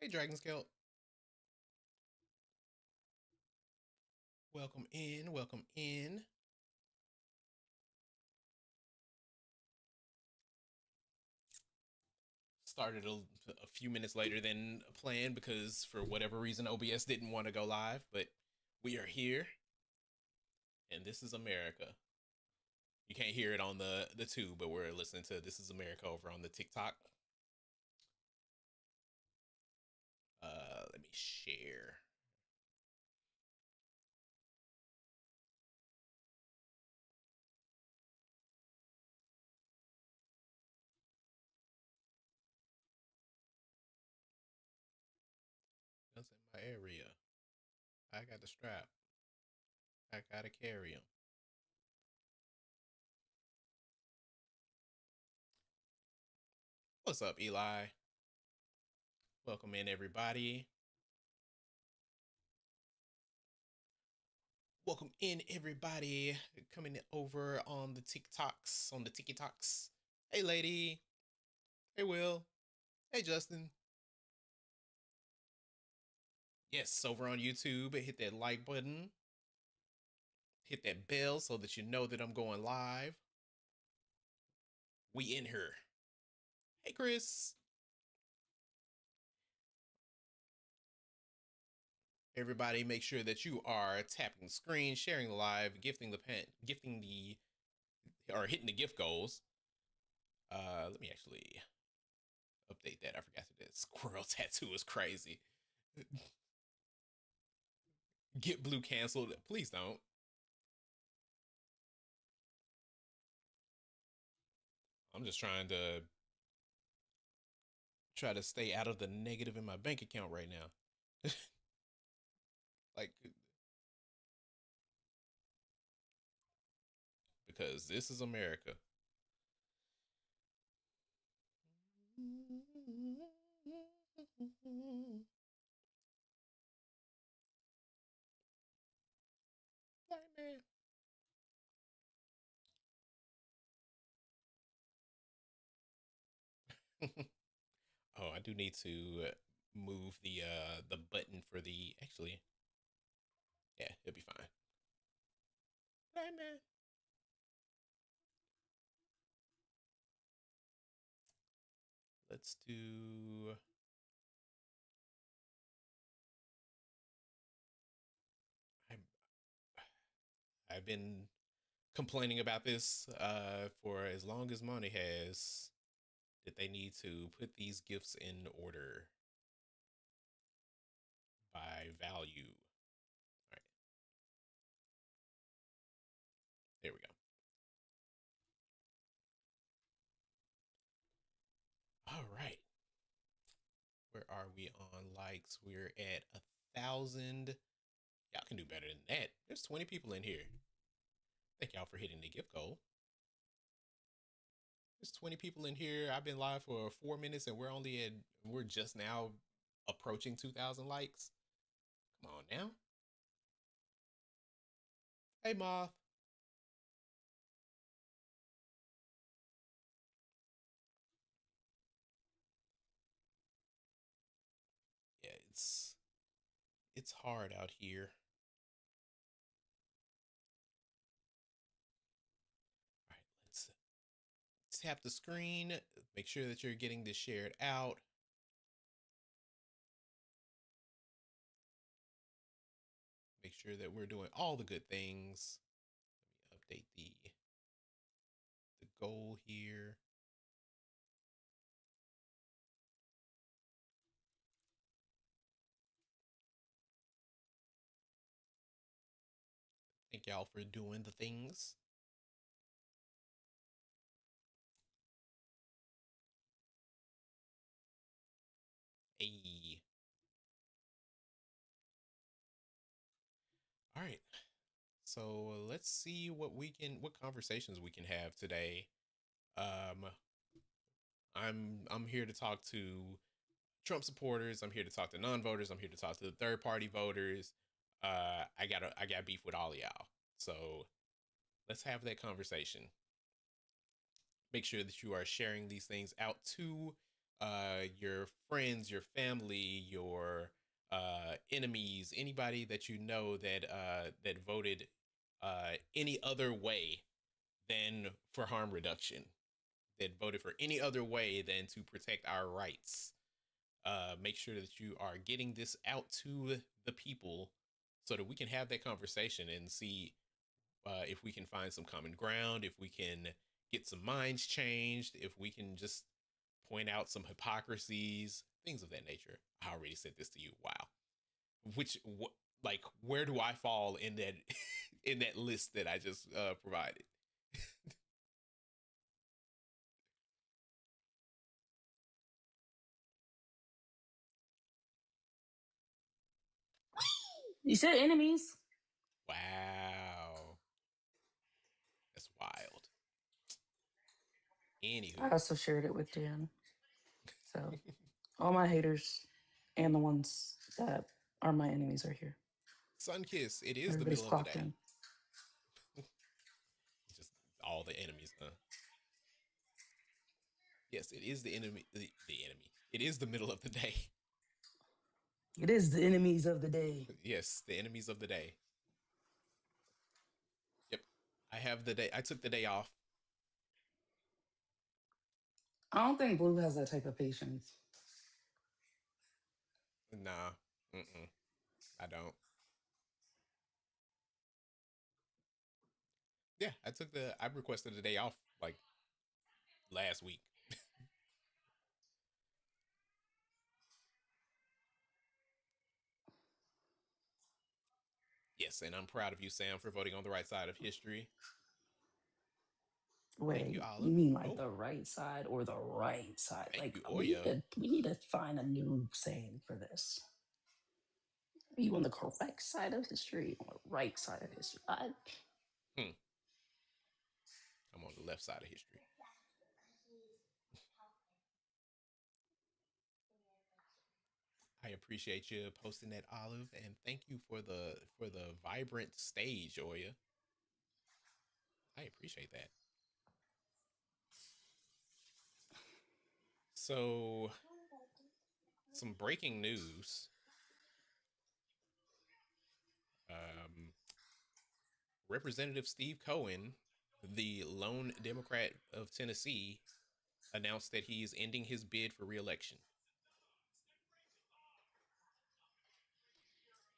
Hey, Dragon Scale. Welcome in. Welcome in. Started a few minutes later than planned because for whatever reason OBS didn't want to go live, but we are here, and this is America. You can't hear it on the tube, but we're listening to This Is America over on the TikTok. Let me share. That's in my area. I got the strap. I gotta carry him. What's up, Eli? Welcome in, everybody. Welcome in, everybody. Coming over on the TikToks, on the TikToks. Hey, lady. Hey, Will. Hey, Justin. Yes, over on YouTube, hit that like button, hit that bell so that you know that I'm going live. We in here. Hey, Chris. Everybody, make sure that you are tapping the screen, sharing the live, gifting the pen, gifting the, or hitting the gift goals. Let me actually update that. I forgot to do that. Squirrel tattoo is crazy. Get blue canceled. Please don't. I'm just try to stay out of the negative in my bank account right now. Like, because this is America. Nightmare. Oh, I do need to move the button for the actually. Yeah, it'll be fine. Nightmare. Let's do. I I've been complaining about this for as long as Monty has. That they need to put these gifts in order by value. All right, there we go. All right, where are we on likes? We're at 1,000. Y'all can do better than that. There's 20 people in here. Thank y'all for hitting the gift goal. There's 20 people in here. I've been live for 4 minutes and we're just now approaching 2,000 likes. Come on now. Hey, Moth. Yeah, it's hard out here. All right, let's tap the screen. Make sure that you're getting this shared out. Make sure that we're doing all the good things. Let me update the goal here. Thank y'all for doing the things. Hey. All right. So let's see what conversations we can have today. Um, I'm here to talk to Trump supporters. I'm here to talk to non-voters. I'm here to talk to the third-party voters. I got beef with all y'all. So let's have that conversation. Make sure that you are sharing these things out to your friends, your family, your enemies, anybody that you know that that voted any other way than for harm reduction, that voted for any other way than to protect our rights. Make sure that you are getting this out to the people so that we can have that conversation and see if we can find some common ground, if we can get some minds changed, if we can just point out some hypocrisies, things of that nature. I already said this to you. Wow. Like, where do I fall in that in that list that I just provided? You said enemies. Wow, that's wild. Anywho, I also shared it with Dan. So all my haters and the ones that are my enemies are here. Sunkiss. It is the Everybody's middle of the clocked day. in. Just all the enemies, huh? Yes, it is the enemy. The enemy. It is the middle of the day. It is the enemies of the day. Yes, the enemies of the day. Yep. I have the day. I took the day off. I don't think Blue has that type of patience. Nah. Mm-mm. I don't. Yeah, I took the. I requested the day off like last week. Yes, and I'm proud of you, Sam, for voting on the right side of history. Thank you, Wait, you Olive. mean like Oh, the right side or the right side? thank Like you, Oya. we need to find a new saying for this. Are you on the correct side of history or the right side of history? Hmm. I'm on the left side of history. I appreciate you posting that, Olive, and thank you for the vibrant stage, Oya. I appreciate that. So, some breaking news. Um, Representative Steve Cohen, the lone Democrat of Tennessee, announced that he is ending his bid for reelection.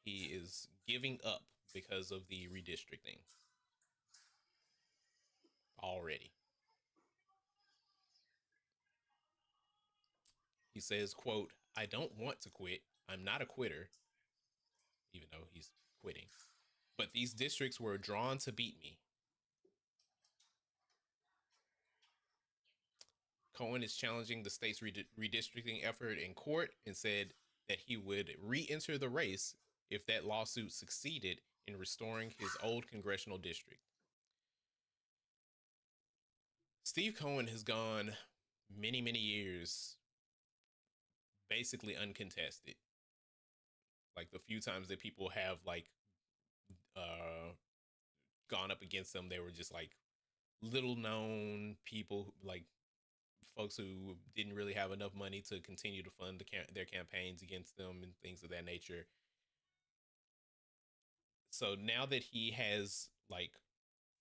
He is giving up because of the redistricting already. He says, quote, I don't want to quit. I'm not a quitter, even though he's quitting. But these districts were drawn to beat me. Cohen is challenging the state's redistricting effort in court and said that he would re enter the race if that lawsuit succeeded in restoring his old congressional district. Steve Cohen has gone many, many years basically uncontested. Like the few times that people have like uh gone up against them, they were just like little known people, like folks who didn't really have enough money to continue to fund their campaigns against them and things of that nature. So now that he has like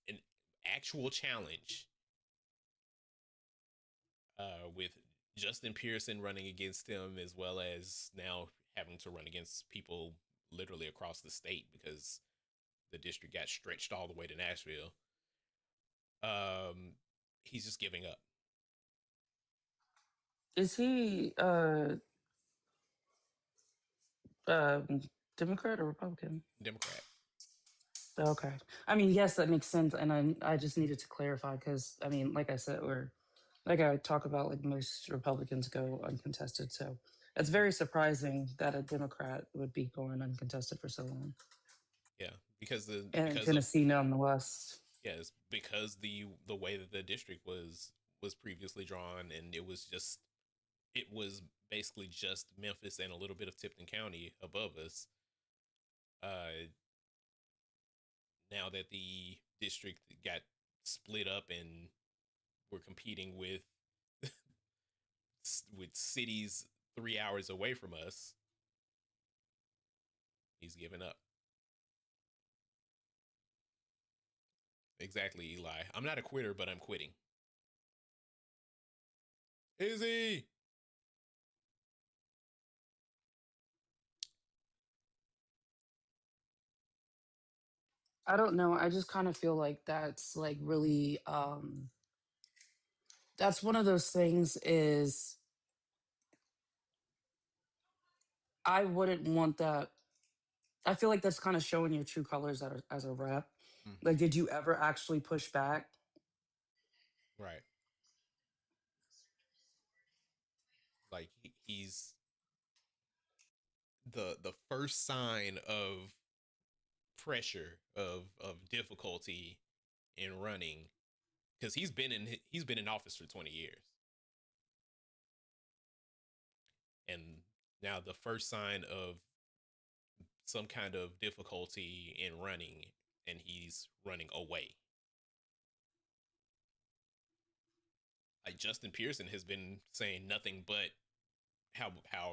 an actual challenge with Justin Pearson running against him, as well as now having to run against people literally across the state because the district got stretched all the way to Nashville. Um, he's just giving up. Is he um Democrat or Republican? Democrat. Okay. I mean, yes, that makes sense. And I just needed to clarify because I mean, like I said, we're like I talk about, like most Republicans go uncontested. So it's Mm-hmm. very surprising that a Democrat would be going uncontested for so long. Yeah, And in because of Tennessee, nonetheless. yes, because the way that the district was previously drawn, and it was basically just Memphis and a little bit of Tipton County above us. Uh, Now that the district got split up and we're competing with with cities 3 hours away from us, he's given up. Exactly, Eli. I'm not a quitter, but I'm quitting. Izzy! I don't know. I just kind of feel like that's like really that's one of those things is I wouldn't want that. I feel like that's kind of showing your true colors as a rep. Like, Mm-hmm. did you ever actually push back? Right. Like he's the first sign of pressure of difficulty in running because he's been in office for 20 years, and now the first sign of some kind of difficulty in running, and he's running away. Like Justin Pearson has been saying nothing but how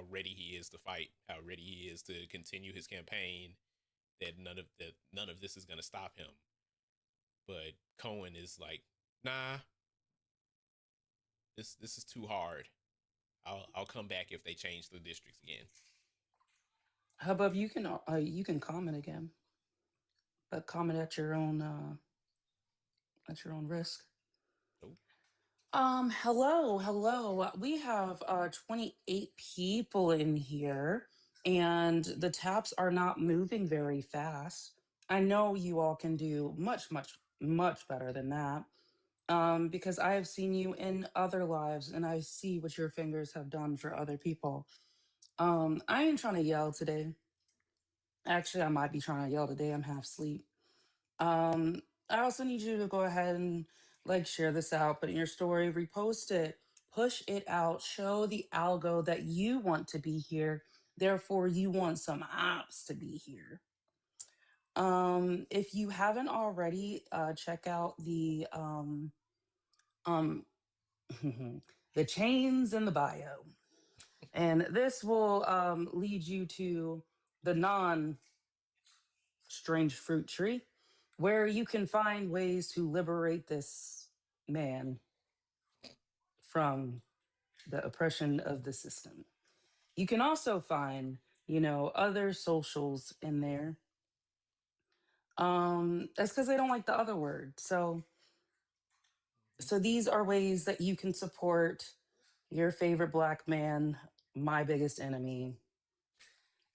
ready he is to fight, how ready he is to continue his campaign, that none of this is going to stop him. But Cohen is like, nah, this is too hard. I'll come back if they change the districts again. How about you can comment again, but comment at your own risk. Nope. Hello. We have 28 people in here, and the taps are not moving very fast. I know you all can do much better than that. Because I have seen you in other lives, and I see what your fingers have done for other people. I ain't trying to yell today. Actually, I might be trying to yell today. I'm half asleep. Um, I also need you to go ahead and like share this out, put in your story, repost it, push it out, show the algo that you want to be here. Therefore, you want some apps to be here. If you haven't already, check out um the chains in the bio, and this will lead you to the non strange fruit tree, where you can find ways to liberate this man from the oppression of the system. You can also find, other socials in there. That's because they don't like the other word. So these are ways that you can support your favorite black man, my biggest enemy.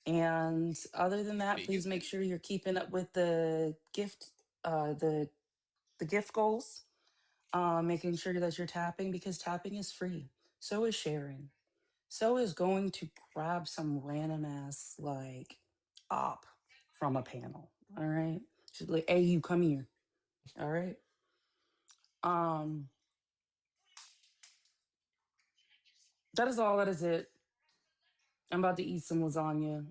And other than that, please Biggest make enemy. sure you're keeping up with the gift, the gift goals, making sure that you're tapping because tapping is free. So is sharing. So is going to grab some random ass like op from a panel. All right. She's like, hey, you come here. All right. Um, that is all. That is it. I'm about to eat some lasagna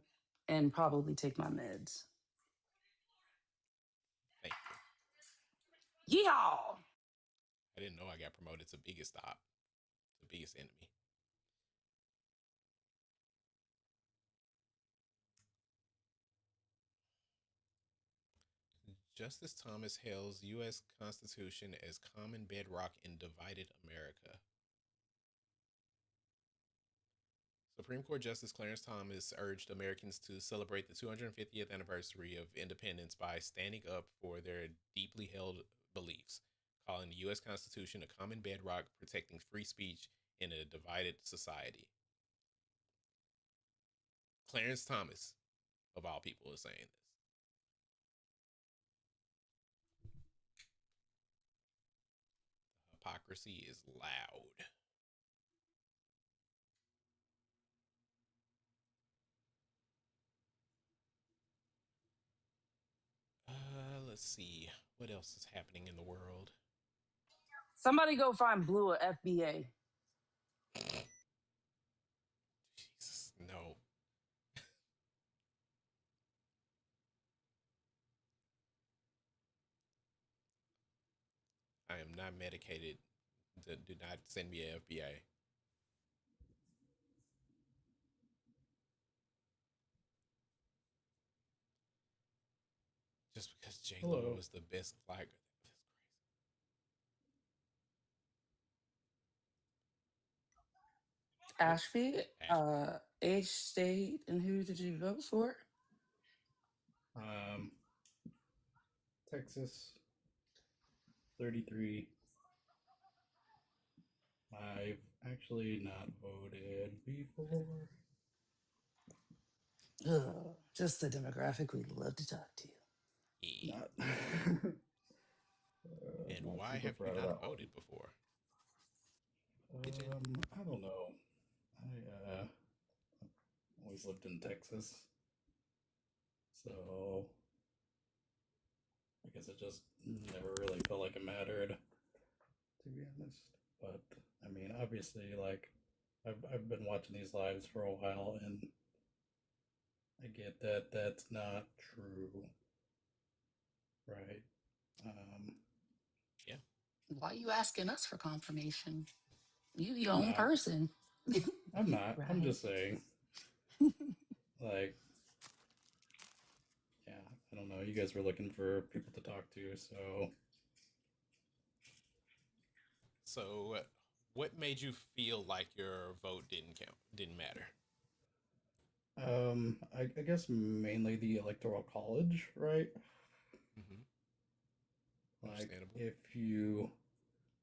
and probably take my meds. Thank you. Yeah. I didn't know I got promoted to biggest op, the biggest enemy. Justice Thomas hails U.S. Constitution as common bedrock in divided America. Supreme Court Justice Clarence Thomas urged Americans to celebrate the 250th anniversary of independence by standing up for their deeply held beliefs, calling the U.S. Constitution a common bedrock protecting free speech in a divided society. Clarence Thomas, of all people, is saying this. Hypocrisy is loud. Let's see what else is happening in the world. Somebody go find Blue at FBA. Jesus, no. I am not medicated. Do not send me a FBA. just because J Lo Hello. was the best flagger. Ashby, That's age, state, and who did you vote for? Um, Texas, 33. I've actually not voted before. Ugh, just the demographic we'd love to talk to. yeah. Not. And Not why super have you proud of not that one. voted before? Did you? I don't know. I always lived in Texas, so I guess it just never really felt like it mattered, to be honest. But I mean, obviously, like I've been watching these lives for a while, and I get that that's not true, right? Um, Yeah. Why are you asking us for confirmation? You your I'm own not. person. I'm not. I'm Right. just saying, like, yeah, I don't know. You guys were looking for people to talk to, so So, what made you feel like your vote didn't count, didn't matter? I guess mainly the electoral college, right? Hmm. Like, Understandable. if you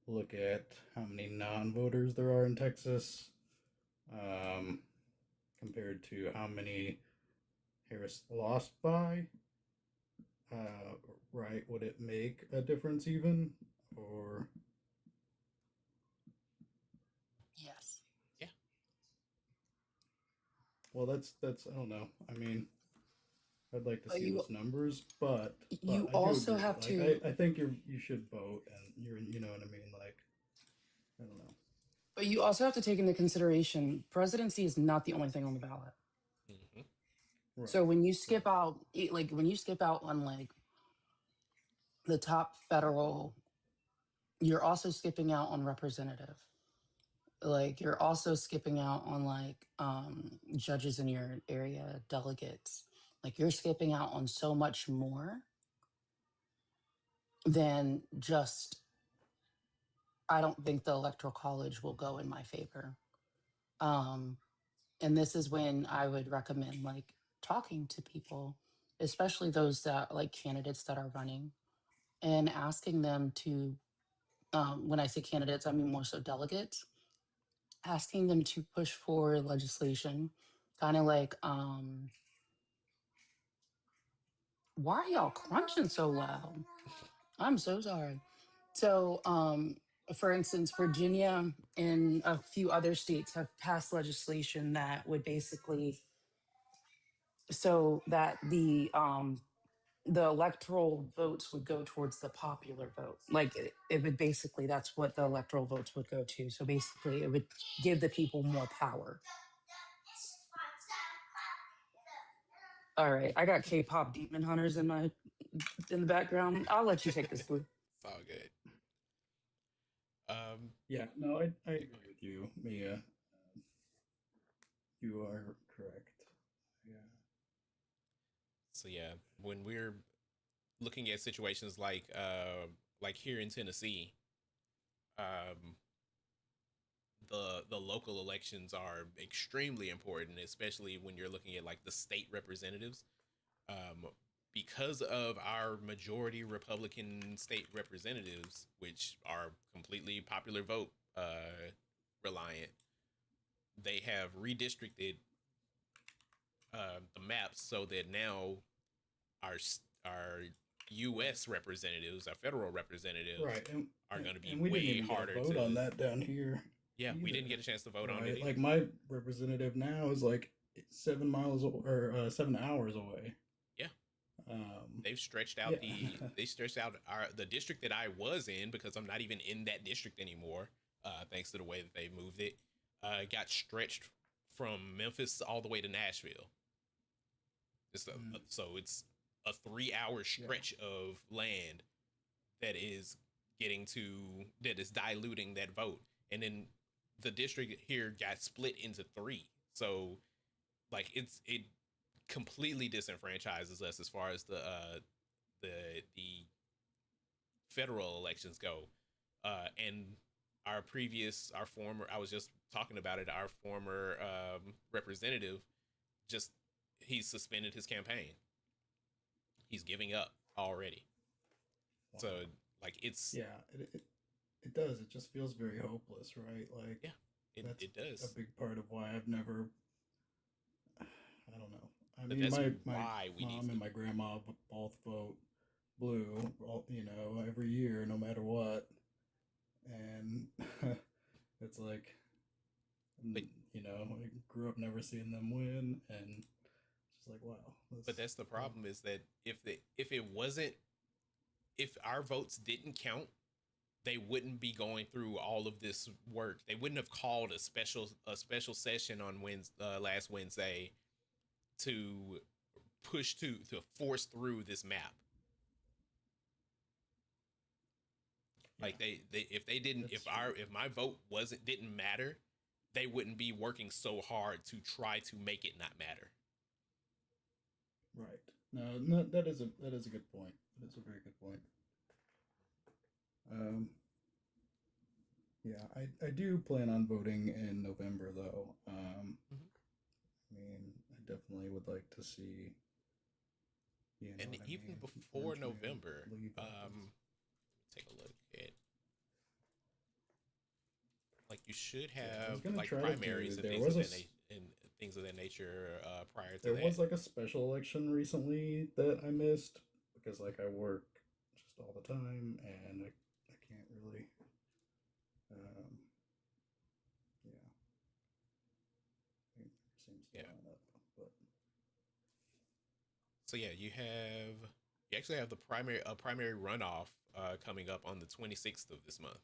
look at how many non-voters there are in Texas, um, compared to how many Harris lost by, uh, right? Would it make a difference even, or Yes. Yeah. well, that's I don't know. I mean, I'd like to But see you those numbers, but you I do also agree. have Like to I think you should vote, and you know what I mean. Like I don't know. but you also have to take into consideration presidency is not the only thing on the ballot. Hmm. So Right, when you right. skip out like when you skip out on like the top federal, you're also skipping out on representative. Like you're also skipping out on like judges in your area, delegates. Like you're skipping out on so much more than just I don't think the electoral college will go in my favor. Um and this is when I would recommend like talking to people, especially those that like candidates that are running and asking them to when I say candidates, I mean more so delegates, asking them to push for legislation, kind of like, why are y'all crunching so loud? I'm so sorry. So, for instance, Virginia and a few other states have passed legislation that would basically so that the electoral votes would go towards the popular vote. Like it would basically that's what the electoral votes would go to. So basically, it would give the people more power. All right, I got K-pop demon hunters in the background. I'll let you take this, Blue. It's all good. Um, Yeah, no, I you go agree ahead. with you, Mia. You are correct. Yeah. So yeah, when we're looking at situations like here in Tennessee, um, the local elections are extremely important, especially when you're looking at like the state representatives. Um, because of our majority Republican state representatives, which are completely popular vote reliant, they have redistricted the maps so that now our our U.S. representatives, our federal representatives, Right, are going to be and we didn't way even get a harder vote on to. that down here Yeah, we didn't either. get a chance to vote on it Right, either. like my representative now is like 7 miles or 7 hours away. Yeah, Um, they've stretched out yeah, they stretched out the district that I was in because I'm not even in that district anymore. Thanks to the way that they moved it, got stretched from Memphis all the way to Nashville. So it's a 3 hour yeah, stretch of land that is that is diluting that vote, and then the district here got split into three. So like it completely disenfranchises us as far as the federal elections go. And our former, I was just talking about it, our former representative just, he's suspended his campaign. He's giving up already. Wow. So, like, it's, Yeah, it does. It just feels very hopeless, right? Like yeah, that's it a does. big part of why I've never. I don't know. I But mean, that's my why we need mom and to. my grandma both vote blue, every year, no matter what, and it's like, But I grew up never seeing them win, and it's just like, wow, but this. that's the Yeah, problem, is that if it wasn't, if our votes didn't count, they wouldn't be going through all of this work. They wouldn't have called a special session on last Wednesday to to force through this map. yeah, Like, they if they didn't, that's true. if my vote didn't matter, they wouldn't be working so hard to try to make it not matter. Right. No, no, that is a good point. That is a very good point. Um, yeah, I do plan on voting in November though. Mhm. I mean, I definitely would like to see, you know And what I even mean, before Orange Man November, leave office. take a look at, like, you should Yeah, I was have gonna like try to primaries do. and things of that nature prior to There that. was like a special election recently that I missed because like I work just all the time and I can't really. Um, yeah, it seems to Yeah. line up, but So yeah, you actually have the primary runoff coming up on the 26th of this month.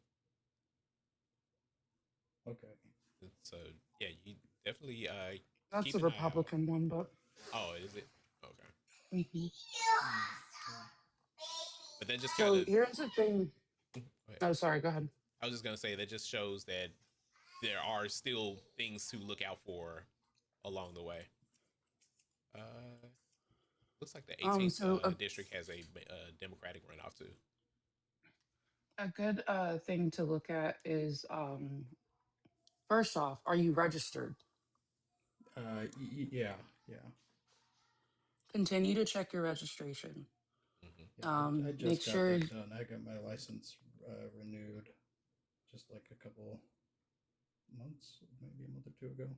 okay. So yeah, you definitely That's keep the an eye out. Republican one, but Oh, is it? Okay. mhm. Mm, yeah. But that just kind So of, here's the thing. Oh, sorry. Go ahead. I was just gonna say, that just shows that there are still things to look out for along the way. Uh, Looks like the 18th So district has a Democratic runoff too. a good thing to look at is first off, are you registered? Yeah, yeah, Continue to check your registration. Hmm. yeah. I Make just got sure. that done. I got my license renewed just like a couple months, maybe a month or two ago.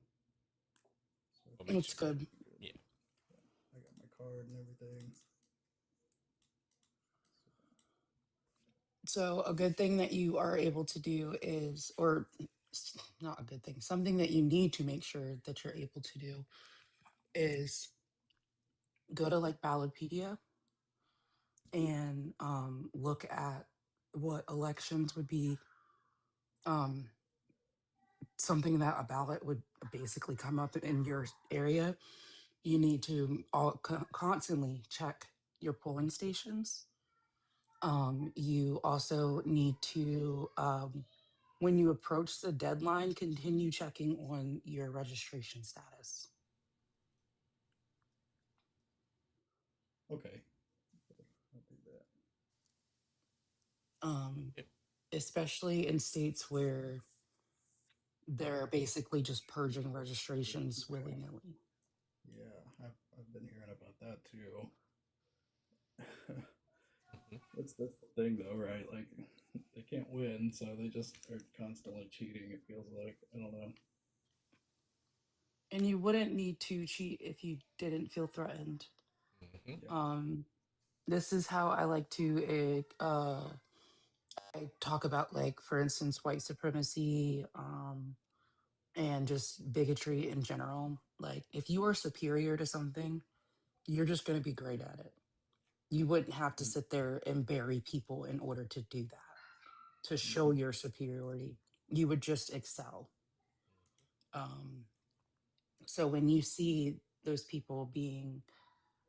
So Well, make things It's sure. should good. be good. Yeah. Yeah, I got my card and everything. So a good thing that you are able to do is, or not a good thing, something that you need to make sure that you're able to do is go to like Ballotpedia and look at what elections would be, um, something that a ballot would basically come up in your area. You need to constantly check your polling stations. You also need to, when you approach the deadline, continue checking on your registration status. Okay, I'll do that. Um, Yep. Especially in states where they're basically just purging registrations willy Okay. nilly. Yeah, I've been hearing about that too. Hmm. That's the thing though, right? Like they can't win, so they just are constantly cheating. It feels like I don't know. And you wouldn't need to cheat if you didn't feel threatened. Hmm. Yeah. Um, this is how I like to I talk about, like, for instance, white supremacy, and just bigotry in general. Like, if you are superior to something, you're just going to be great at it. You wouldn't have to Mm, sit there and bury people in order to do that, to show mhm. your superiority. You would just excel. Um, so when you see those people being,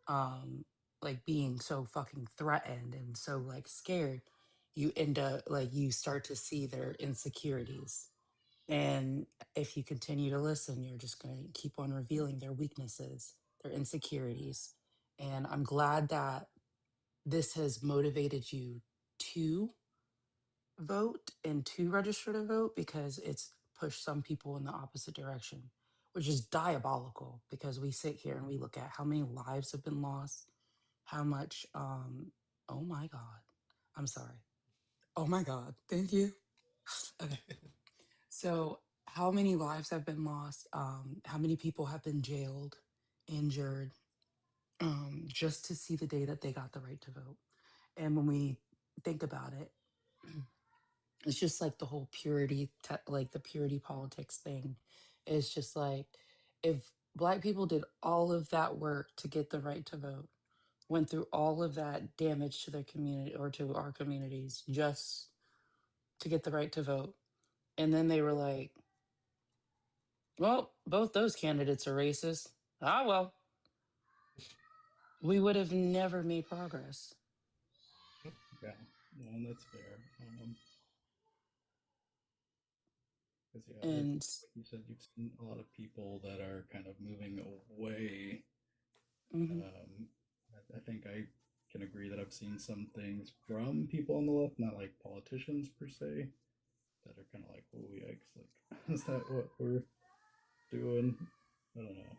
um, like, being so fucking threatened and so like scared, you end up like you start to see their insecurities. And if you continue to listen, you're just going to keep on revealing their weaknesses, their insecurities. And I'm glad that this has motivated you to vote and to register to vote because it's pushed some people in the opposite direction, which is diabolical because we sit here and we look at how many lives have been lost, how much, oh my God, I'm sorry. Oh my God, thank you. Okay. So, how many lives have been lost? How many people have been jailed, injured, just to see the day that they got the right to vote? And when we think about it, it's just like the whole purity, like the purity politics thing. It's just like if Black people did all of that work to get the right to vote, went through all of that damage to their community or to our communities just to get the right to vote, and then they were like, well, both those candidates are racist. Ah, well, we would have never made progress. Yeah, no, and that's fair. Because yeah, it's And like you said, you've seen a lot of people that are kind of moving away. mhm. Um, I think I can agree that I've seen some things from people on the left, not like politicians per se, that are kind of like, oh yikes, like is that what we're doing? I don't know.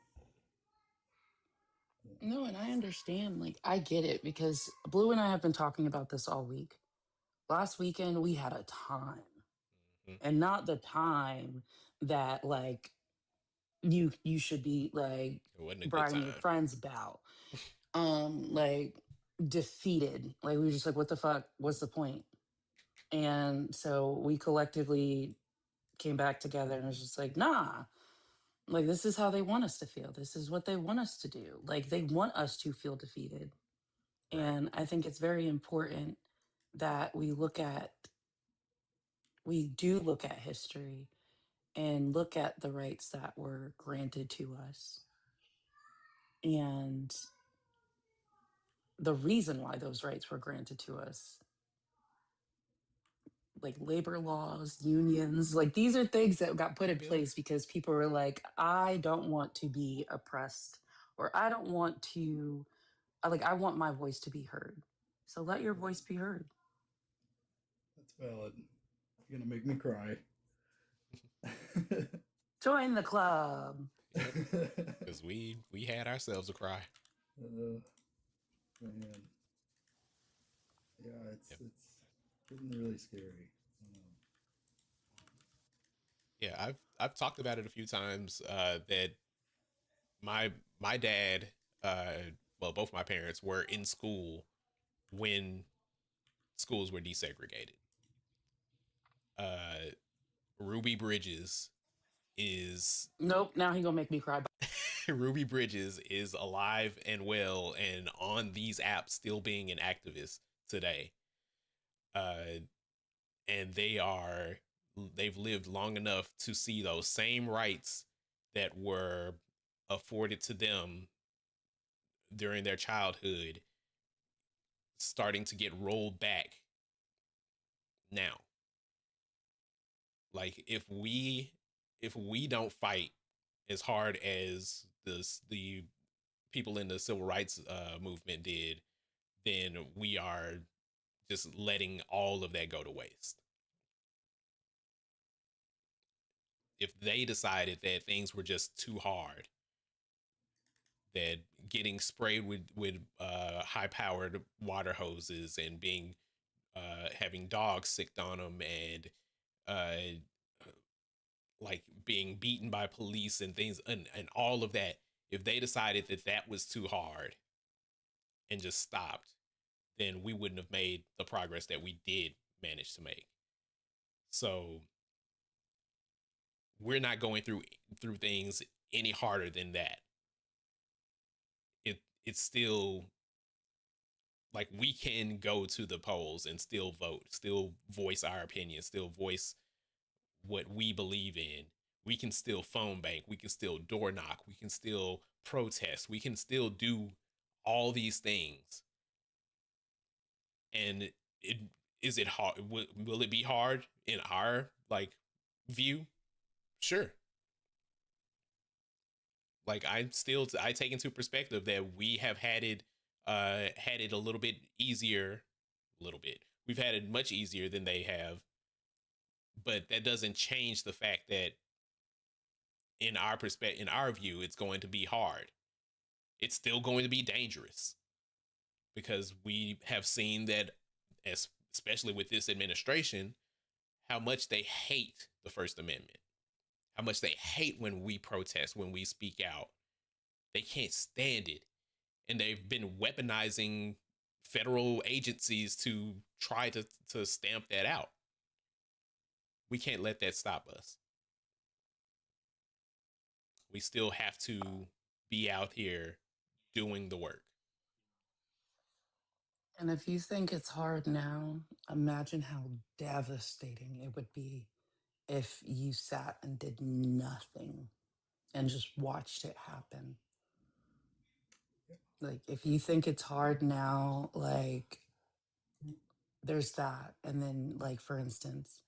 No, and I understand. Like, I get it because Blue and I have been talking about this all week. Last weekend, we had a time, Mhm. and not the time that like you should be like It wasn't a good bragging your time. friends about. Like defeated. Like we were just like, what the fuck? What's the point? And so we collectively came back together and was just like, nah, like this is how they want us to feel. This is what they want us to do. Like they want us to feel defeated. Right. And I think it's very important that we do look at history and look at the rights that were granted to us and the reason why those rights were granted to us, like labor laws, unions, like these are things that got put in Yep. place because people were like, I don't want to be oppressed or I don't want to, like, I want my voice to be heard. So let your voice be heard. That's valid. You're gonna make me cry. Join the club. Yep. Because we had ourselves a cry. Man, yeah, Yep. it's getting really scary. Yeah, I've talked about it a few times. That my my dad, well, both my parents were in school when schools were desegregated. Uh, Ruby Bridges is Nope, now he gonna make me cry. Ruby Bridges is alive and well and on these apps still being an activist today. Uh, and they've lived long enough to see those same rights that were afforded to them during their childhood starting to get rolled back now. Like if we don't fight as hard as the people in the civil rights movement did, then we are just letting all of that go to waste. If they decided that things were just too hard, that getting sprayed with high powered water hoses and being having dogs sicked on them and uh, like being beaten by police and things and all of that, if they decided that that was too hard and just stopped, then we wouldn't have made the progress that we did manage to make. So we're not going through things any harder than that. It's still like we can go to the polls and still vote, still voice our opinion, still voice what we believe in. We can still phone bank, we can still door knock, we can still protest, we can still do all these things. And it is it hard? Will it be hard in our like view? Sure. Like I take into perspective that we have had it had it a little bit easier. A little bit. We've had it much easier than they have, but that doesn't change the fact that in our perspective, in our view, it's going to be hard. It's still going to be dangerous because we have seen that, especially with this administration, how much they hate the First Amendment, how much they hate when we protest, when we speak out. They can't stand it. And they've been weaponizing federal agencies to try to stamp that out. We can't let that stop us. We still have to be out here doing the work. And if you think it's hard now, imagine how devastating it would be if you sat and did nothing and just watched it happen. Like, if you think it's hard now, like, there's that. And then, like, for instance,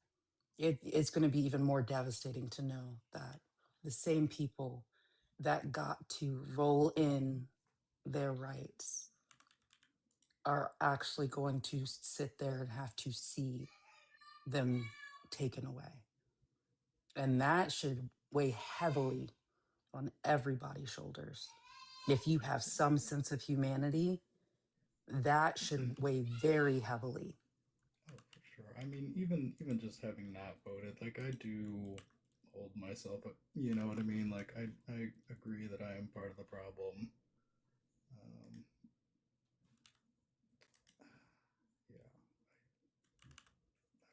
it's going to be even more devastating to know that the same people that got to roll in their rights are actually going to sit there and have to see them taken away. And that should weigh heavily on everybody's shoulders. If you have some sense of humanity, that should weigh very heavily. Oh, for sure. I mean, even just having not voted, like I do hold myself up. You know what I mean? Like I agree that I am part of the problem. Um, yeah,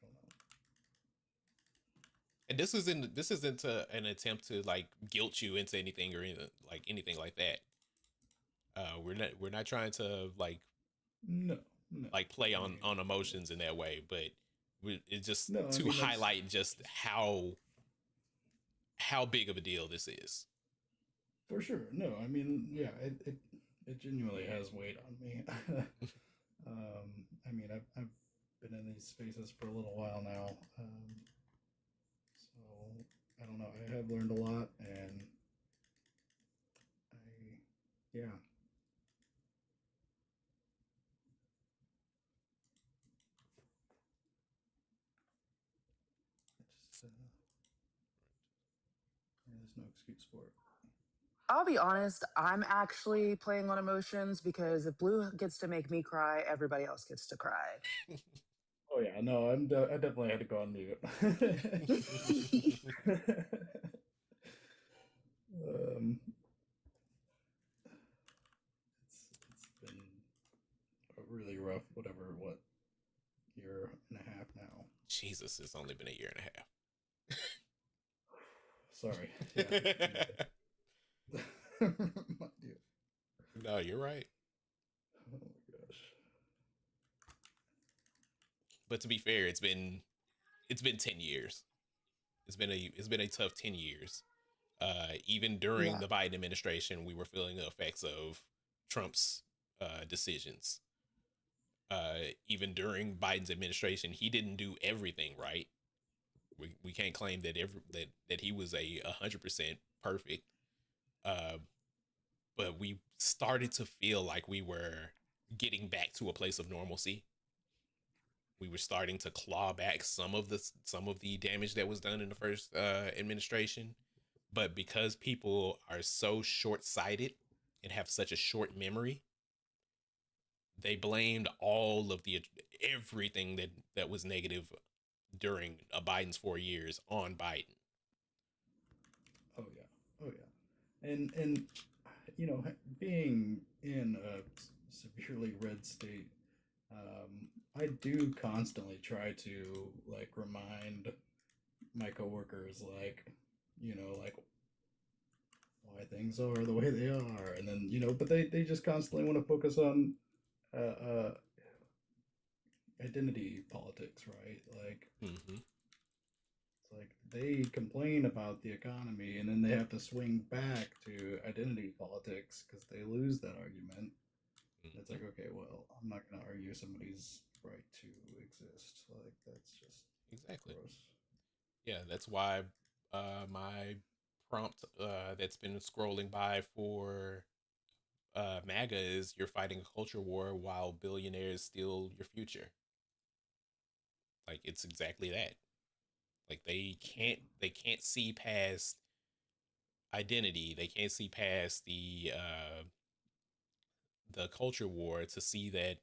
I don't know. And this isn't an attempt to like guilt you into anything or anything like that. We're not trying to No, no. play I on emotions in that way, but it's just no. I to mean that's highlight just how big of a deal this is. for sure. No, I mean yeah. It genuinely has weighed on me. I mean I've been in these spaces for a little while now. So I don't know. I have learned a lot, and I yeah. I just there's no excuse for it. I'll be honest, I'm actually playing on emotions because if Blue gets to make me cry, everybody else gets to cry. Oh yeah, no, I definitely had to go on mute. um, it's been a really rough what year and a half now. Jesus, it's only been a year and Sorry. a Yeah. Yeah. No, you're right. Oh my gosh. But to be fair, it's been 10 years. It's been a tough 10 years. Even during Yeah. the Biden administration, we were feeling the effects of Trump's decisions. Even during Biden's administration, he didn't do everything right. We can't claim that that he was 100% perfect. Uh, but we started to feel like we were getting back to a place of normalcy. We were starting to claw back some of the damage that was done in the first administration. But because people are so short-sighted and have such a short memory, they blamed all of the everything that was negative during Biden's 4 years on Biden. Oh yeah. Oh yeah. And being in a severely red state, I do constantly try to like remind my coworkers like why things are the way they are, and then but they just constantly want to focus on uh, uh identity politics, right? Like Mm-hmm. it's like they complain about the economy and then they have to swing back to identity politics because they lose that argument. Mm-hmm. It's like, okay, well, I'm not going to argue somebody's right to exist. Like that's just Exactly. gross. Yeah, that's why my prompt that's been scrolling by for MAGA is you're fighting a culture war while billionaires steal your future. Like it's exactly that. Like they can't see past identity. They can't see past the culture war to see that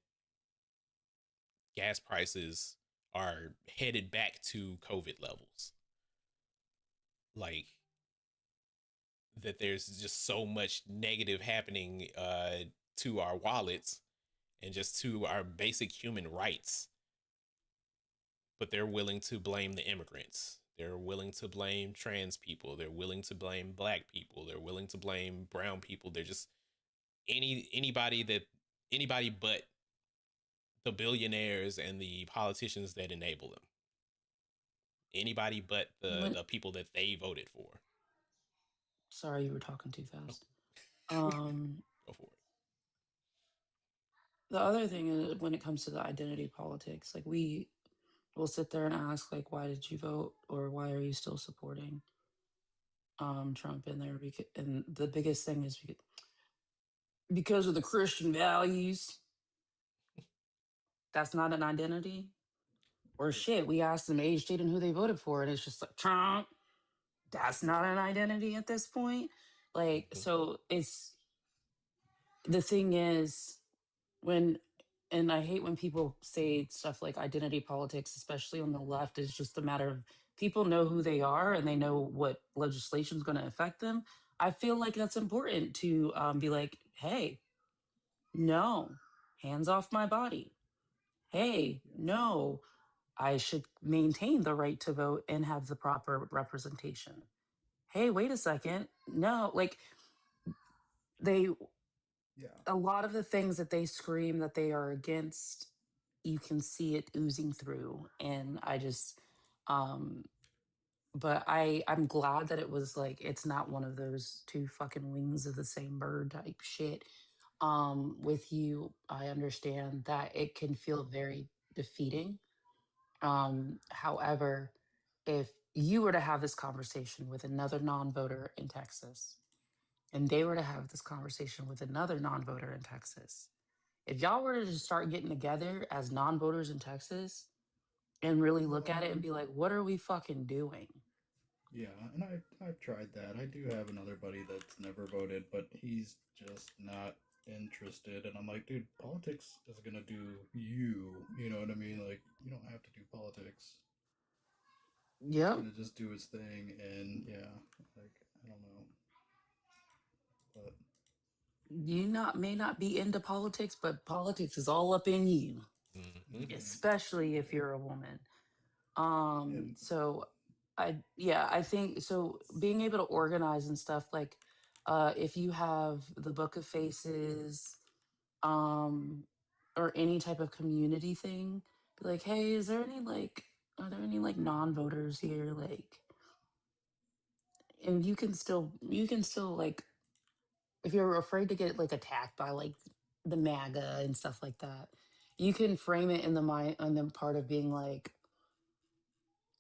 gas prices are headed back to COVID levels. Like that there's just so much negative happening to our wallets and just to our basic human rights. But they're willing to blame the immigrants. They're willing to blame trans people. They're willing to blame black people. They're willing to blame brown people. They're just anybody but the billionaires and the politicians that enable them. Anybody but When, the people that they voted for. sorry, you were talking too Oh, fast. Um, go for it. the other thing is when it comes to the identity politics, like we will sit there and ask, like, why did you vote, or why are you still supporting Trump in there? Because, and the biggest thing is because of the Christian values. That's not an identity. Or shit, we asked them age, state, and who they voted for, and it's just like Trump. That's not an identity at this point. Like, Mm-hmm. so it's the thing is when, and I hate when people say stuff like identity politics, especially on the left, is just a matter of people know who they are and they know what legislation is going to affect them. I feel like that's important to be like, hey, no, hands off my body. Hey, no, I should maintain the right to vote and have the proper representation. Hey, wait a second. No, like they, Yeah. a lot of the things that they scream that they are against, you can see it oozing through. And I just, um, but I'm glad that it was like, it's not one of those two fucking wings of the same bird type shit. With you, I understand that it can feel very defeating. However, if you were to have this conversation with another non-voter in Texas, and they were to have this conversation with another non-voter in Texas, if y'all were to just start getting together as non-voters in Texas and really look at it and be like, what are we fucking doing? Yeah, and I've tried that. I do have another buddy that's never voted, but he's just not interested. And I'm like, dude, politics is gonna do you. You know what I mean? Like, you don't have to do politics. He's Yep. gonna just do his thing, and yeah, like I don't know, but You not may not be into politics, but politics is all up in you, Mm-hmm. especially if you're a woman. and So I think so being able to organize and stuff like if you have the Book of Faces, um, or any type of community thing, be like, hey, is there any like are there any like non-voters here? Like, and you can still like if you're afraid to get like attacked by like the MAGA and stuff like that, you can frame it in the mind on the part of being like,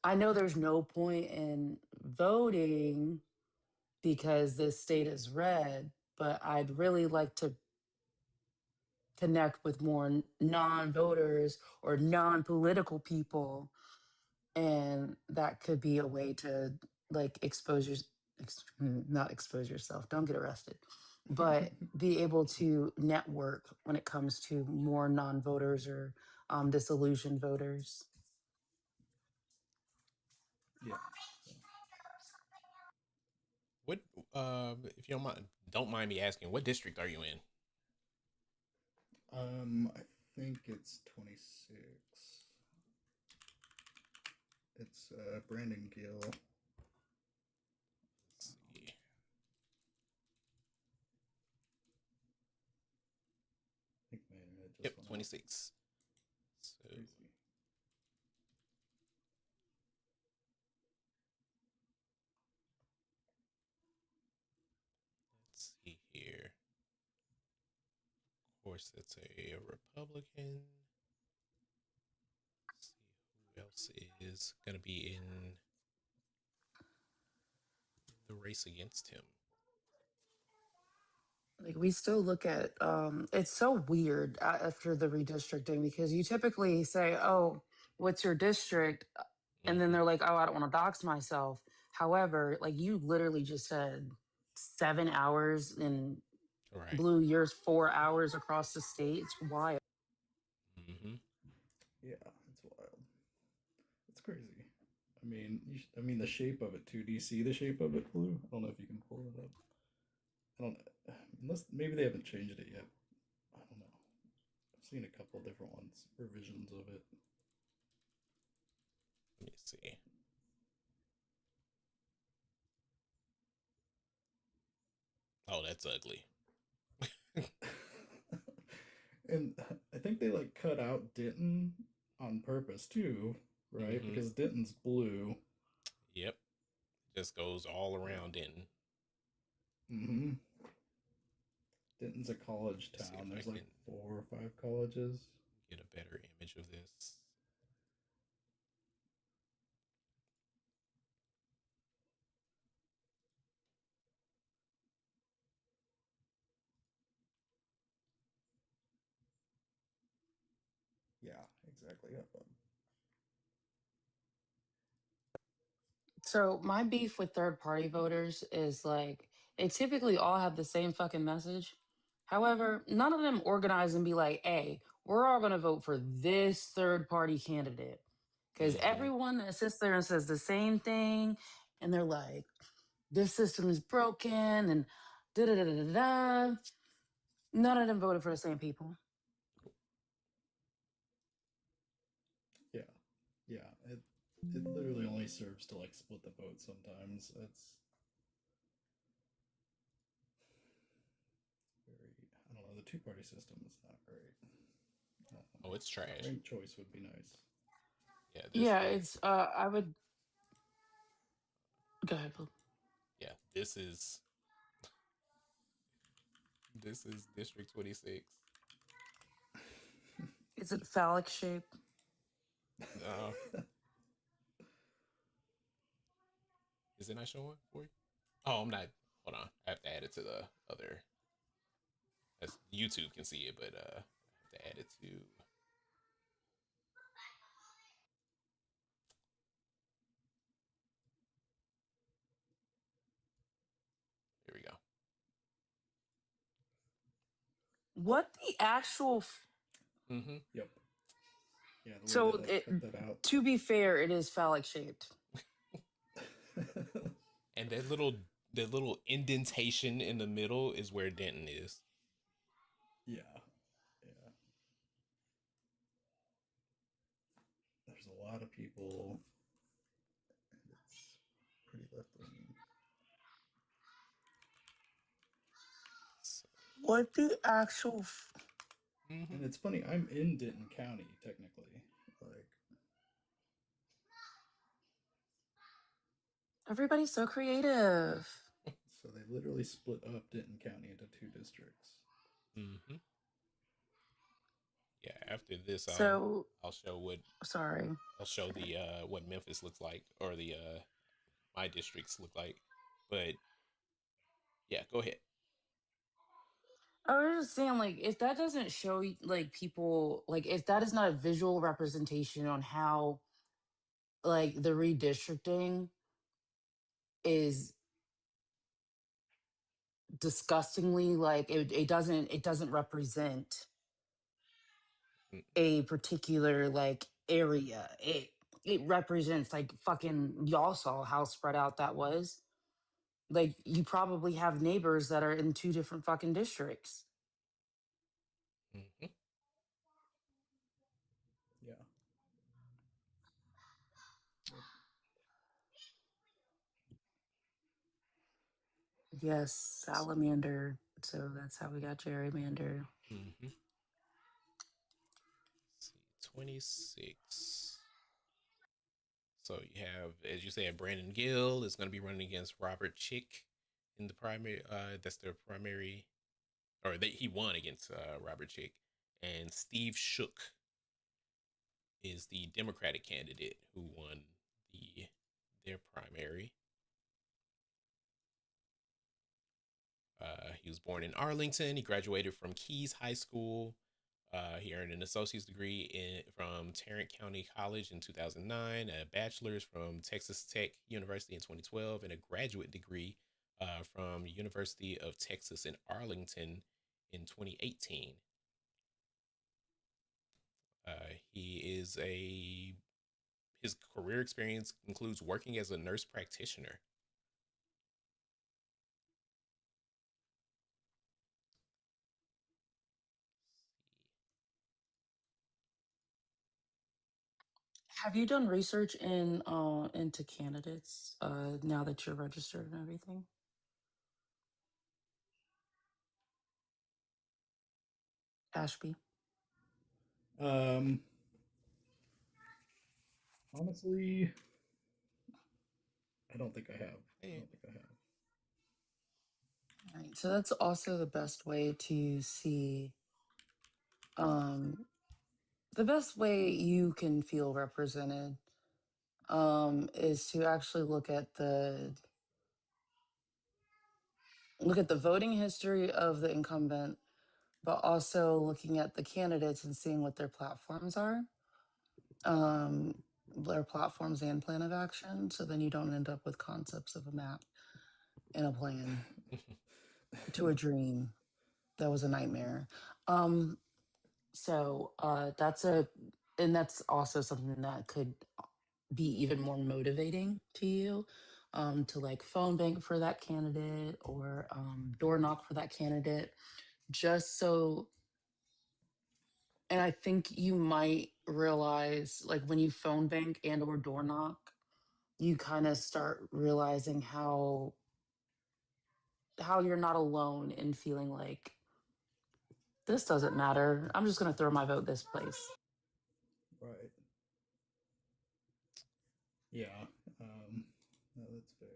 I know there's no point in voting because this state is red, but I'd really like to connect with more non-voters or non-political people, and that could be a way to like not expose yourself, don't get arrested, but be able to network when it comes to more non-voters or disillusioned voters. yeah, What if you don't mind me asking, what district are you in? I think it's 26. It's Brandon Gill. Let's see. I think my internet just Yep, went out. 26. So Crazy. let's see here. Of course, it's a Republican. Let's see who else is going to be in the race against him. Like we still look at it's so weird after the redistricting because you typically say, "Oh, what's your district?" And then Hmm. they're like, "Oh, I don't want to dox myself." However, like you literally just said 7 hours and Right. blew yours 4 hours across the state. It's wild. Hmm. Yeah, it's wild. It's crazy. I mean the shape of it too. Do you see the shape of it, Blue? I don't know if you can pull it up. I don't unless maybe they haven't changed it yet. I don't know. I've seen a couple different ones, revisions of it. Let me see. Oh, that's ugly. And I think they like cut out Denton on purpose too, right? Hmm. Because Denton's blue. Yep. Just goes all around in. Mm-hmm. Denton's a college Let's see if town. I There's like can 4 or 5 colleges. get a better image of this. Yeah, exactly. Yep. So my beef with third party voters is like they typically all have the same fucking message. However, none of them organize and be like, "Hey, we're all going to vote for this third party candidate." Because Hmm. everyone that sits there and says the same thing, and they're like, "This system is broken," and da da da da da. None of them voted for the same people. Yeah, yeah. It literally only serves to like split the vote sometimes. It's very I don't know. The two-party system is not great. I don't know. Oh, it's trash. Ranked choice would be nice. Yeah, this Yeah, is. it's I would go ahead, Blue. Yeah, this is District 26. Is it phallic shape? No, is it not showing for you? Oh, I'm not. Hold on, I have to add it to the other. As YouTube can see it, but I have to add it to. Here we go. What the actual Hmm. Yep. Yeah, the way they So like it, cut that out. to be fair, it is phallic shaped. And that little indentation in the middle is where Denton is. Yeah, yeah. There's a lot of people, and it's pretty left leaning. So, What the actual? hmm. And it's funny, I'm in Denton County technically. Like, Everybody's so creative. so they literally split up Denton County into 2 districts. Hmm. Yeah, after this, So I'll show what sorry. I'll show the what Memphis looks like, or the my districts look like. But yeah, go ahead. I was just saying, like, if that doesn't show like people, like, if that is not a visual representation on how like the redistricting is disgustingly like it doesn't represent Mm. a particular like area. It represents like fucking y'all saw how spread out that was. Like you probably have neighbors that are in two different fucking districts. Mhm. Yeah. Yes, salamander. So that's how we got gerrymander. Mhm. Let's see, 26. So you have, as you said, Brandon Gill is going to be running against Robert Chick in the primary. That's their primary, or he won against Robert Chick, and Steve Shook is the Democratic candidate who won their primary. He was born in Arlington. He graduated from Keys High School. He earned an associate's degree from Tarrant County College in 2009, a bachelor's from Texas Tech University in 2012, and a graduate degree from University of Texas in Arlington in 2018. Uh, he is a His career experience includes working as a nurse practitioner. Have you done research into candidates now that you're registered and everything? Ashby. Um, honestly, I don't think I have. I Hey, don't think I have. Right. So that's also the best way to see um the best way you can feel represented is to actually look at the voting history of the incumbent, but also looking at the candidates and seeing what their platforms are, um, their platforms and plan of action. So then you don't end up with concepts of a map and a plan to a dream that was a nightmare. Um, that's also something that could be even more motivating to you, to like phone bank for that candidate or door knock for that candidate, just so. And I think you might realize, like, when you phone bank and or door knock, you kind of start realizing how you're not alone in feeling like this doesn't matter. I'm just going to throw my vote this place. Right. Yeah. No, that's fair.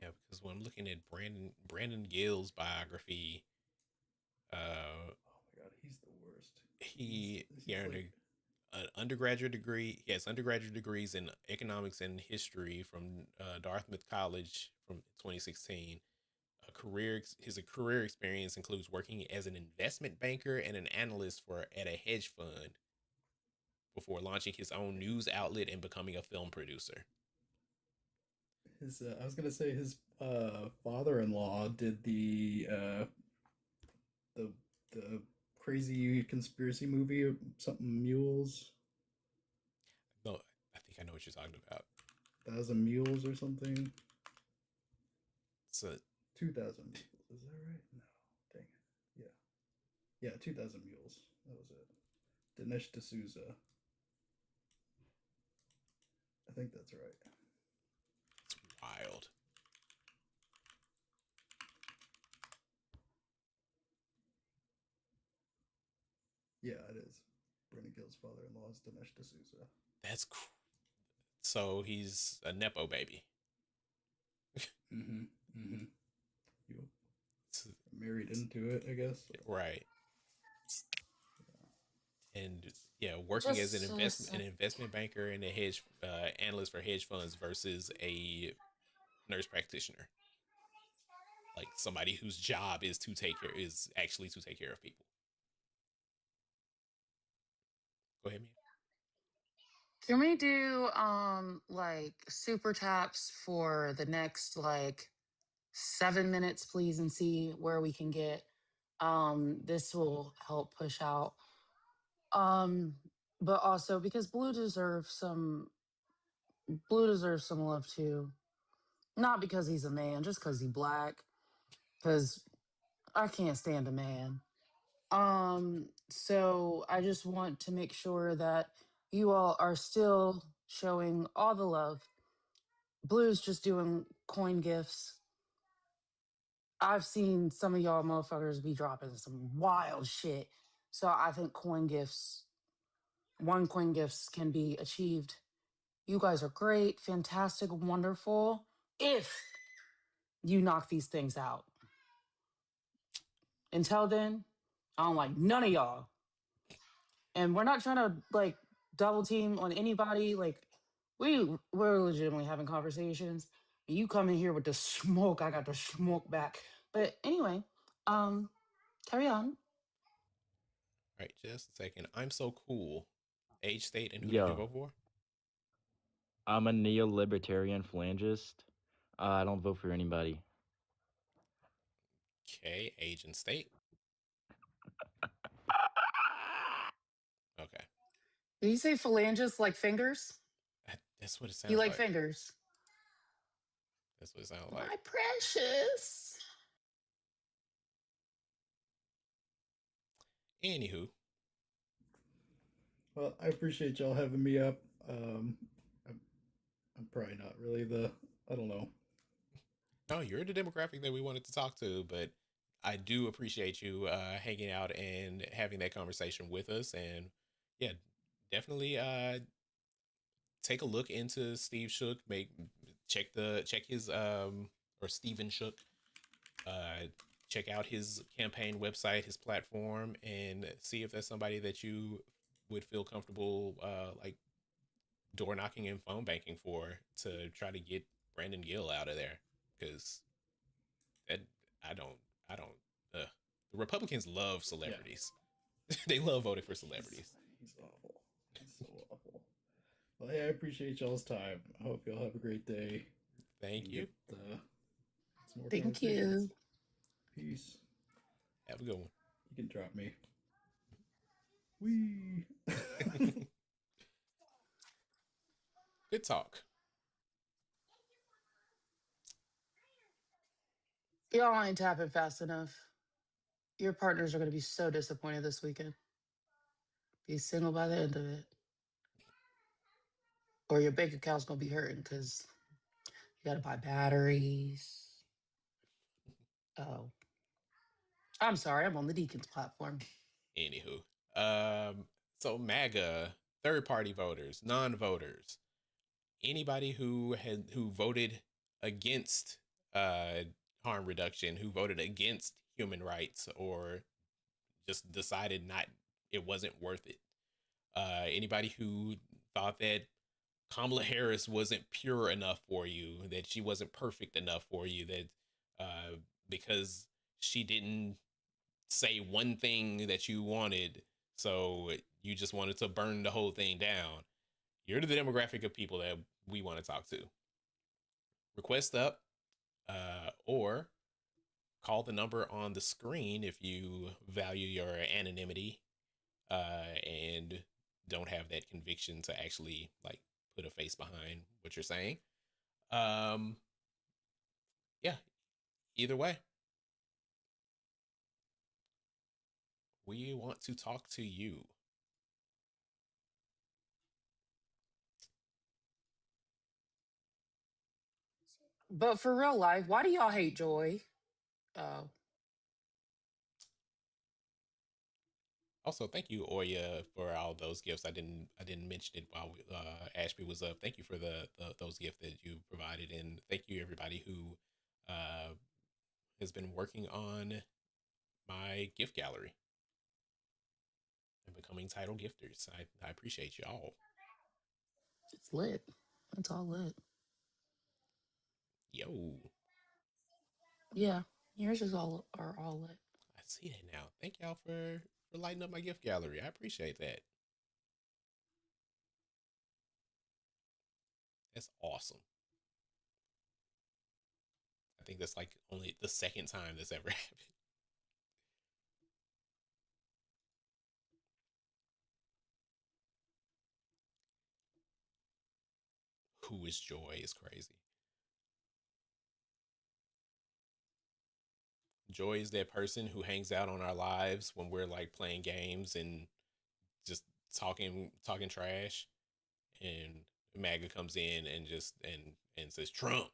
yeah, because when I'm looking at Brandon Gill's biography, uh, Oh my god, he's the worst. he He's earned like, an undergraduate degree. He has undergraduate degrees in economics and history from Dartmouth College from 2016. His career experience includes working as an investment banker and an analyst at a hedge fund before launching his own news outlet and becoming a film producer. his. I was gonna say his father-in-law did the the crazy conspiracy movie, something mules, No, I think I know what you're talking about. 1,000 mules or something. So 2,000 mules. Is that right? No, dang it. Yeah, yeah, 2,000 mules. That was it. Dinesh D'Souza. I think that's right. it's wild. Yeah, it is. Brennan Gill's father-in-law is Dinesh D'Souza. That's so he's a nepo baby. Mm-hmm. Mm-hmm. You It's- married into it, I guess. right. And yeah, working as Just an investment banker and a hedge analyst for hedge funds versus a nurse practitioner, like somebody whose job is actually to take care of people. Go ahead, man. can we do like super taps for the next like 7 minutes, please, and see where we can get. This will help push out. Um, but also because Blue deserves some love too. Not because he's a man, just because he's black. Because I can't stand a man. So I just want to make sure that you all are still showing all the love. Blue's just doing coin gifts. I've seen some of y'all motherfuckers be dropping some wild shit. So I think one coin gifts can be achieved. You guys are great, fantastic, wonderful. If you knock these things out. Until then, I don't like none of y'all. And we're not trying to like double team on anybody. Like we're legitimately having conversations. You come in here with the smoke, I got the smoke back. But anyway, um, carry on. All right, just a second. I'm so cool. Age, state, and who did you Yo, vote for? I'm a neo-libertarian phalangist. I don't vote for anybody. Okay, age and state. Okay, Did you say phalanges like fingers? that's what it You sounds like like. fingers? That's what it sounds like. My precious. Anywho, Well, I appreciate y'all having me up. I'm, I'm probably not really the, I don't know. no, you're the demographic that we wanted to talk to, but I do appreciate you hanging out and having that conversation with us. And yeah, definitely take a look into Steve Shook. Check his or Steven Shook. Uh, check out his campaign website, his platform, and see if that's somebody that you would feel comfortable like door knocking and phone banking for to try to get Brandon Gill out of there. Because that I don't I don't the Republicans love Yeah, celebrities. They love voting for celebrities. he's awful. He's so awful. Well, hey, I appreciate y'all's time. I hope y'all have a great day Thank and you. get some more Thank conversations. you. Peace. Have a good one. You can drop me. Wee. Good talk. Y'all ain't tapping fast enough. Your partners are going to be so disappointed this weekend. Be single by the end of it. Or your bank account's going to be hurting because you got to buy batteries. Oh, I'm sorry. I'm on the Deacons platform. Anywho, so MAGA, third party voters, non voters, anybody who voted against harm reduction, who voted against human rights, or just decided not it wasn't worth it. Anybody who thought that Kamala Harris wasn't pure enough for you, that she wasn't perfect enough for you, that because she didn't say one thing that you wanted, so you just wanted to burn the whole thing down. You're the demographic of people that we want to talk to. Request up, or call the number on the screen if you value your anonymity and don't have that conviction to actually like put a face behind what you're saying. Um, yeah, either way, we want to talk to you. But for real life, why do y'all hate Joy? Oh, Also, thank you, Oya, for all those gifts. I didn't mention it while Ashby was up. Thank you for the those gifts that you provided, and thank you everybody who uh, has been working on my gift gallery and becoming title gifters. I appreciate you all. it's lit. It's all lit. Yo, Yeah, yours is all are all lit. I see that now. Thank y'all for lighting up my gift gallery. I appreciate that. That's awesome. I think that's like only the second time that's ever happened. Who is Joy is crazy. Joy is that person who hangs out on our lives when we're like playing games and just talking trash, and MAGA comes in and just and says Trump,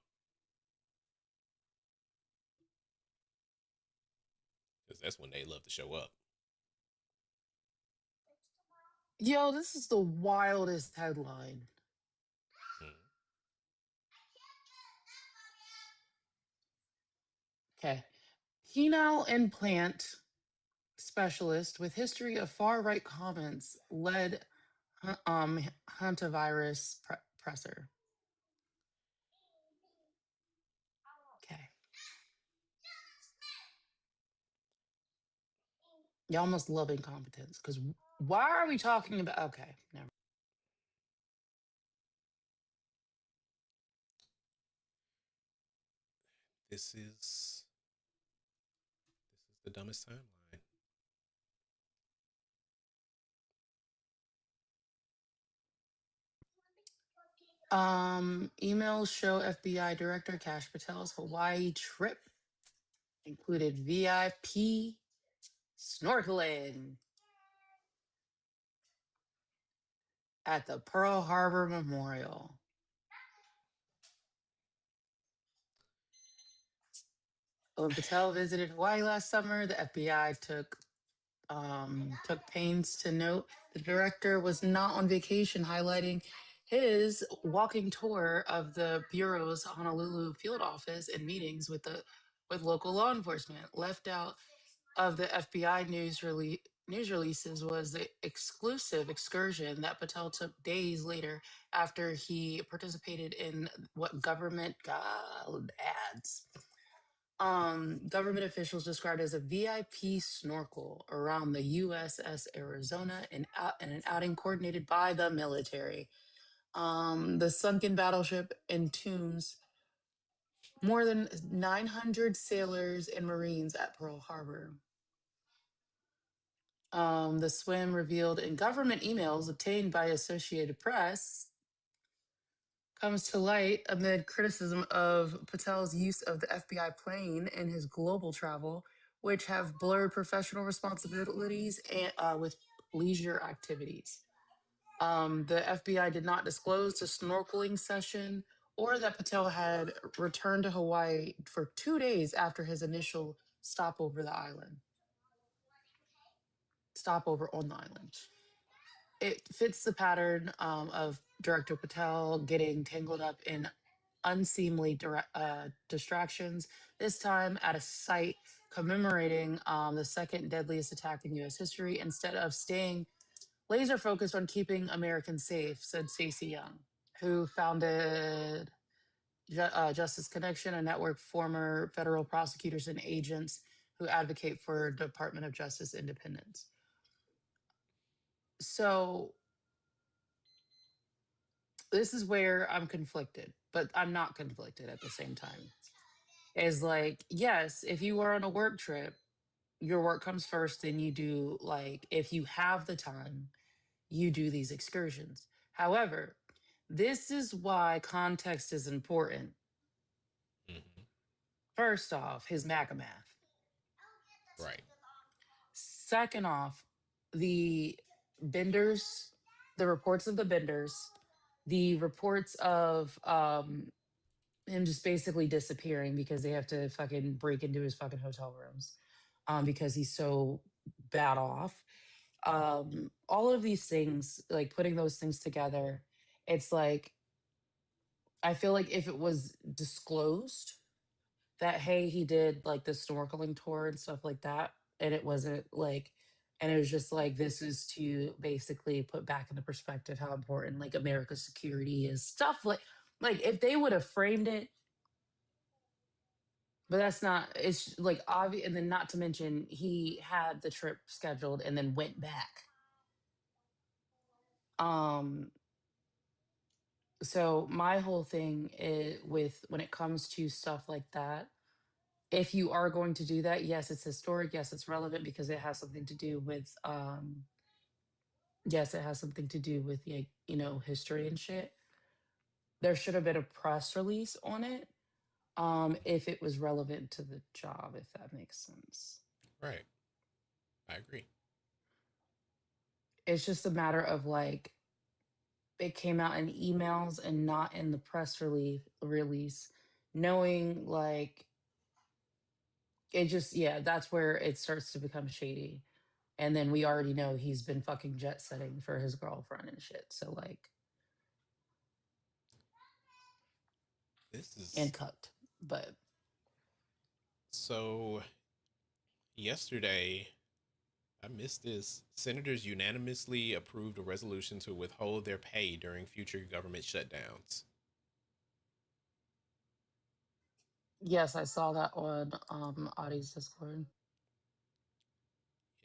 because that's when they love to show up. Yo, this is the wildest headline. Mm. Okay. Penile implant specialist with history of far right comments led hantavirus presser. Y'all must love incompetence. Because why are we talking about? Okay, never. This is the dumbest timeline. Emails show FBI Director Kash Patel's Hawaii trip included VIP snorkeling at the Pearl Harbor Memorial. When Patel visited Hawaii last summer, the FBI took pains to note the director was not on vacation, highlighting his walking tour of the bureau's Honolulu field office and meetings with local law enforcement. Left out of the FBI news releases was the exclusive excursion that Patel took days later after he participated in what government ads. Government officials described as a VIP snorkel around the USS Arizona and an outing coordinated by the military. The sunken battleship entombs more than 900 sailors and Marines at Pearl Harbor. The swim revealed in government emails obtained by Associated Press comes to light amid criticism of Patel's use of the FBI plane in his global travel, which have blurred professional responsibilities and with leisure activities. The FBI did not disclose the snorkeling session or that Patel had returned to Hawaii for 2 days after his initial stopover on the island. It fits the pattern of Director Patel getting tangled up in unseemly distractions, this time at a site commemorating the second deadliest attack in U.S. history, instead of staying laser focused on keeping Americans safe, said Stacey Young, who founded Justice Connection, a network of former federal prosecutors and agents who advocate for Department of Justice independence. So this is where I'm conflicted, but I'm not conflicted at the same time. Is like, yes, if you are on a work trip, your work comes first, then you do, like, if you have the time, you do these excursions. However, this is why context is important. Mm-hmm. First off, his MAGA math. Right. Second off, the benders, the reports of the benders, the reports of him just basically disappearing because they have to fucking break into his fucking hotel rooms because he's so bad off. All of these things, like putting those things together, it's like, I feel like if it was disclosed that, hey, he did like the snorkeling tour and stuff like that, and it wasn't like, and it was just like, this is to basically put back into perspective how important like America's security is, stuff like if they would have framed it. But that's not, it's like obvious. And then, not to mention, he had the trip scheduled and then went back. So my whole thing is with, when it comes to stuff like that, if you are going to do that, yes, it's historic. Yes, it's relevant because it has something to do with, yes, it has something to do with, like, you know, history and shit. There should have been a press release on it if it was relevant to the job, if that makes sense. Right. I agree. It's just a matter of like, it came out in emails and not in the press release, knowing like, it just, yeah, that's where it starts to become shady. And then we already know he's been fucking jet setting for his girlfriend and shit. So like, This is and cucked. But so. Yesterday, I missed this. Senators unanimously approved a resolution to withhold their pay during future government shutdowns. yes, I saw that on Audie's Discord.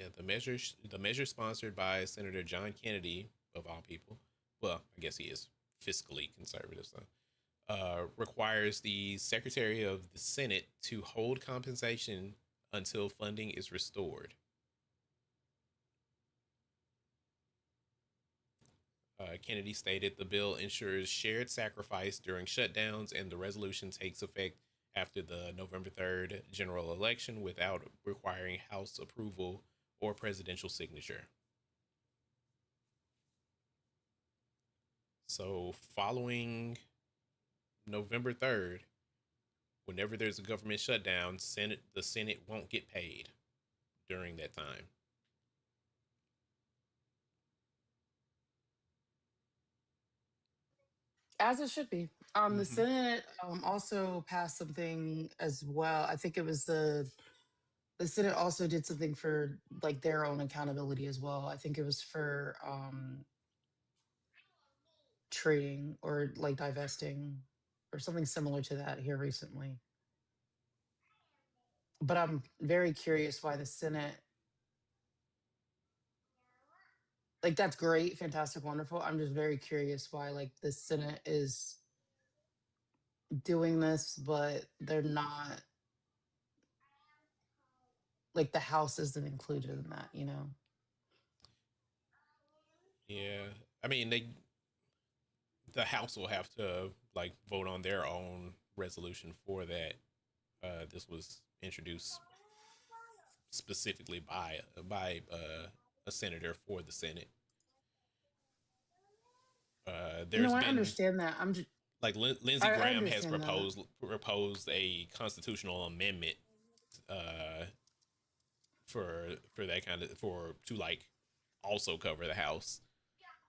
Yeah, the measure sponsored by Senator John Kennedy of all people. Well, I guess he is fiscally conservative, so requires the Secretary of the Senate to hold compensation until funding is restored. Kennedy stated the bill ensures shared sacrifice during shutdowns, and the resolution takes effect after the November 3rd general election without requiring House approval or presidential signature. So, following November 3rd, whenever there's a government shutdown, the Senate won't get paid during that time. As it should be. The Mm-hmm. Senate also passed something as well. I think it was the Senate also did something for like their own accountability as well. I think it was for trading or like divesting or something similar to that here recently. But I'm very curious why the Senate, like that's great, fantastic, wonderful. I'm just very curious why like the Senate is doing this, but they're not, like the House isn't included in that, you know? Yeah, I mean the House will have to like vote on their own resolution for that. This was introduced specifically by a senator for the Senate. No, There's I been understand that. I'm just, like Lindsey I Graham has understand that. proposed a constitutional amendment uh, for that kind of for to like also cover the House.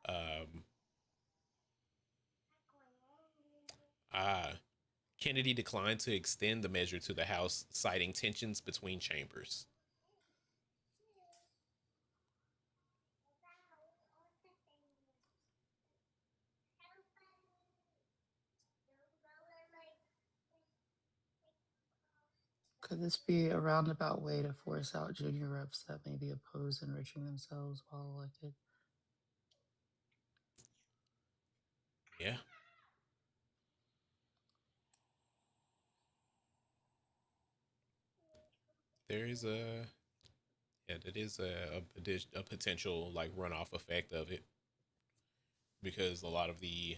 Um, uh, Kennedy declined to extend the measure to the House, citing tensions between chambers. Could this be a roundabout way to force out junior reps that maybe oppose enriching themselves while elected? Yeah. There is a yeah, that is a potential like runoff effect of it because a lot of the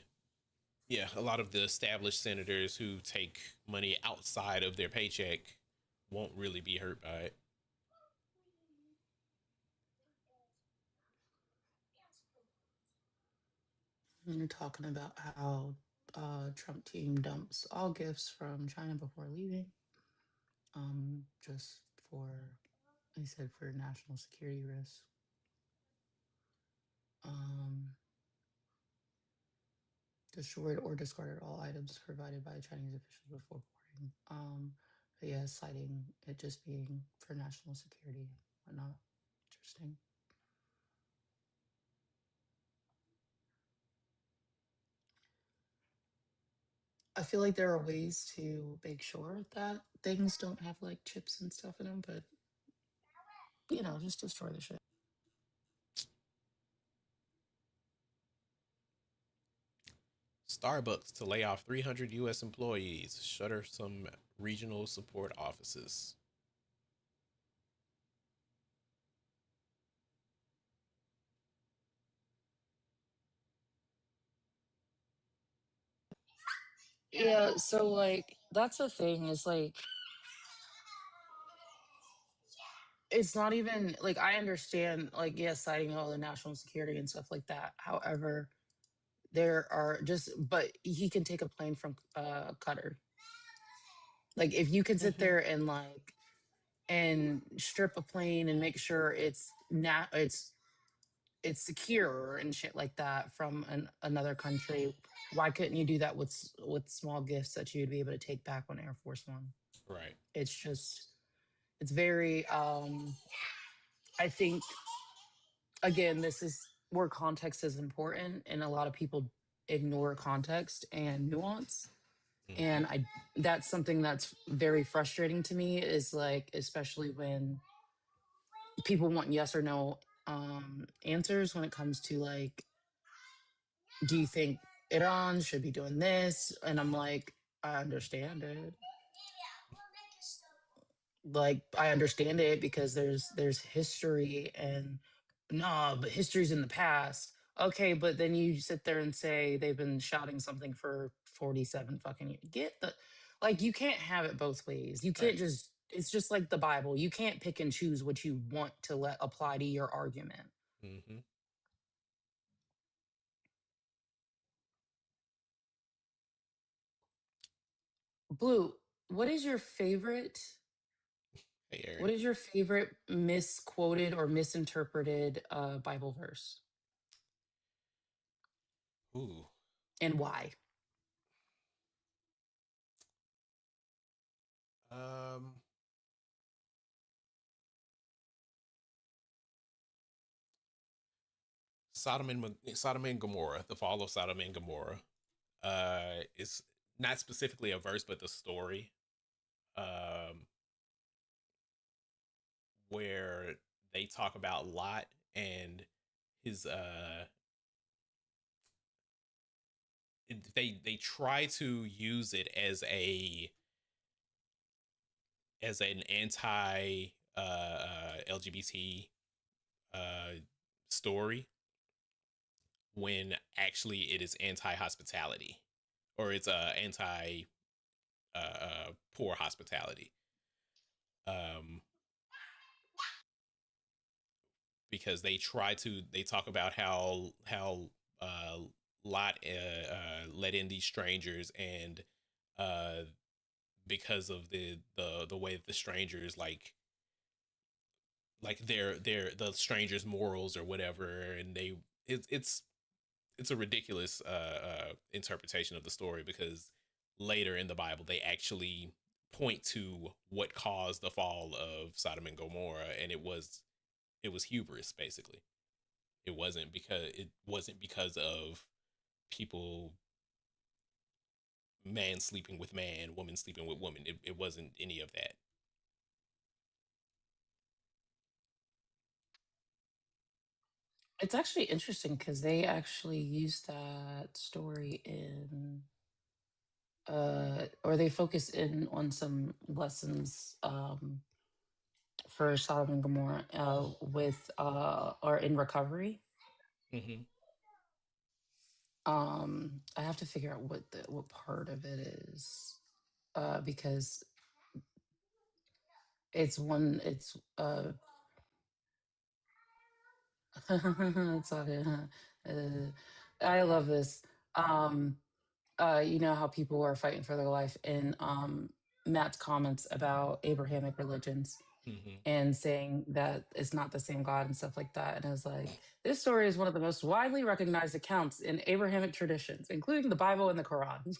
established senators who take money outside of their paycheck won't really be hurt by it. You're talking about how Trump team dumps all gifts from China before leaving, just for, he said, for national security risks. Destroyed or discarded all items provided by Chinese officials before boarding. But yeah, citing it just being for national security, whatnot. Interesting. I feel like there are ways to make sure that things don't have like chips and stuff in them, but you know, just destroy the shit. Starbucks to lay off 300 U.S. employees, shutter some regional support offices. Yeah, so like that's the thing is like it's not even like I understand like yes, citing all the national security and stuff like that. However, there are just but he can take a plane from Qatar. Like if you can sit Mm-hmm. there and like and strip a plane and make sure it's not it's secure and shit like that from another country, why couldn't you do that with with small gifts that you'd be able to take back on Air Force One? Right. It's just it's very I think again this is where context is important and a lot of people ignore context and nuance, Mm-hmm. and I that's something that's very frustrating to me is like especially when people want yes or no answers when it comes to like, do you think Iran should be doing this? And I'm like, I understand it. Like I understand it because there's history and no, but history's in the past. Okay, but then you sit there and say they've been shouting something for 47 fucking years. Get the like you can't have it both ways. You can't Right. just it's just like the Bible. You can't pick and choose what you want to let apply to your argument. Mm-hmm. Blue, what is your favorite Hey, what Aaron. is your favorite misquoted or misinterpreted Bible verse Ooh. and why? Um. Sodom and Gomorrah, the fall of Sodom and Gomorrah. It's not specifically a verse, but the story. Um, where they talk about Lot and his they try to use it as an anti LGBT uh story when actually it is anti hospitality, or it's anti poor hospitality. Um, because they talk about how uh, Lot let in these strangers, and uh, because of the way that the strangers like their the strangers' morals or whatever, and it's a ridiculous interpretation of the story, because later in the Bible they actually point to what caused the fall of Sodom and Gomorrah, and it was hubris, basically. It wasn't because of people, man sleeping with man, woman sleeping with woman. It wasn't any of that. It's actually interesting because they actually use that story in or they focus in on some lessons for Sodom and Gomorrah with or in recovery. Mm-hmm. I have to figure out what part of it is because it's it's all good. I love this. Um you know how people are fighting for their life in Matt's comments about Abrahamic religions Mm-hmm. and saying that it's not the same God and stuff like that. And I was like, this story is one of the most widely recognized accounts in Abrahamic traditions, including the Bible and the Quran.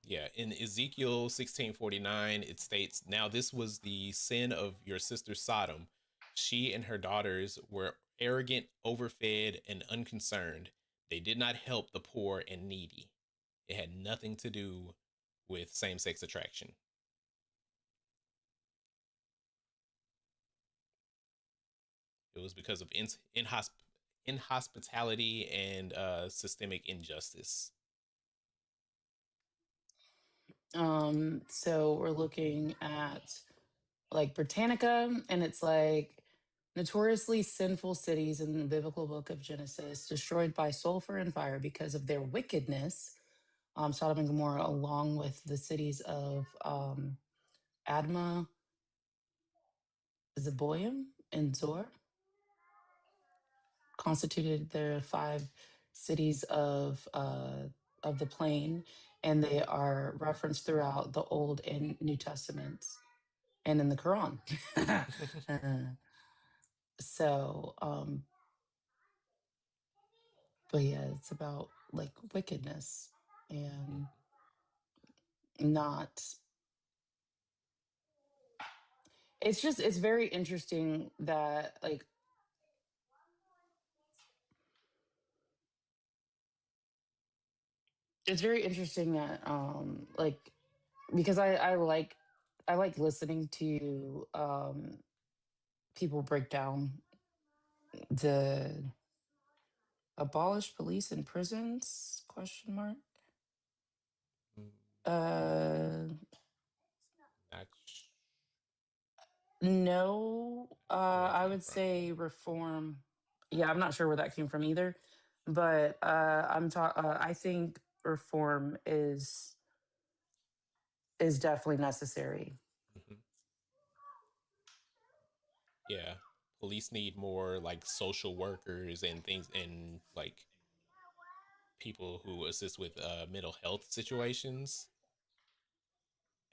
Yeah, in Ezekiel 16:49, it states, "Now this was the sin of your sister Sodom. She and her daughters were arrogant, overfed, and unconcerned. They did not help the poor and needy." It had nothing to do with same-sex attraction. It was because of inhospitality and systemic injustice. So we're looking at like Britannica, and it's like notoriously sinful cities in the biblical book of Genesis, destroyed by sulfur and fire because of their wickedness. Sodom and Gomorrah, along with the cities of Admah, Zeboim, and Zor, constituted the five cities of the plain, and they are referenced throughout the Old and New Testaments and in the Quran. Uh, so, but yeah, it's about like wickedness and not. It's very interesting that like It's very interesting that like because I like listening to people break down the abolish police and prisons question mark. Mm, Uh not sh- no, where that I came would from. say reform. Yeah, I'm not sure where that came from either, but I think reform is definitely necessary. Hmm. Yeah, police need more like social workers and things, and like people who assist with mental health situations,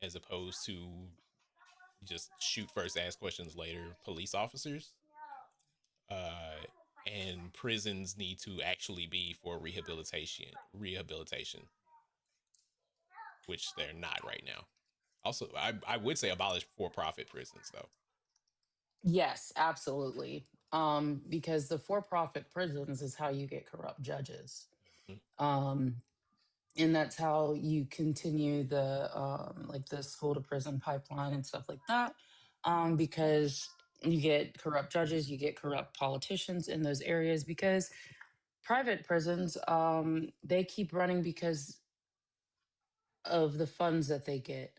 as opposed to just shoot first, ask questions later. Police officers, uh, and prisons need to actually be for rehabilitation, which they're not right now. Also, I would say abolish for-profit prisons though. Yes, absolutely. Because the for-profit prisons is how you get corrupt judges. Mhm. Um, and that's how you continue the like the school to prison pipeline and stuff like that. Because you get corrupt judges, you get corrupt politicians in those areas because private prisons they keep running because of the funds that they get.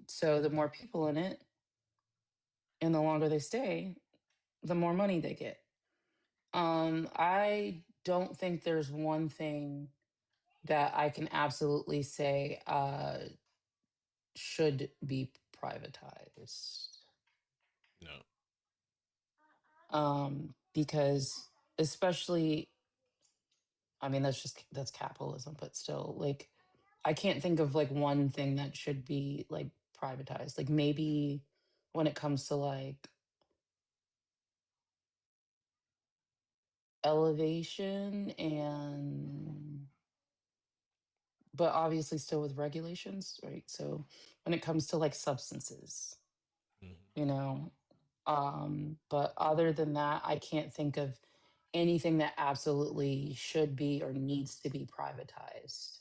So the more people in it and the longer they stay, the more money they get. I don't think there's one thing that I can absolutely say should be privatized. No. Because especially, I mean, that's capitalism, but still, like, I can't think of like one thing that should be like privatized. Like maybe when it comes to like elevation and but obviously still with regulations, right? So when it comes to like substances, Mhm. you know, but other than that, I can't think of anything that absolutely should be or needs to be privatized.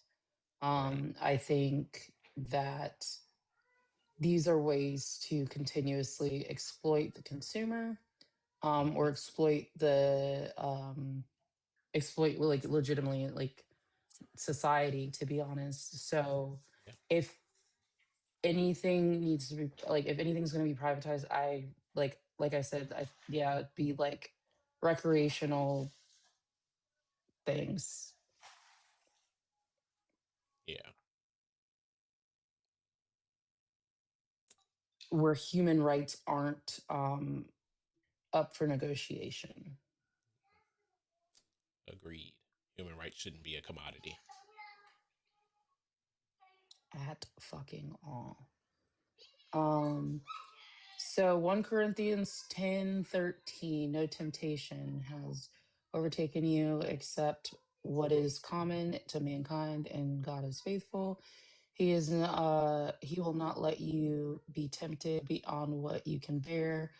Right. I think that these are ways to continuously exploit the consumer, or Mhm. exploit like legitimately like society, to be honest. So Yeah. if anything needs to be like if anything's going to be privatized, I like I said, yeah, it'd be like recreational things Yeah. where human rights aren't up for negotiation Agreed. Human rights shouldn't be a commodity. at fucking all. um So 1 Corinthians 10:13, no temptation has overtaken you except what is common to mankind, and God is faithful. He will not let you be tempted beyond what you can bear,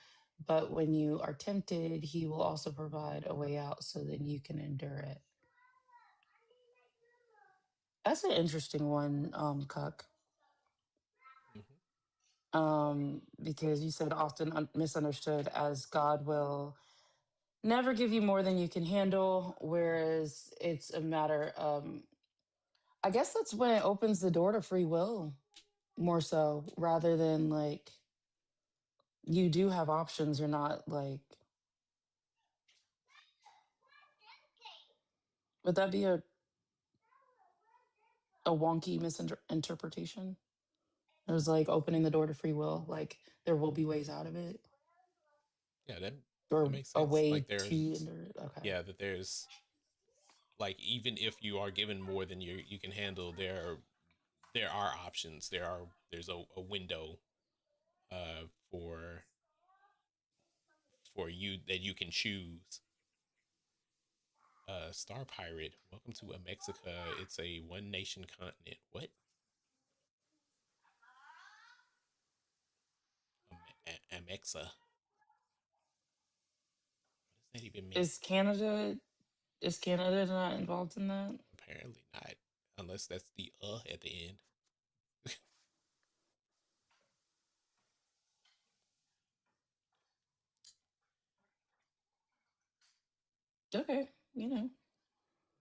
but when you are tempted, he will also provide a way out so that you can endure it. That's an interesting one, Cuck. Hmm. Because you said often misunderstood as God will never give you more than you can handle, whereas it's a matter I guess that's when it opens the door to free will more so rather than like you do have options. You're not like, would that be a wonky misinterpretation? It was like opening the door to free will, like there will be ways out of it Yeah, that or makes a sense. Like way to there's, endure it. Okay. yeah, that there's like, even if you are given more than you can handle, there are options. There's a window uh for you that you can choose. Star Pirate, welcome to Amexica. It's a one nation continent. What? Amexa. What does that even mean? Is Canada is Canada not involved in that? Apparently not. unless that's the at the end. Okay, you know.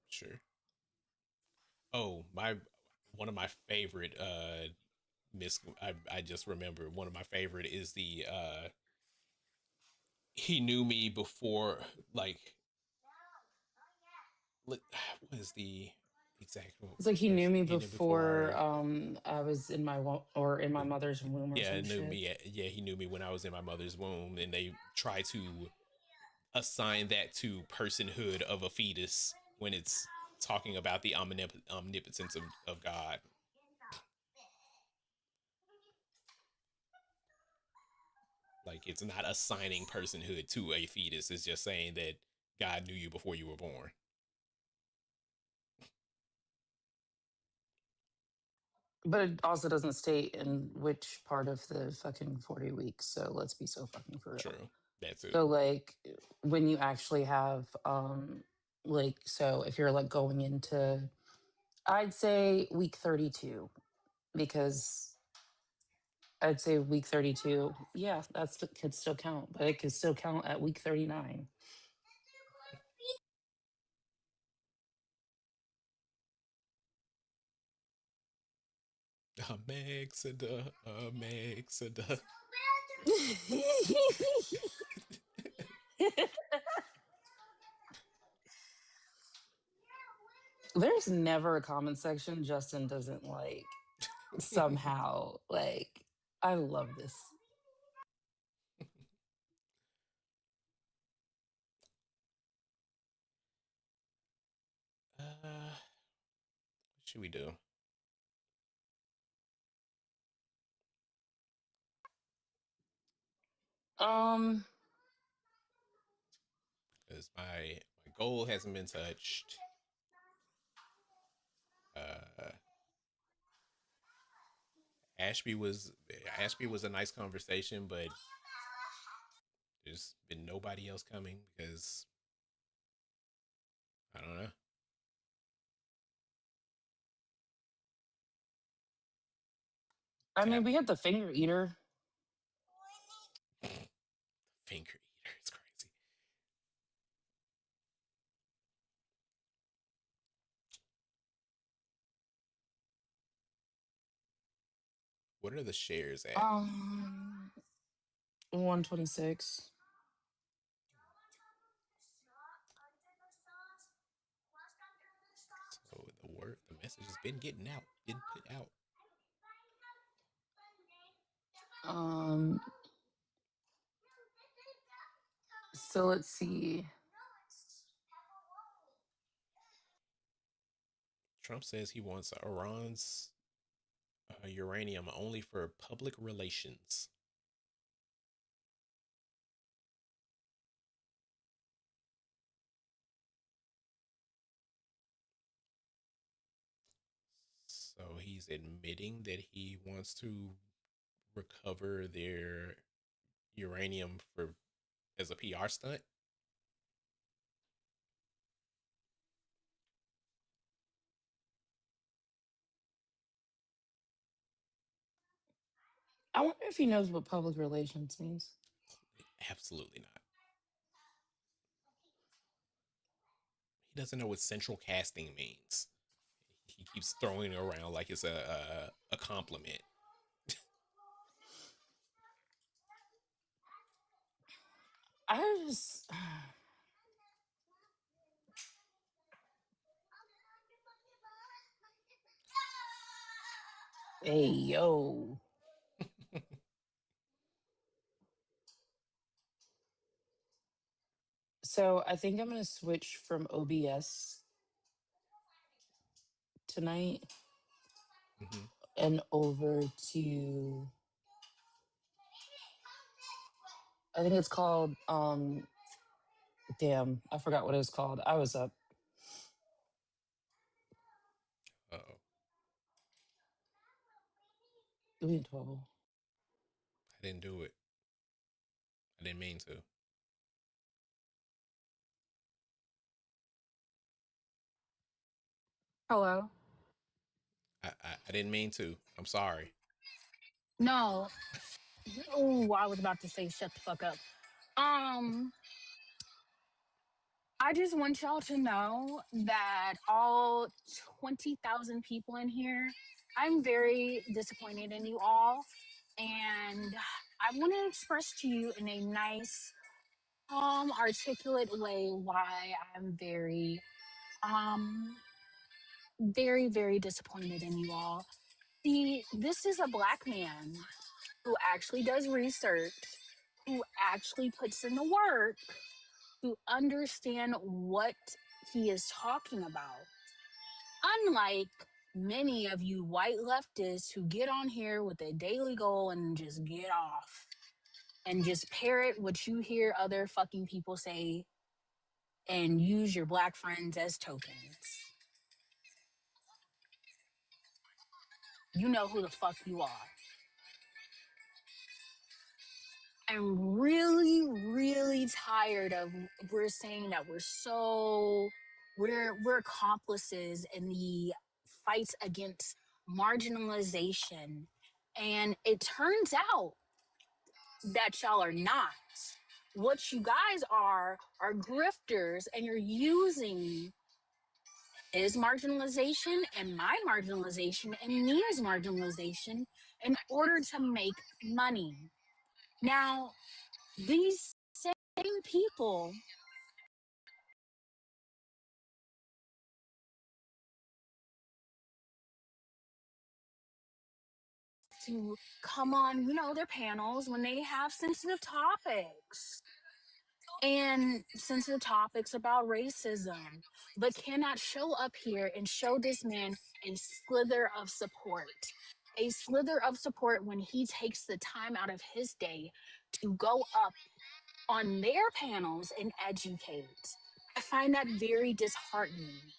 Sure. Oh, my one of my favorite miss I just remember one of my favorite is the he knew me before, like, what is the exact It's like he verse? knew me He knew before before I was in my or in my mother's womb or yeah, some knew shit. me yeah, he knew me when I was in my mother's womb, and they try to assign that to personhood of a fetus when it's talking about the omnipotence of God. Like, it's not assigning personhood to a fetus, it's just saying that God knew you before you were born. But it also doesn't state in which part of the fucking 40 weeks. So let's be so fucking for real. True. That too. So like when you actually have like so if you're like going into I'd say week 32 because I'd say week 32. Yeah, that's could still count, but it could still count at week 39. Amexada. There's never a comment section Justin doesn't like somehow. Like, I love this. What should we do? Um, Because my goal hasn't been touched. Uh, Ashby was a nice conversation, but there's been nobody else coming because I don't know. I mean, Tap we had the finger eater. finger eater. It's crazy. What are the shares at? 126. So the message has been getting out, getting put out. Um, so let's see. Trump says he wants Iran's uranium only for public relations. So he's admitting that he wants to recover their uranium for as a PR stunt. I wonder if he knows what public relations means. Absolutely not. He doesn't know what central casting means. He keeps throwing it around like it's a compliment. I just. Hey, yo. So I think I'm going to switch from OBS tonight Mm-hmm. and over to. I think it's called. Damn, I forgot what it was called. I was up. Oh, We had 12. I didn't do it. I didn't mean to. Hello. I didn't mean to. I'm sorry. No. Oh, I was about to say shut the fuck up. Um, I just want y'all to know that all 20,000 people in here, I'm very disappointed in you all. And I want to express to you in a nice, articulate way why I'm very, very disappointed in you all. See, this is a black man who actually does research, who actually puts in the work to understand what he is talking about. Unlike many of you white leftists who get on here with a daily goal and just get off and just parrot what you hear other fucking people say and use your black friends as tokens. You know who the fuck you are. I'm really, really tired of we're saying that we're accomplices in the fights against marginalization. And it turns out that y'all are not. What you guys are grifters, and you're using his marginalization and my marginalization and Nia's marginalization in order to make money. Now, these same people to come on, their panels when they have sensitive topics and sensitive topics about racism, but cannot show up here and show this man a slither of support. A slither of support when he takes the time out of his day to go up on their panels and educate. I find that very disheartening.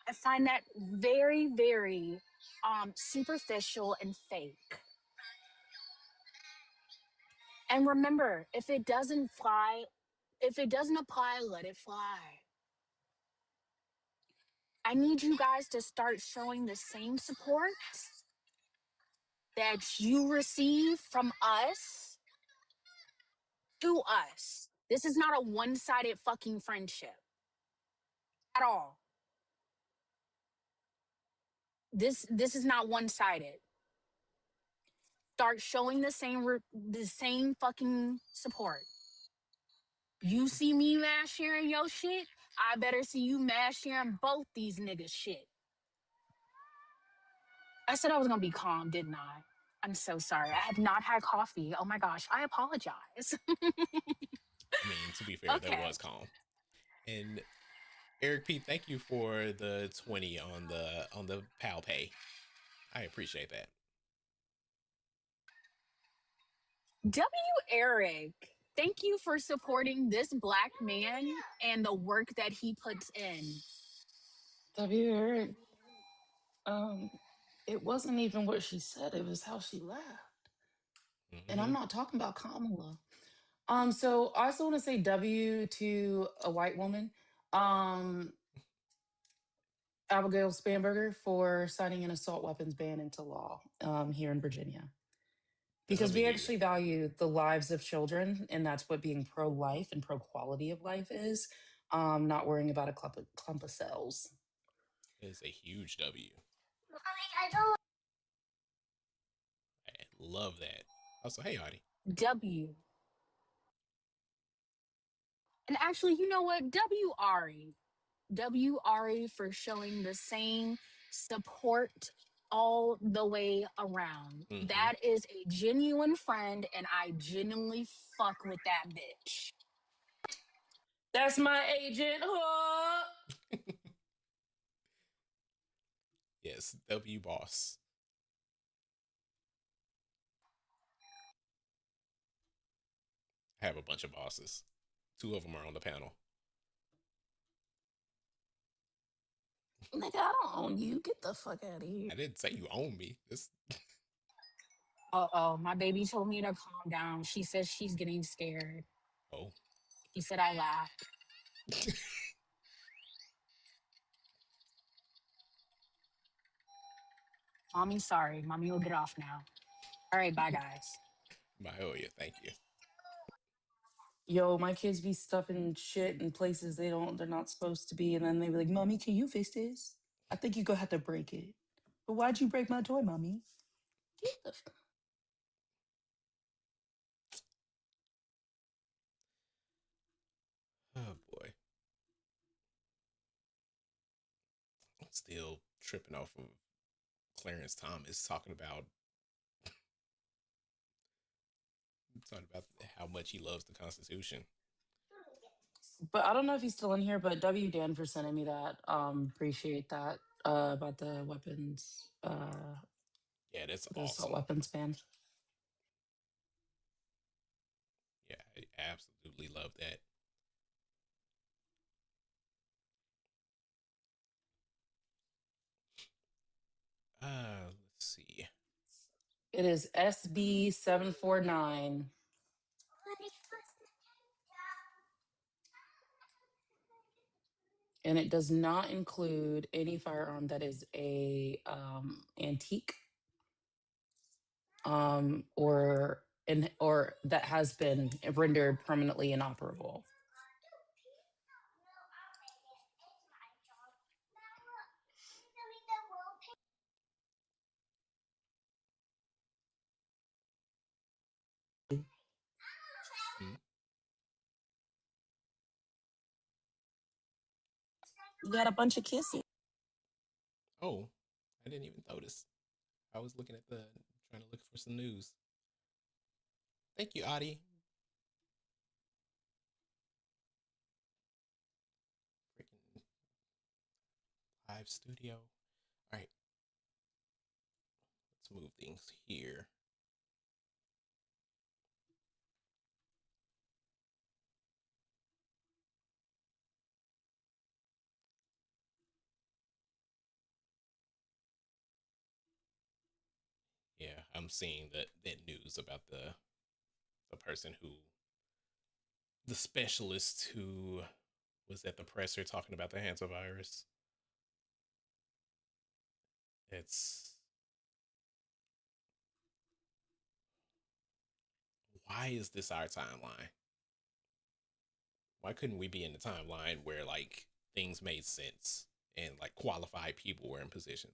I find that very, very superficial and fake. And remember, if it doesn't apply, let it fly. I need you guys to start showing the same support that you receive from us to us. This is not a one-sided fucking friendship at all. This is not one-sided. Start showing the same fucking support. You see me mass sharing your shit, I better see you mass sharing both these niggas shit. I said I was gonna be calm, didn't I? I'm so sorry. I have not had coffee. Oh my gosh, I apologize. I mean, to be fair, that Okay. was calm. And Eric P, thank you for the 20 on the pal pay. I appreciate that. W. Eric, thank you for supporting this black man and the work that he puts in. W. Eric, it wasn't even what she said, it was how she laughed. And I'm not talking about Kamala. So I also want to say W to a white woman, Abigail Spanberger, for signing an assault weapons ban into law here in Virginia. Because we W. actually value the lives of children, and that's what being pro-life and pro-quality of life is. Not worrying about a clump of cells. It's a huge W. I love that. Also, hey, Audie. W. And actually, you know what? W. Ari. W. Ari for showing the same support all the way around. That is a genuine friend, and I genuinely fuck with that bitch. That's my agent. Oh! Yes, W boss. I have a bunch of bosses. 2 of them are on the panel. Nigga, I don't own you. Get the fuck out of here. I didn't say you own me. Uh-oh, my baby told me to calm down. She says she's getting scared. Oh. She said I laughed. Mommy, sorry. Mommy will get off now. All right, bye, guys. Bioya, thank you. Yo, my kids be stuffing shit in places they're not supposed to be, and then they be like, "Mommy, can you fix this? I think you gonna have to break it." But why'd you break my toy, mommy? Get the f- Oh boy, I'm still tripping off of Clarence Thomas talking about how much he loves the Constitution. But I don't know if he's still in here. But W Dan for sending me that. Appreciate that. About the weapons. Yeah, that's The assault awesome. weapons ban. Yeah, I absolutely love that. Let's see. It is SB 749. And it does not include any firearm that is a antique or that has been rendered permanently inoperable. Hmm? You got a bunch of kissing. Oh, I didn't even notice. I was looking at trying to look for some news. Thank you, Adi. Freaking live studio. All right, let's move things here. Yeah, I'm seeing that news about the person the specialist who was at the presser talking about the hantavirus. It's why is this our timeline? Why couldn't we be in the timeline where like things made sense and like qualified people were in positions?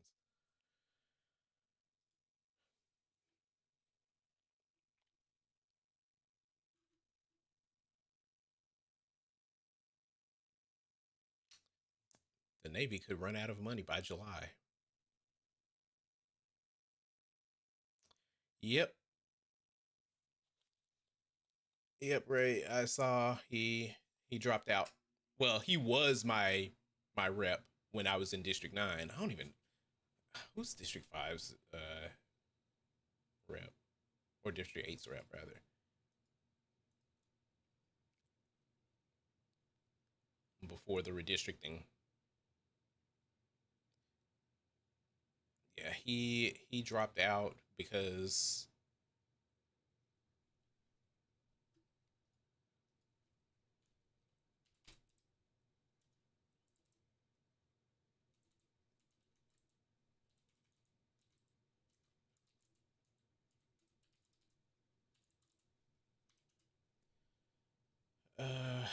The Navy could run out of money by July. Yep. Yep, Ray. I saw he dropped out. Well, he was my rep when I was in District 9. I don't even who's District 5's rep or District 8's rep rather. Before the redistricting. Yeah, he dropped out because uh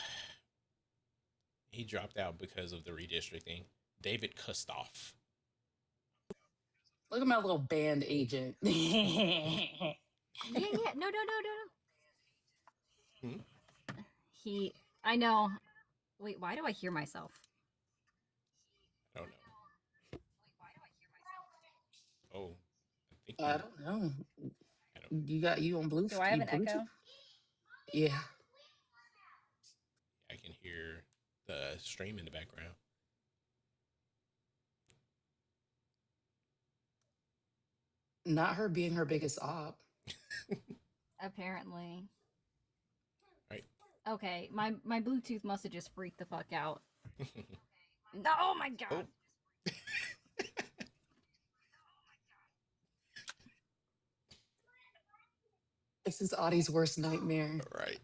he dropped out because of the redistricting. David Kustoff. Look at my little band agent. Yeah, yeah. No, no, no, no, no. Hmm? I know. Wait, why do I hear myself? I don't know. Oh, I think I don't know. I don't. You got you on Bluetooth? Do I have an Bluetooth? echo? Yeah. I can hear the stream in the background. Not her being her biggest op. Apparently. Right. Okay, my Bluetooth must have just freaked the fuck out. No, oh my god. Oh. This is Audie's worst nightmare. Right.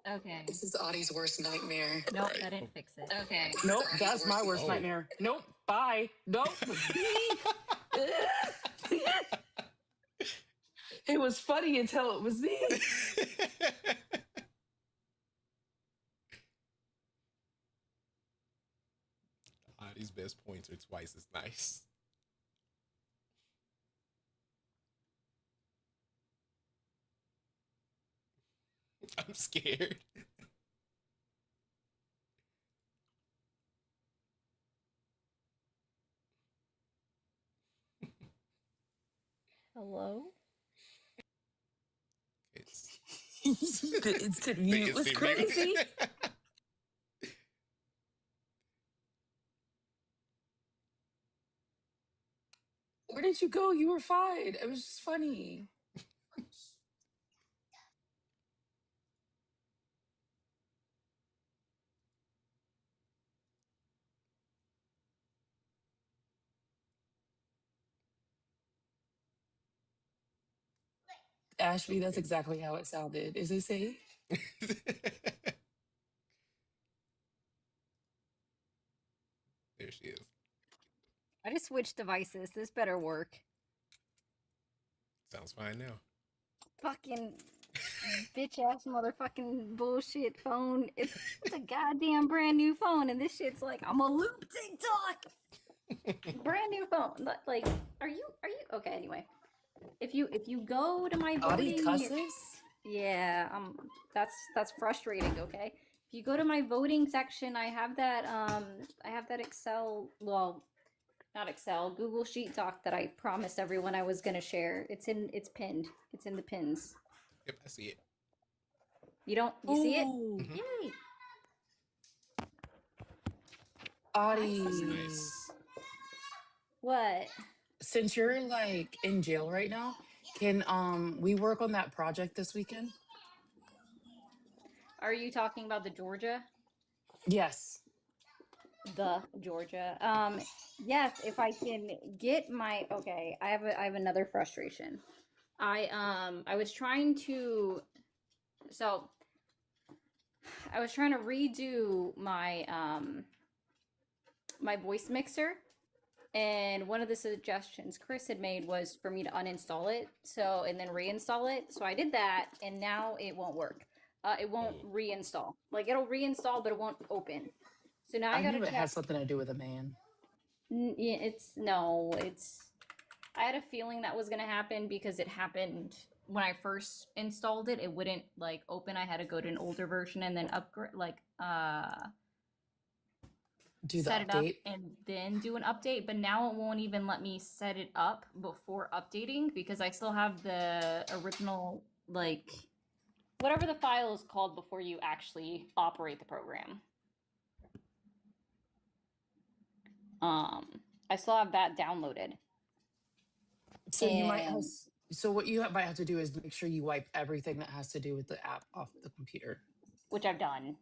Okay. This is Audie's worst nightmare. Nope, Right. that didn't fix it. Okay. Nope, that's my worst Oh. nightmare. Nope, bye. Nope. It was funny until it was me. These best points are twice as nice. I'm scared. Hello? It's The instant mute was instant mute. crazy. Where did you go? You were fine. It was just funny. Ashby, that's exactly how it sounded. Is it safe? There she is. I just switched devices. This better work. Sounds fine now. Fucking bitch ass motherfucking bullshit phone. It's a goddamn brand new phone, and this shit's like, I'm a loop TikTok. Brand new phone. Like, are you okay? Anyway, if you go to my Audie voting, cusses? yeah, that's frustrating. Okay, if you go to my voting section, I have that Excel, well, not Excel, Google Sheet doc that I promised everyone I was gonna share. It's pinned. It's in the pins. Yep, I see it. You see it? Ooh, Mhm. Yay! Audie. That's nice. What? Since you're like in jail right now, can we work on that project this weekend? Are you talking about the Georgia? Yes. The Georgia. Yes, if I can get my okay, I have another frustration. I was trying to so I was trying to redo my my voice mixer, and one of the suggestions Chris had made was for me to uninstall it, so and then reinstall it. So I did that, and now it won't work. It won't Ooh. reinstall. Like it'll reinstall, but it won't open. So now I I gotta knew it check. had something to do with a man. Yeah, it's no, it's. I had a feeling that was gonna happen because it happened when I first installed it. It wouldn't like open. I had to go to an older version and then upgrade, like Do the set it up update. and then do an update. But now it won't even let me set it up before updating because I still have the original, like whatever the file is called before you actually operate the program. I still have that downloaded. So you might have. And So what might have to do is make sure you wipe everything that has to do with the app off the computer. which I've done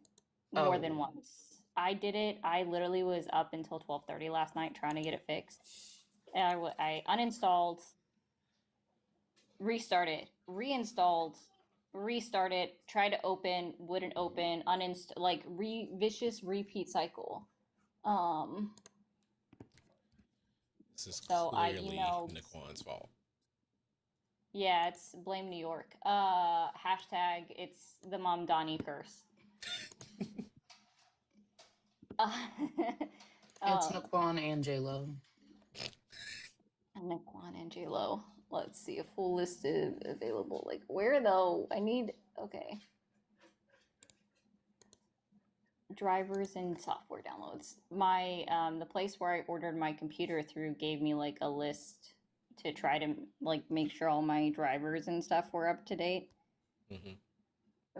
more than Oh, once. I did it. I literally was up until 12:30 last night trying to get it fixed. And I uninstalled, restarted, reinstalled, restarted, tried to open, wouldn't open, uninstall, like vicious repeat cycle. This is So I clearly emailed. Naquan's fault. Yeah, it's blame New York. Hashtag it's the Mom Donnie curse. it's Naquan and J Lo. Naquan and J-Lo. Let's see a full list of available. Like where though? I need okay. Drivers and software downloads. My the place where I ordered my computer through gave me like a list to try to like make sure all my drivers and stuff were up to date. Mm-hmm.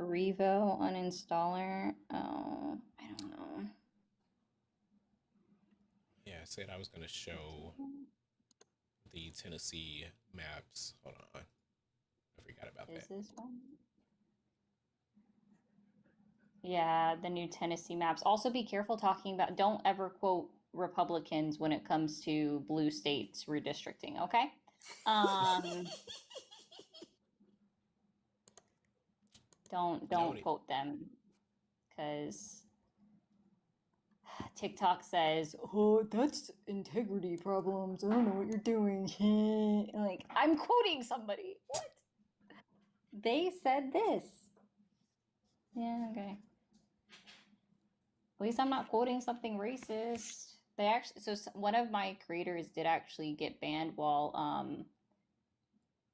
Revo uninstaller. Oh, I don't know. Yeah, I said I was gonna show the Tennessee maps. Hold on, I forgot about Is that. this one? Yeah, the new Tennessee maps. Also, be careful talking about. Don't ever quote Republicans when it comes to blue states redistricting. Okay. Don't Noted. quote them because TikTok says, "Oh, that's integrity problems. I don't know what you're doing." Like, I'm quoting somebody. What? They said this. Yeah, okay. At least I'm not quoting something racist. They actually, so one of my creators did actually get banned while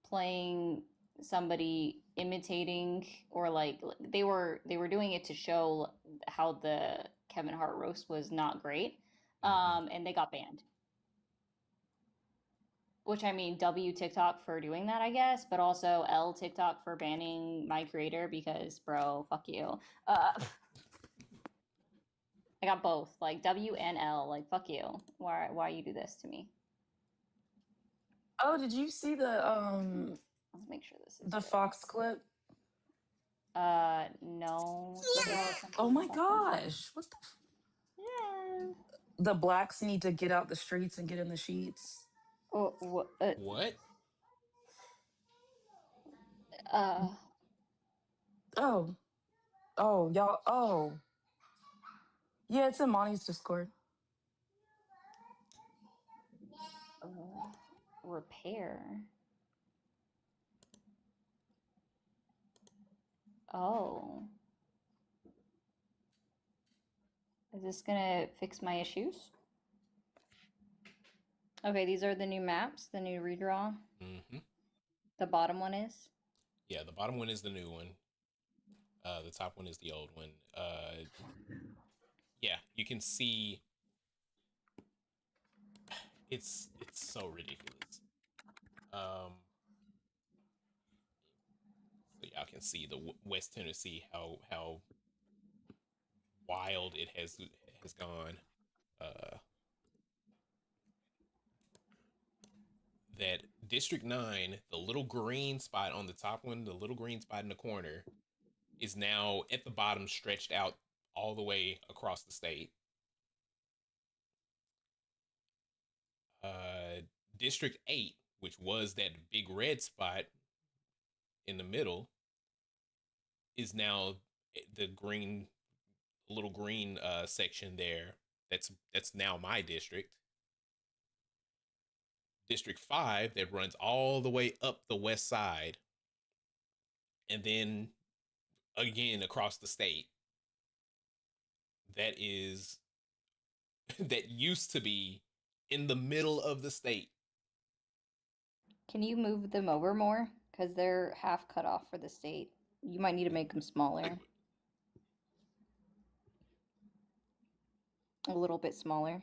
playing somebody imitating, or like they were doing it to show how the Kevin Hart roast was not great, and they got banned. Which, I mean, W TikTok for doing that, I guess, but also L TikTok for banning my creator because, bro, fuck you. I got both, like W and L, like fuck you. Why you do this to me? Oh, did you see Let's make sure this is the Fox clip? No. Oh my gosh. What the Yeah. the blacks need to get out the streets and get in the sheets. Oh, What? Oh. Oh, y'all. Oh. Yeah, it's in Monty's Discord. Repair. Oh. Is this gonna fix my issues? Okay, these are the new maps, the new redraw. Mm-hmm. The bottom one is? Yeah, the bottom one is the new one. The top one is the old one. Yeah, you can see it's so ridiculous. So y'all can see the West Tennessee, how wild it has gone. That District 9, the little green spot on the top one, the little green spot in the corner, is now at the bottom, stretched out all the way across the state. District 8, which was that big red spot in the middle, is now the green, little green section there. That's now my district. District 5 that runs all the way up the west side and then again across the state. That is that used to be in the middle of the state. Can you move them over more? Because they're half cut off for the state. You might need to make them smaller. A little bit smaller.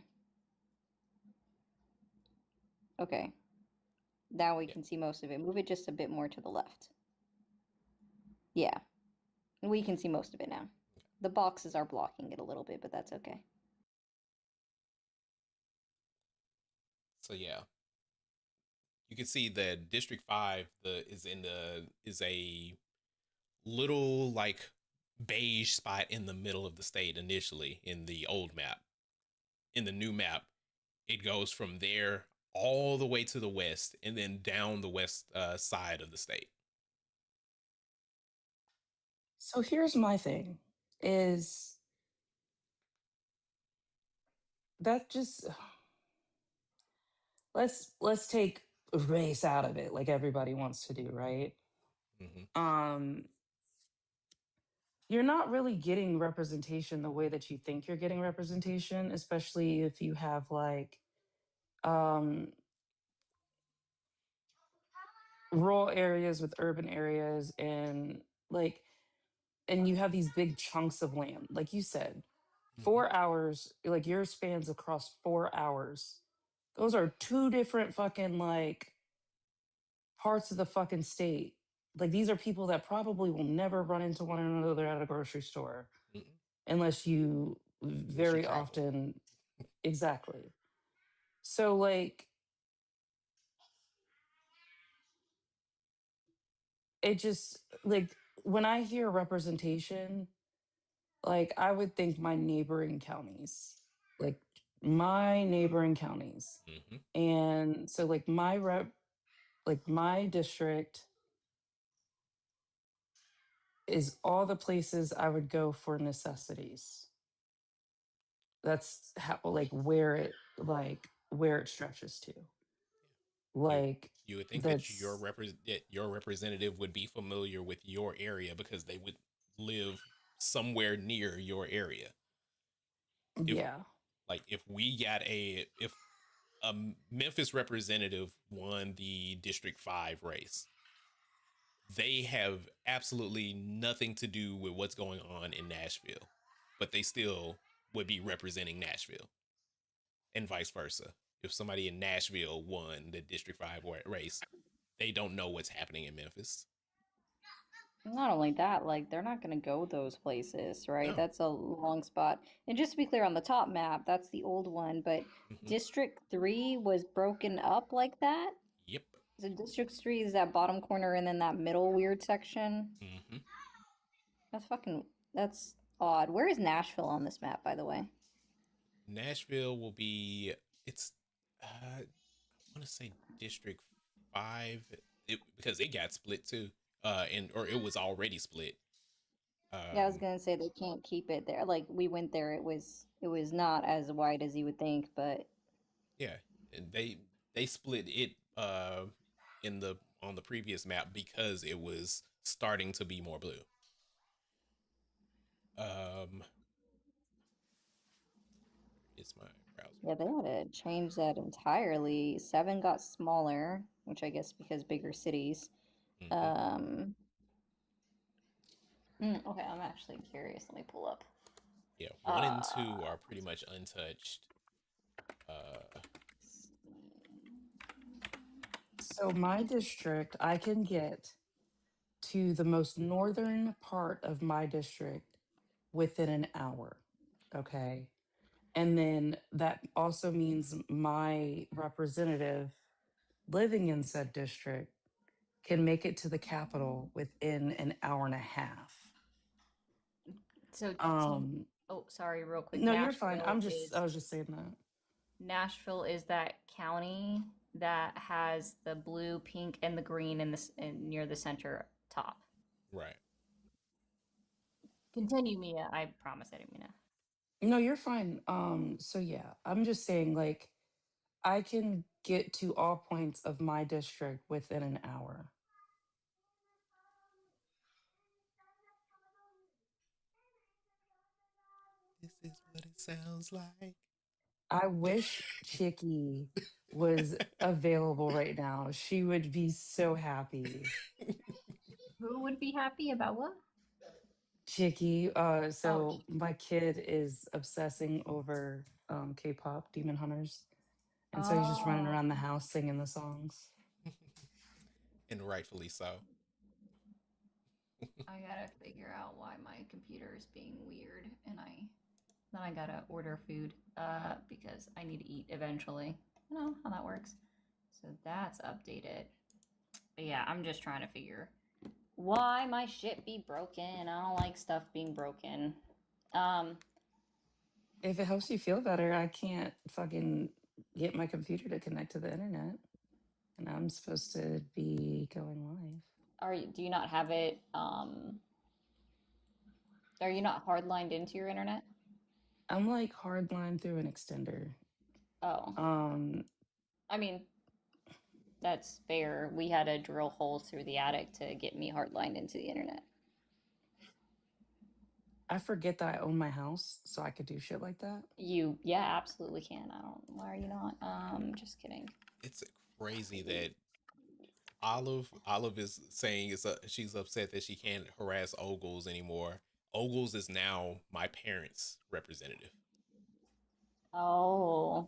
Okay. Now we can see most of it. Move it just a bit more to the left. Yeah. We can see most of it now. The boxes are blocking it a little bit, but that's okay. So yeah. You can see that District 5 is a little like beige spot in the middle of the state initially in the old map. In the new map, it goes from there all the way to the west and then down the west side of the state. So here's my thing is that just let's take race out of it like everybody wants to do, right? Mm-hmm. You're not really getting representation the way that you think you're getting representation, especially if you have like rural areas with urban areas and like and you have these big chunks of land like you said, 4 hours, like your spans across 4 hours. Those are two different fucking like parts of the fucking state. Like these are people that probably will never run into one another at a grocery store unless you very often. Exactly. So like it just like when I hear representation, like I would think my neighboring counties, like my neighboring counties. And so like my district is all the places I would go for necessities. That's how where it stretches to. You Like you would think that that's your representative would be familiar with your area because they would live somewhere near your area. If yeah. if we got if a Memphis representative won the District 5 race, they have absolutely nothing to do with what's going on in Nashville, but they still would be representing Nashville, and vice versa. If somebody in Nashville won the District 5 race, they don't know what's happening in Memphis. Not only that, like they're not going to go those places, right? No. That's a long spot. And just to be clear, on the top map, that's the old one, but District 3 was broken up like that. Yep. So District 3 is that bottom corner and then that middle weird section. That's odd. Where is Nashville on this map, by the way? Nashville will be, I want to say District 5, because it got split too, or it was already split. Yeah, I was gonna say they can't keep it there. Like we went there, it was not as wide as you would think, but yeah, and they split it on the previous map because it was starting to be more blue. It's my browser. yeah, they had to change that entirely. 7 got smaller, which I guess because bigger cities. Okay, I'm actually curious. Let me pull up. Yeah, 1 and 2 are pretty much untouched. So my district, I can get to the most northern part of my district within an hour. Okay. And then that also means my representative living in said district can make it to the capital within an hour and a half. So, sorry, real quick. No, you're fine. I was just saying that. Nashville is that county that has the blue, pink, and the green in near the center top. Right. Continue, Mia. I promise I didn't mean to. No, you're fine. So yeah, I'm just saying I can get to all points of my district within an hour. This is what it sounds like. I wish Chicky was available right now. She would be so happy. Who would be happy about what? Chicky. My kid is obsessing over K-pop Demon Hunters. And so he's just running around the house singing the songs. And rightfully so. I gotta figure out why my computer is being weird, and then I gotta order food because I need to eat eventually. You know how that works. So that's updated. But yeah, I'm just trying to figure why my shit be broken. I don't like stuff being broken. If it helps you feel better, I can't fucking get my computer to connect to the internet. And I'm supposed to be going live. Do you not have it? Are you not hardlined into your internet? I'm hardlined through an extender. Oh. I mean, that's fair. We had to drill holes through the attic to get me hardlined into the internet. I forget that I own my house, so I could do shit like that. Yeah, absolutely can. Why are you not? Just kidding. It's crazy that Olive is saying she's upset that she can't harass Ogles anymore. Ogles is now my parents' representative. Oh.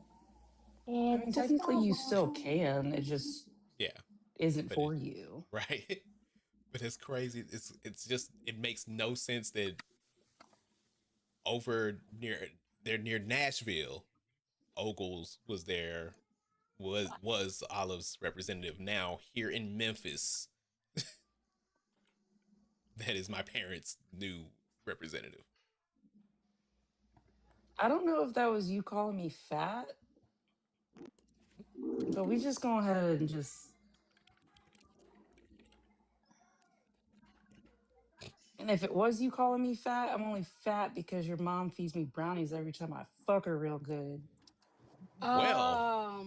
I mean, technically you still can. It just isn't for you. Right. But it's crazy. It's just, it makes no sense that over near Nashville, Ogles was there, was Olive's representative. Now here in Memphis, that is my parents' new representative. I don't know if that was you calling me fat, but we just go ahead and just And if it was you calling me fat, I'm only fat because your mom feeds me brownies every time I fuck her real good. Well,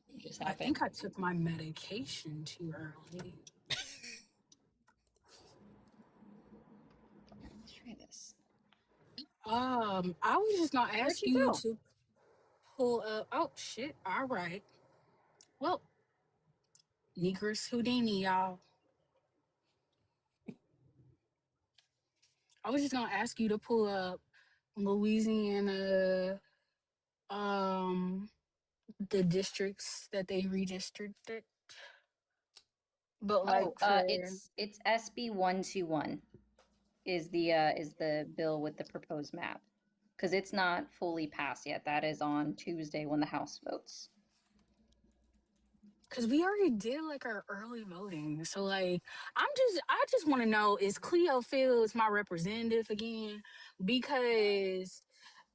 What just I happened? think I took my medication too early. Let's try this. I was just gonna Where'd ask you you go? to pull up. Oh shit! All right. Well, Negress Houdini, y'all. I was just gonna ask you to pull up Louisiana, um, the districts that they redistricted, but like Oh, for it's SB 121 is the bill with the proposed map. Because it's not fully passed yet. That is on Tuesday when the House votes. because we already did like our early voting, so like I just want to know, is Cleo Fields my representative again? Because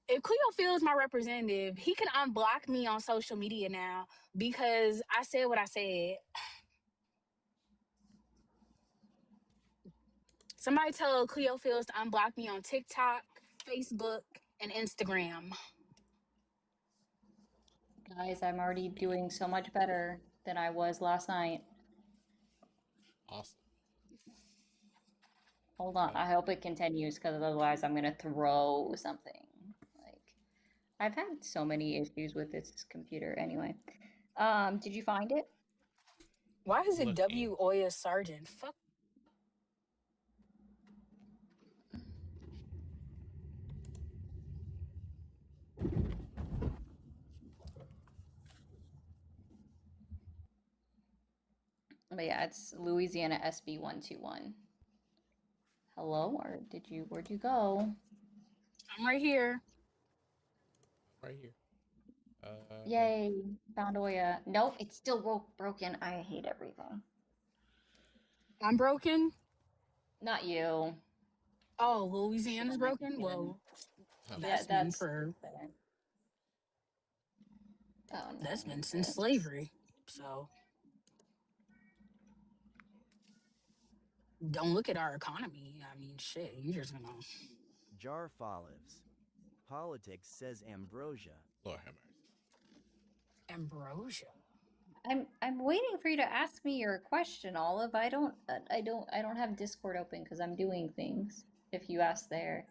if Cleo Fields my representative, he can unblock me on social media now because I said what I said. Somebody tell Cleo Fields to unblock me on TikTok, Facebook, and Instagram. Guys, I'm already doing so much better than I was last night. awesome. Hold on, I hope it continues because otherwise I'm gonna throw something. Like, I've had so many issues with this computer anyway. Did you find it? Why is it Looking. W. Oya Sargent? Fuck. But yeah, it's Louisiana SB 121. Hello, or where'd you go? I'm right here. Right here. Yay, found Oya. Nope, it's still broken. I hate everything. I'm broken. Not you. Oh, Louisiana's Shit on my broken. computer. Well, Oh, that's been for Oh no. that's been you're since good. slavery. So don't look at our economy. I mean, shit. You just gonna. Jar Olives. Politics says ambrosia. Lord have mercy. Ambrosia. I'm waiting for you to ask me your question, Olive. I don't have Discord open because I'm doing things. If you ask there.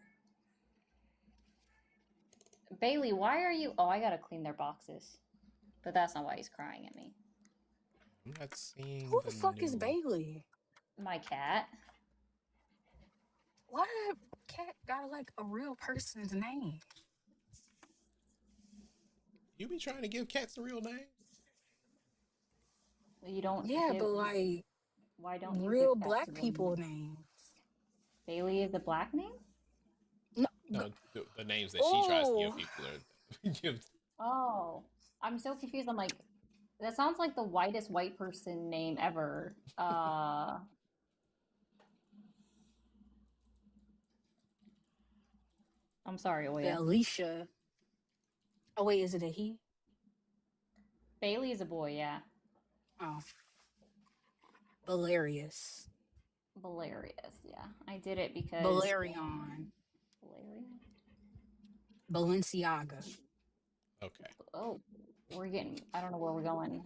Bailey, why are you? Oh, I gotta clean their boxes. But that's not why he's crying at me. I'm not seeing Who the fuck is new- Bailey? My cat. Why that cat got like a real person's name? You be trying to give cats a real name? You don't. Yeah, give, but like why don't you real give cats black a real people name? names. Bailey is a black name? No, No, the names that she tries to give people are give. Oh, I'm so confused. I'm like, that sounds like the whitest white person name ever. I'm sorry, Oya. Alicia. Oh wait, is it a he? Bailey is a boy, yeah. Oh, Valerius. Valerius, yeah. I did it because Valerian. Valerian? Balenciaga. Okay. Oh, we're getting. I don't know where we're going.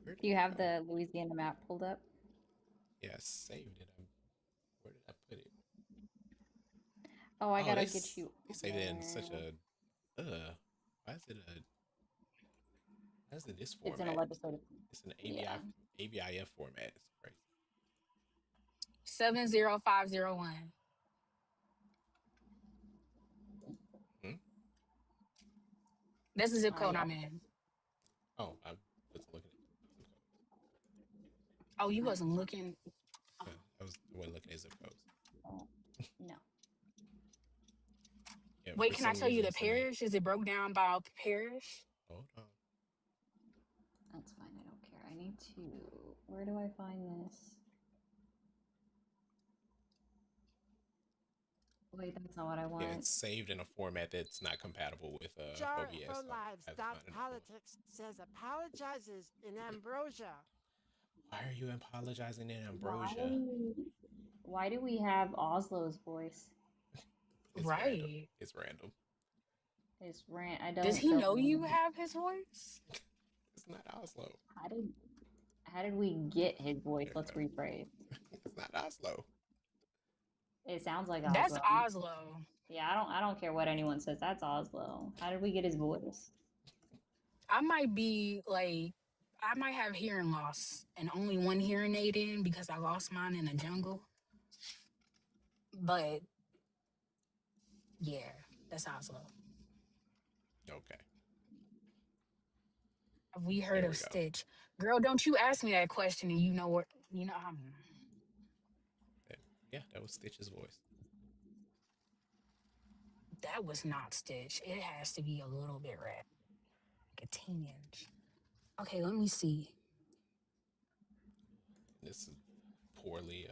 Do you have the Louisiana map pulled up? Yeah, I saved it. Where did I put it? Oh, I gotta they get you. They saved it in such a. Why is it a? Why is it this format? It's in a legislative. It's an AVIF format. It's crazy. 70501. That's the zip code I'm in. Oh, I wasn't looking at zip codes. Oh, you wasn't looking. I wasn't looking at zip codes. Oh, no. Yeah, Wait, can I tell you the parish? Is it broke down by parish? Hold on. That's fine. I don't care. I need to. Where do I find this? Wait, that's not what I want. Yeah, it's saved in a format that's not compatible with Jar OBS. for Lives. Politics says apologizes in ambrosia. Why are you apologizing to Why? Ambrosia? Why do we have Oslo's voice? It's random. Right. It's random. It's rant. I Does don't he feel know you him. have his voice? It's not Oslo. How did we get his voice? Let's rephrase. It's not Oslo. It sounds like That's Oslo. Oslo. Yeah, I don't care what anyone says. That's Oslo. How did we get his voice? I might be like, I might have hearing loss and only one hearing aid in because I lost mine in the jungle. But yeah, that's Oslo. Okay. Have we heard There of we go. Stitch? Girl, don't you ask me that question and you know what, Yeah, that was Stitch's voice. that was not Stitch. It has to be a little bit red, like a tinge. Okay, let me see. This is poorly.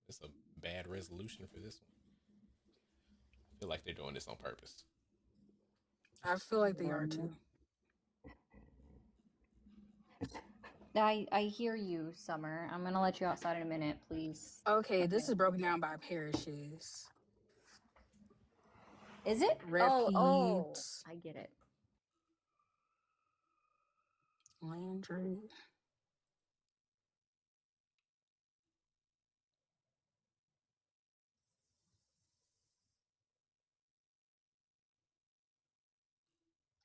It's a bad resolution for this one. I feel like they're doing this on purpose. I feel like they are too. I hear you, Summer. I'm gonna let you outside in a minute, please. Okay, this is broken down by parishes. Is it? Oh, Rapides, I get it. Landry.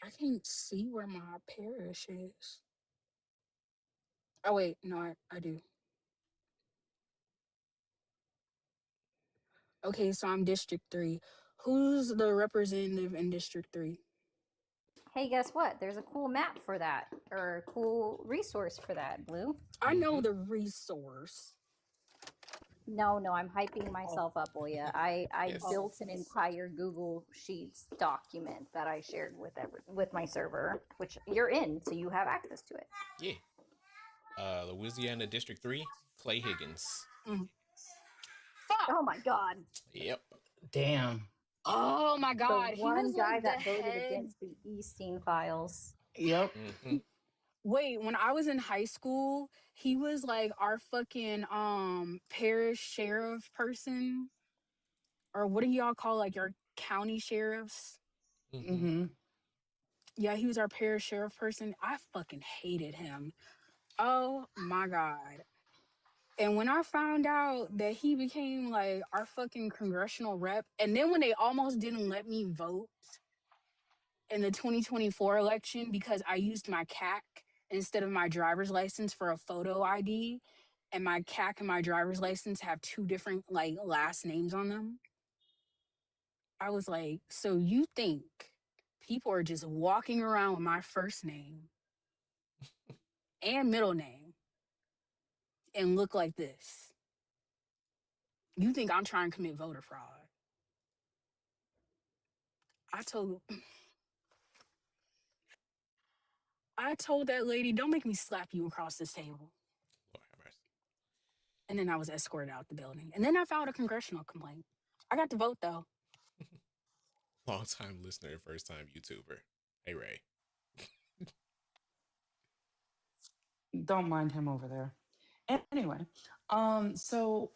I can't see where my parish is. Oh wait, no, I do. Okay, so I'm District 3. Who's the representative in District 3? Hey, guess what? There's a cool map for that, or a cool resource for that, Blue. I know the resource. No, I'm hyping myself up, Oya. I Yes. built an entire Google Sheets document that I shared with my server, which you're in, so you have access to it. Yeah. Louisiana District 3, Clay Higgins. Fuck. Oh my god. Yep. Damn. Oh my god, The he one was guy like the that voted head. against the Easting Files. Yep. Mm-hmm. Wait, when I was in high school, he was like our fucking parish sheriff person. Or what do y'all call like your county sheriffs? Mm-hmm. Mm-hmm. Yeah, he was our parish sheriff person. I fucking hated him. Oh my god. And when I found out that he became like our fucking congressional rep, and then when they almost didn't let me vote in the 2024 election because I used my CAC instead of my driver's license for a photo ID, and my CAC and my driver's license have two different like last names on them. I was like, so you think people are just walking around with my first name and middle name and look like this? You think I'm trying to commit voter fraud? I told I told that lady, don't make me slap you across this table. Lord have mercy. And then I was escorted out the building. And then I filed a congressional complaint. I got to vote though. Long time listener, first time YouTuber. Hey Ray. Don't mind him over there. Anyway, so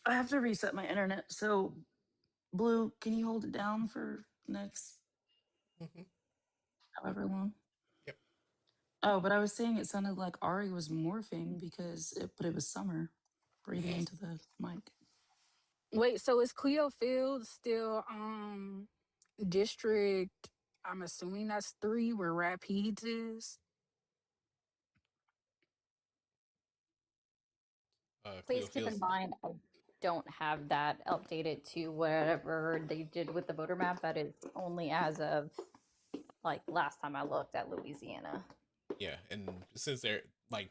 I have to reset my internet. So, Blue, can you hold it down for next Mm-hmm. however long? Yep. Oh, but I was saying it sounded like Ari was morphing but it was Summer breathing into the mic. Wait, so is Cleo Field still district? I'm assuming that's 3 where Rapides is. Please Cleo keep in Fields. mind, I don't have that updated to whatever they did with the voter map. That is only as of like last time I looked at Louisiana. Yeah, and since they're like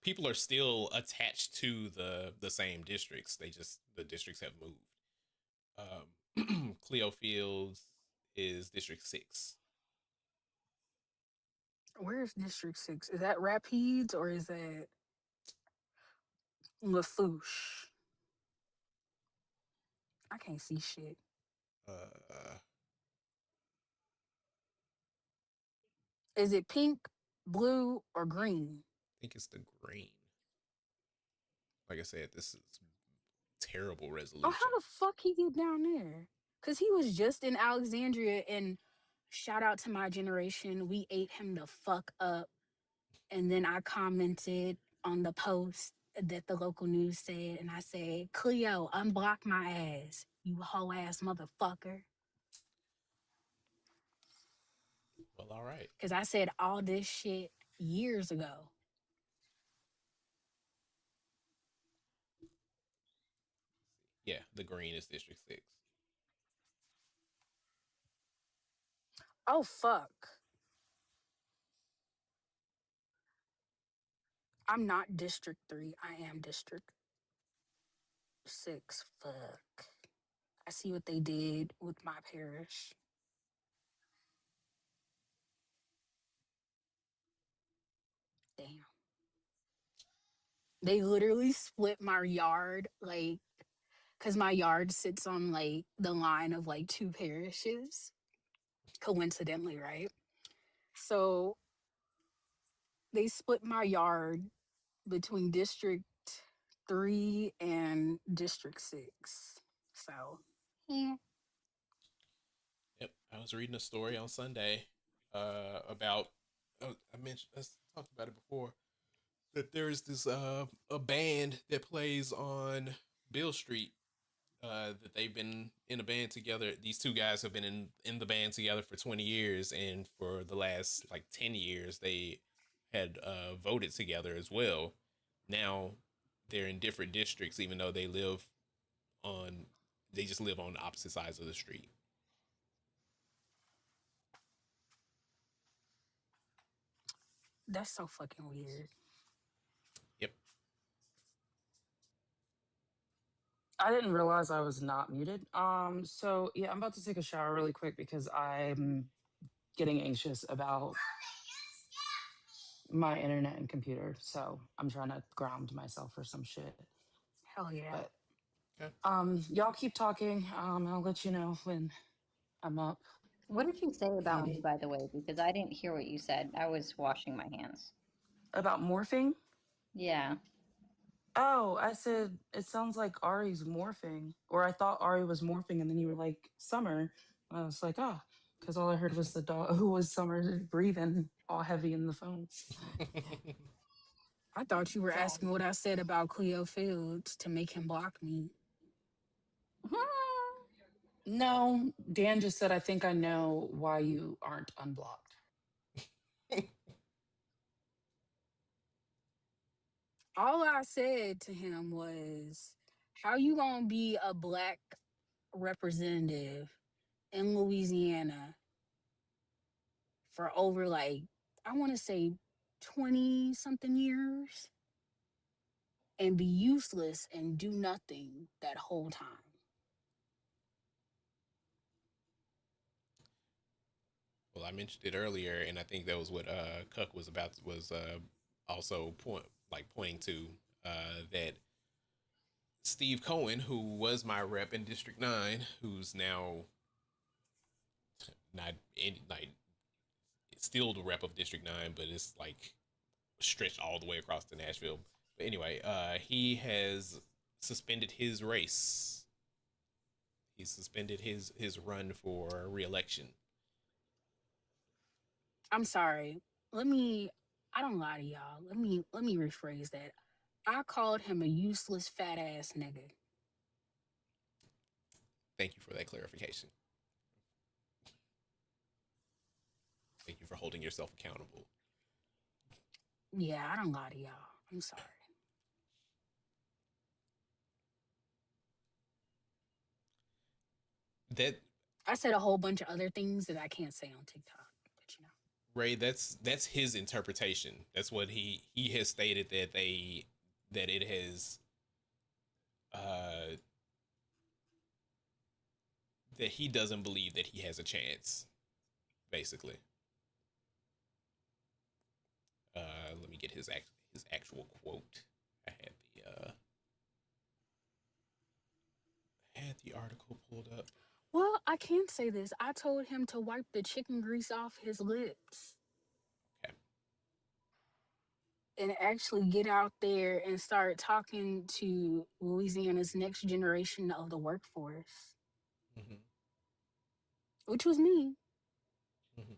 people are still attached to the same districts, the districts have moved. Cleo Fields is District 6. Where's District 6? Is that Rapides or is that Lafouche? I can't see shit. I Is it pink, blue, or green? think it's the green. Like I said, this is terrible Oh, resolution. how the fuck he get down there? Cause he was just in Alexandria, and shout out to my generation, we ate him the fuck up. And then I commented on the post that the local news said, and I said, Cleo, unblock my ass, you hoe ass motherfucker. Well, all right. Cause I said all this shit years ago. Yeah, the green is District 6. Oh fuck. I'm not District 3. I am District 6. Fuck. I see what they did with my parish. Damn. They literally split my yard, like, because my yard sits on, like, the line of, like, two parishes, coincidentally, right? So they split my yard between District 3 and District 6. So, yeah. Yep, I was reading a story on Sunday about I mentioned I talked about it before that there's this a band that plays on Bill Street that they've been in a band together. These two guys have been in the band together for 20 years, and for the last like 10 years they had voted together as well. Now they're in different districts, even though on they just live on opposite sides of the street. That's so fucking weird. Yep. I didn't realize I was not muted. So yeah, I'm about to take a shower really quick because I'm getting anxious about my internet and computer. So I'm trying to ground myself for some shit. Hell yeah. But Okay. y'all keep talking. I'll let you know when I'm up. What did you say about me, Maybe. by the way? Because I didn't hear what you said. I was washing my hands. About morphing? Yeah. Oh, I said it sounds like Ari's morphing. Or I thought Ari was morphing and then you were like, Summer. I was like, ah, because all I heard was the dog who was Summer breathing all heavy in the phone. I thought you were asking what I said about Cleo Fields to make him block me. No, Dan just said, I think I know why you aren't unblocked. All I said to him was, how you gonna be a black representative in Louisiana for over, like, I want to say 20 something years and be useless and do nothing that whole time? Well, I mentioned it earlier, and I think that was what Cuck was also pointing to that Steve Cohen, who was my rep in District 9, who's now not in like still the rep of District 9, but it's like stretched all the way across to Nashville. But anyway, he has suspended his race. He suspended his run for re-election. I'm sorry. I don't lie to y'all. Let me rephrase that. I called him a useless fat ass nigga. Thank you for that clarification. Thank you for holding yourself accountable. Yeah, I don't lie to y'all. I'm sorry. That I said a whole bunch of other things that I can't say on TikTok, but you know. Ray, that's his interpretation. That's what he has stated that it has uh that he doesn't believe that he has a chance, basically. Let me get his actual quote. I had the article pulled up. Well, I can say this. I told him to wipe the chicken grease off his lips. Okay. and actually get out there and start talking to Louisiana's next generation of the workforce, Hmm. which was me. Hmm.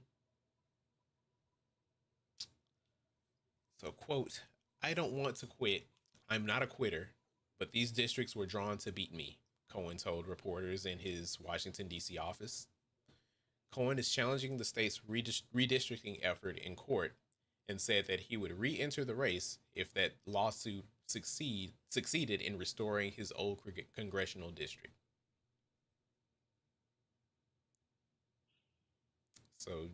So, quote, I don't want to quit. I'm not a quitter, but these districts were drawn to beat me, Cohen told reporters in his Washington, D.C. office. Cohen is challenging the state's redistricting effort in court and said that he would re enter the race if that lawsuit succeeded in restoring his old congressional district. So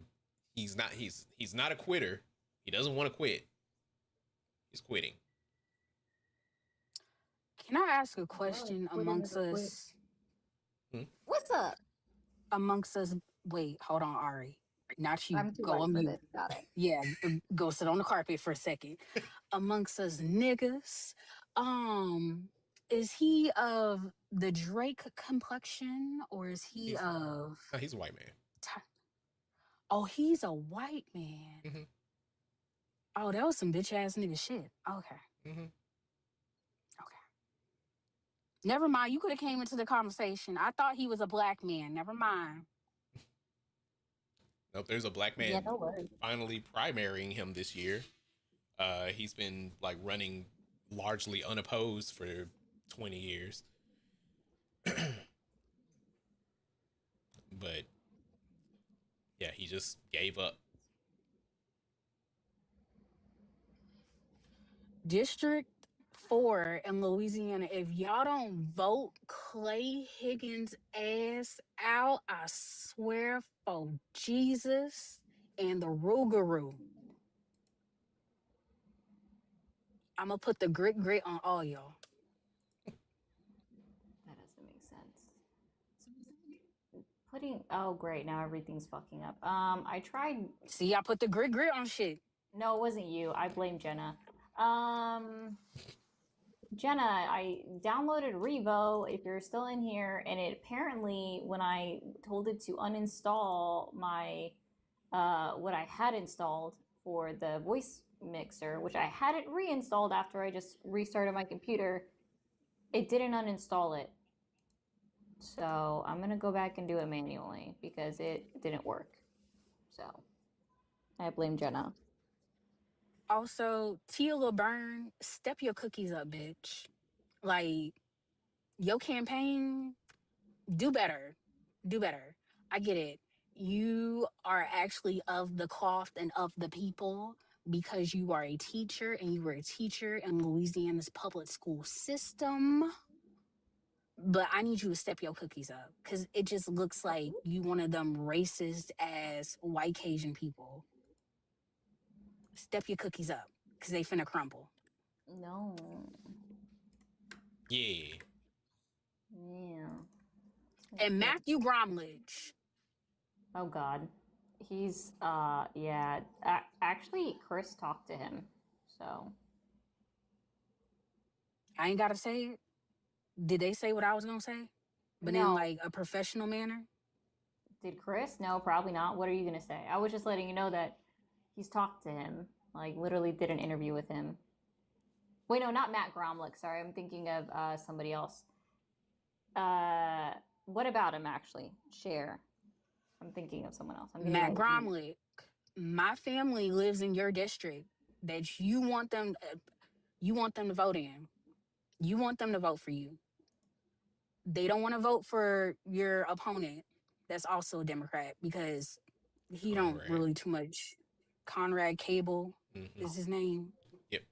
he's not a quitter. He doesn't want to quit. He's quitting. Can I ask a Well, question quitting is a quit. Hmm? What's up? amongst us? Wait, hold on, Ari. Not you. I'm too Go white on for mute. this. Got it. Yeah, go sit on the carpet for a second. Amongst us niggas, is he of the Drake complexion or is he He's of? no, he's a white man. Oh, he's a white man. Mm-hmm. Oh, that was some bitch ass nigga shit. Okay, Mm-hmm. okay. Never mind. You could have came into the conversation. I thought he was a black man. Never mind. Nope, there's a black Yeah, man no worries. finally primarying him this year. He's been like running largely unopposed for 20 years. But yeah, he just gave up. District 4 in Louisiana. If y'all don't vote Clay Higgins ass out, I swear for Jesus and the Rougarou, I'm gonna put the grit on all y'all. That doesn't make sense. Oh great, now everything's fucking up. I tried. See, I put the grit on shit. No, it wasn't you. I blame Jenna. Jenna, I downloaded Revo if you're still in here, and it apparently when I told it to uninstall my what I had installed for the voice mixer, which I had it reinstalled after I just restarted my computer, it didn't uninstall it. So I'm gonna go back and do it manually because it didn't work. So I blame Jenna. Also, Tia LeBurn, step your cookies up, bitch. Like, your campaign, do better. Do better. I get it. You are actually of the cloth and of the people because you are a teacher and you were a teacher in Louisiana's public school system. But I need you to step your cookies up because it just looks like you one of them racist ass white Cajun people. Step your cookies up because they finna crumble. No. Yeah. Yeah. And Matthew Gromlich. Oh God. He's yeah. Actually, Chris talked to him. So I ain't gotta say it. Did they say what I was gonna say? But in no. like a professional manner? Did Chris? No, probably not. What are you gonna say? I was just letting you know that he's talked to him. Like literally did an interview with him. Wait, no, not Matt Gromlich. Sorry, I'm thinking of somebody else. What about him actually? Share. I'm thinking of someone else. Matt Gromlich. My family lives in your district that you want them to vote in. You want them to vote for you. They don't want to vote for your opponent that's also a Democrat because he don't Conrad. really too much. Conrad Cable Mm-hmm. is his name. Yep.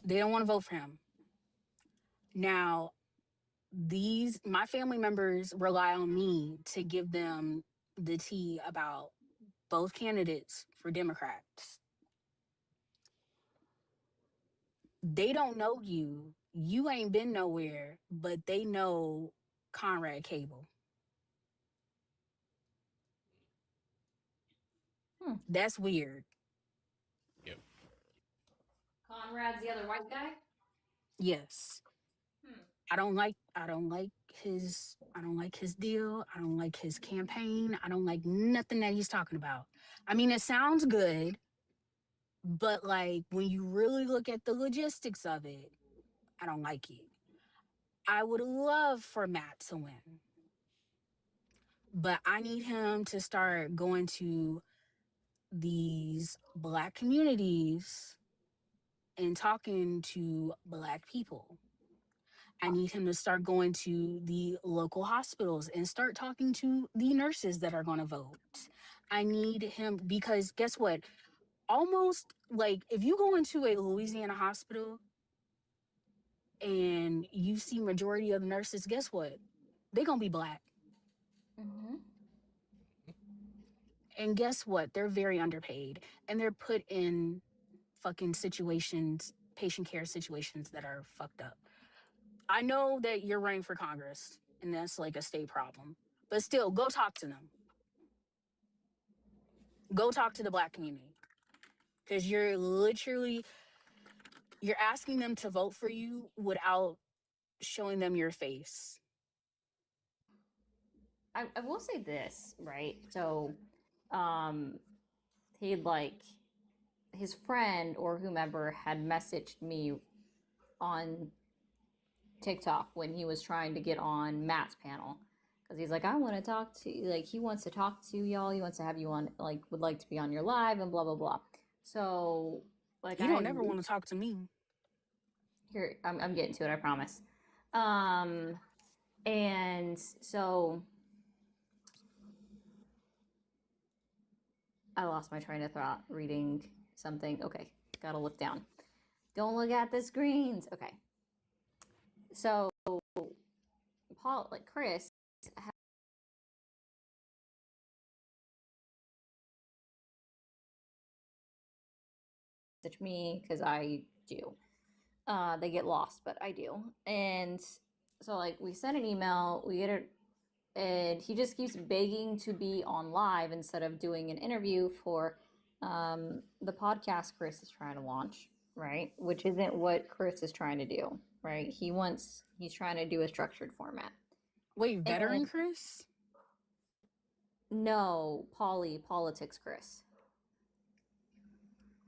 They don't want to vote for him. Now, my family members rely on me to give them the tea about both candidates for Democrats. They don't know you. You ain't been nowhere, but they know Conrad Cable. That's weird. Yep. Conrad's the other white guy? Yes. I don't like his deal. I don't like his campaign. I don't like nothing that he's talking about. I mean, it sounds good. But like when you really look at the logistics of it, I don't like it. I would love for Matt to win, but I need him to start going to these Black communities and talking to Black people. I need him to start going to the local hospitals and start talking to the nurses that are going to vote. I need him because guess what? Almost like if you go into a Louisiana hospital and you see majority of the nurses, guess what? They're going to be Black. Mm-hmm. And guess what? They're very underpaid and they're put in fucking situations, patient care situations that are fucked up. I know that you're running for Congress and that's like a state problem, but still go talk to them. Go talk to the Black community because you're asking them to vote for you without showing them your face. I will say this, right? So, he like his friend or whomever had messaged me on TikTok when he was trying to get on Matt's panel because he's like, I want to talk to like he wants to talk to y'all. He wants to have you on like would like to be on your live and blah blah blah. So like You don't ever want to talk to me. here I'm getting to it. I promise. And so I lost my train of thought reading something. Okay, gotta look down. Don't look at the screens. Okay. So Paul, like Chris, message me because I do. They get lost, but I do. And so like we send an email, we get it, and he just keeps begging to be on live instead of doing an interview for the podcast Chris is trying to launch, right? Which isn't what Chris is trying to do, right? He's trying to do a structured format. Wait, veteran And Chris? no, politics Chris.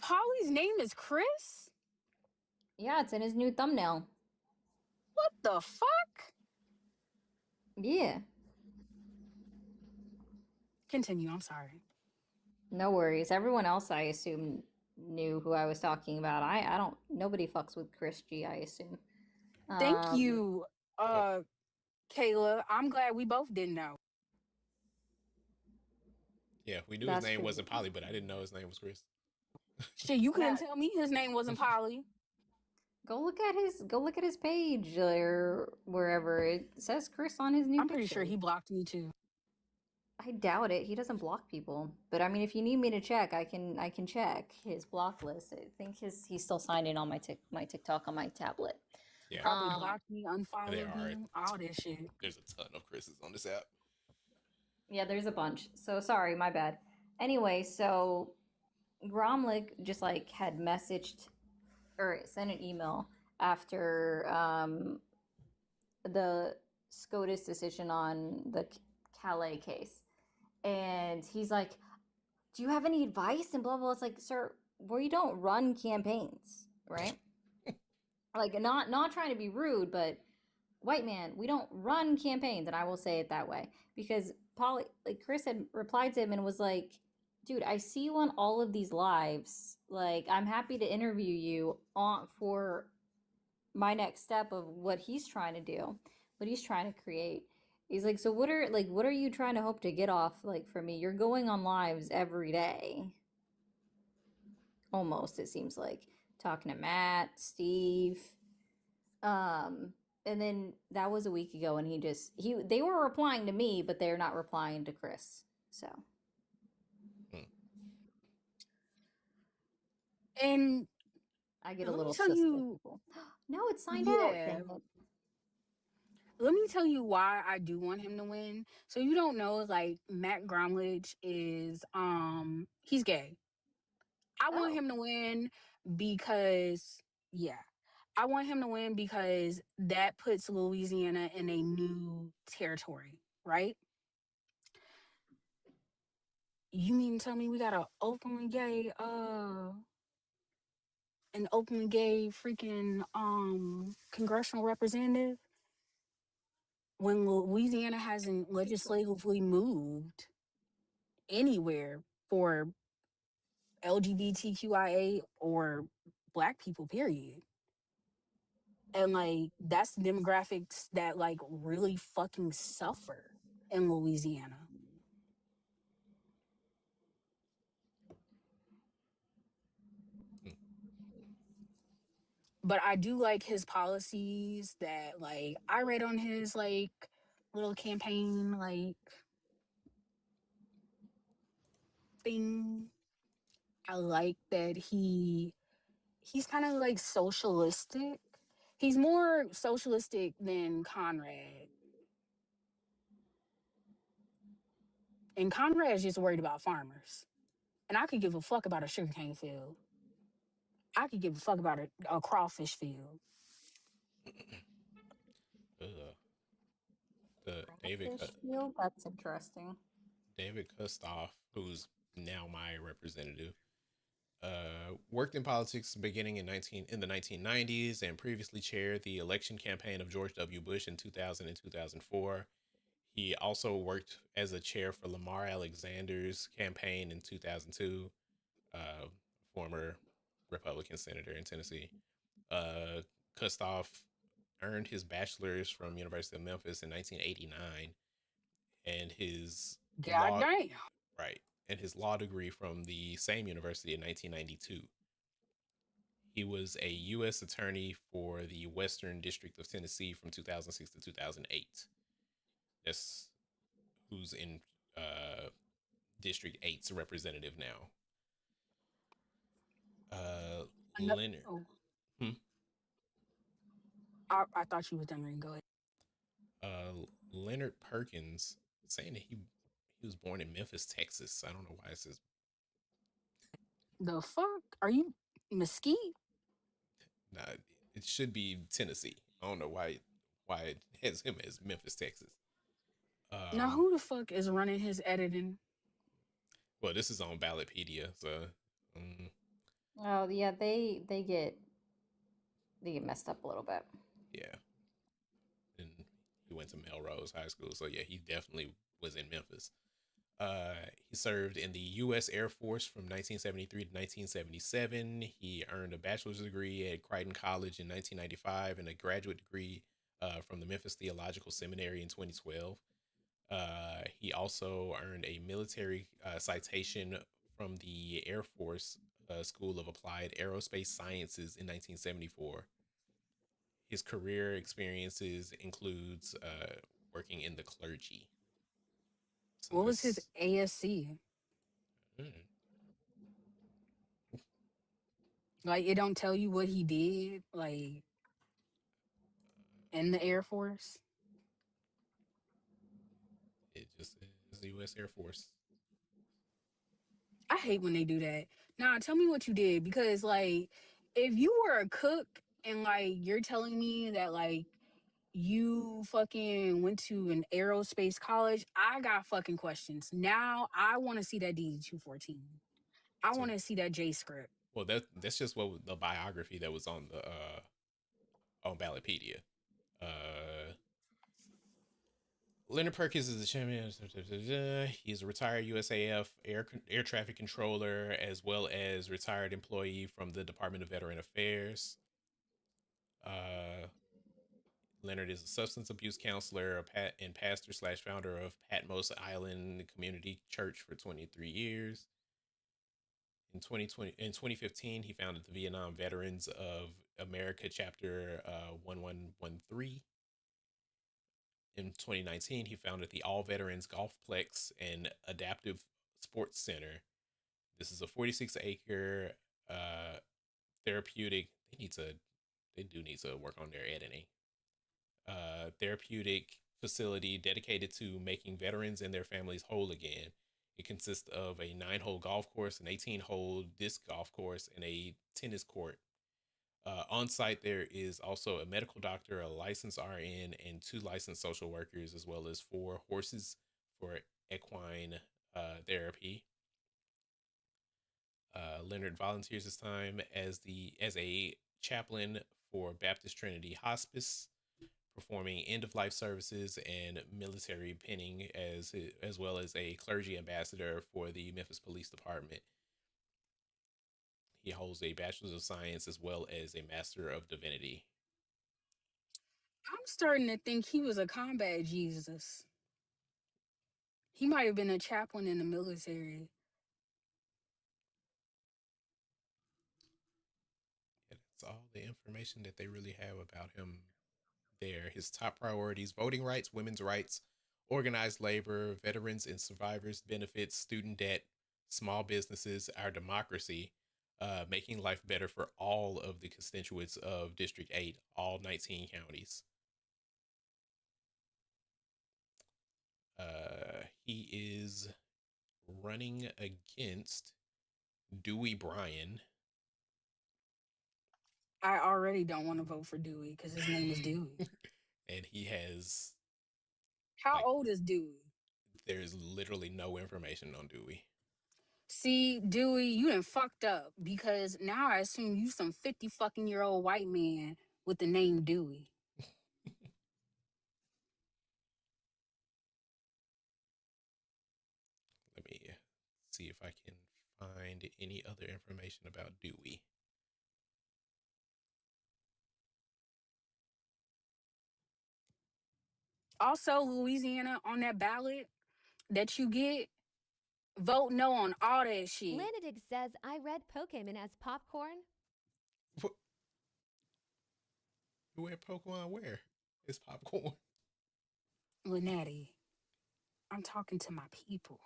Polly's name is Chris? Yeah, it's in his new thumbnail. What the fuck? Yeah. Continue, I'm sorry. No worries. Everyone else, I assume, knew who I was talking about. I don't. Nobody fucks with Chris G. I assume. Thank you, Kayla. I'm glad we both didn't know. Yeah, we knew his name wasn't Polly, but I didn't know his name was Chris. Shit, you couldn't tell me his name wasn't Polly. Go look at his page or wherever it says Chris on his new. I'm pretty sure he blocked me too. I doubt it. He doesn't block people. But I mean, if you need me to check, I can check his block list. I think he's still signed in on my TikTok on my tablet. Yeah, probably blocked me, unfollowed they are. me, all this shit. There's a ton of Chris's on this app. Yeah, there's a bunch. So sorry, my bad. Anyway, so Gromlich just like had messaged or sent an email after the SCOTUS decision on the Calais case. And he's like, do you have any advice? And blah, blah. It's like, sir, we don't run campaigns, right? Like, not trying to be rude, but white man, we don't run campaigns. And I will say it that way. Because Chris had replied to him and was like, dude, I see you on all of these lives. Like, I'm happy to interview you for my next step of what he's trying to do, what he's trying to create. He's like, so what are you trying to hope to get off like from me? You're going on lives every day. Almost, it seems like. Talking to Matt, Steve. And then that was a week ago and they were replying to me, but they're not replying to Chris. So And I get a little sus with people. No, it's signed out. Dang it. Let me tell you why I do want him to win. So you don't know, like Matt Gromlich is he's gay. I want him to win because I want him to win because that puts Louisiana in a new territory, right? You mean to tell me we got an openly gay an openly gay freaking congressional representative when Louisiana hasn't legislatively moved anywhere for LGBTQIA or black people, period. And like that's the demographics that like really fucking suffer in Louisiana. But I do like his policies that like I read on his like little campaign like thing. I like that he's kind of like socialistic. He's more socialistic than Conrad. And Conrad's just worried about farmers. And I could give a fuck about a sugarcane field. I could give a fuck about a crawfish field. The David Fish field? That's interesting. David Kustoff, who's now my representative, worked in politics beginning in the 1990s and previously chaired the election campaign of George W. Bush in 2000 and 2004. He also worked as a chair for Lamar Alexander's campaign in 2002, former Republican senator in Tennessee. Kustoff earned his bachelor's from University of Memphis in 1989 and his God law damn. right and his law degree from the same university in 1992. He was a U.S. attorney for the Western District of Tennessee from 2006 to 2008. That's who's in District 8's representative now. Leonard. Oh. Hmm? I thought you was done reading. Go ahead. Leonard Perkins saying that he was born in Memphis, Texas. I don't know why it says. The fuck? Are you Mesquite? Nah, it should be Tennessee. I don't know why it has him as Memphis, Texas. Now who the fuck is running his editing? Well, this is on Ballotpedia, so. Oh yeah, they get messed up a little bit. Yeah. And he went to Melrose High School, so yeah, he definitely was in Memphis. He served in the U.S. Air Force from 1973 to 1977. He earned a bachelor's degree at Crichton College in 1995 and a graduate degree from the Memphis Theological Seminary in 2012. He also earned a military citation from the Air Force School of Applied Aerospace Sciences in 1974. His career experiences includes working in the clergy. So What was his ASC? Like, it don't tell you what he did, like, in the Air Force? It just is the U.S. Air Force. I hate when they do that. Nah, tell me what you did, because, like, if you were a cook and, like, you're telling me that, like, you fucking went to an aerospace college, I got fucking questions. Now I want to see that DD-214. I want to see that J script. Well, that's just what the biography that was on the on Ballotpedia. Leonard Perkins is the champion. He's a retired USAF air traffic controller, as well as retired employee from the Department of Veteran Affairs. Leonard is a substance abuse counselor and pastor/founder of Patmos Island Community Church for 23 years. In 2015, he founded the Vietnam Veterans of America Chapter 1113. In 2019, he founded the All Veterans Golfplex and Adaptive Sports Center. This is a 46-acre therapeutic. They do need to work on their editing. Therapeutic facility dedicated to making veterans and their families whole again. It consists of a 9-hole golf course, an 18-hole disc golf course, and a tennis court. On site, there is also a medical doctor, a licensed RN, and 2 licensed social workers, as well as 4 horses for equine therapy. Leonard volunteers his time as a chaplain for Baptist Trinity Hospice, performing end of life services and military penning, as well as a clergy ambassador for the Memphis Police Department. He holds a Bachelor's of Science as well as a Master of Divinity. I'm starting to think he was a combat Jesus. He might have been a chaplain in the military. And that's all the information that they really have about him there. His top priorities: voting rights, women's rights, organized labor, veterans and survivors benefits, student debt, small businesses, our democracy, making life better for all of the constituents of District 8, all 19 counties. He is running against Dewey Bryan. I already don't want to vote for Dewey because his name is Dewey. And he has, How old is Dewey? there's literally no information on Dewey. See, Dewey, you done fucked up because now I assume you some 50 fucking year old white man with the name Dewey. Let me see if I can find any other information about Dewey. Also, Louisiana, on that ballot that you get, vote no on all that shit. Lanadig says, I read Pokemon as popcorn. What? You read Pokemon where? It's popcorn. Lynette, I'm talking to my people.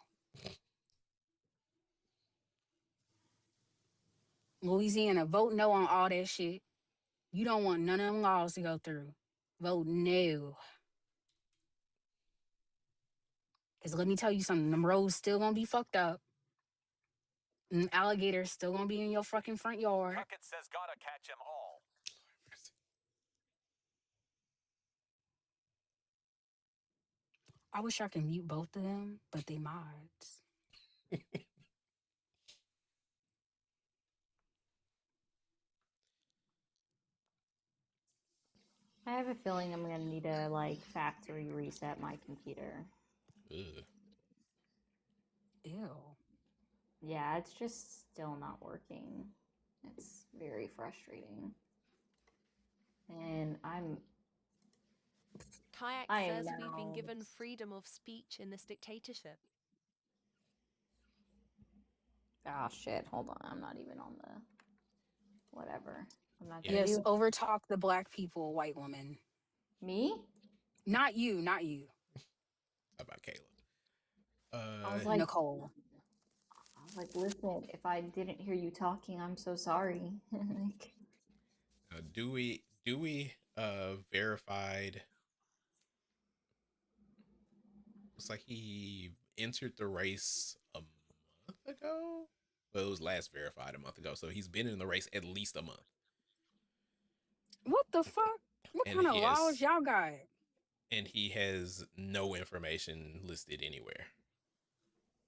Louisiana, vote no on all that shit. You don't want none of them laws to go through. Vote no. Because let me tell you something, them roads still gonna be fucked up. And alligators still gonna be in your fucking front yard. Puckett says gotta catch them all. I wish I could mute both of them, but they mods. I have a feeling I'm gonna need to like factory reset my computer. Ugh. Ew. Yeah, it's just still not working. It's very frustrating. And Kayak I am says we've been now- given freedom of speech in this dictatorship. oh shit, hold on. I'm not even on the whatever. I'm not gonna Yes, do overtalk the black people, white woman. me? Not you, not you. How about Caleb? I was like Nicole. I was like, listen, if I didn't hear you talking, I'm so sorry. Like, Dewey verified. Looks like he entered the race a month ago. Well, it was last verified a month ago, so he's been in the race at least a month. What the fuck? What And kind of he laws has- y'all got? And he has no information listed anywhere.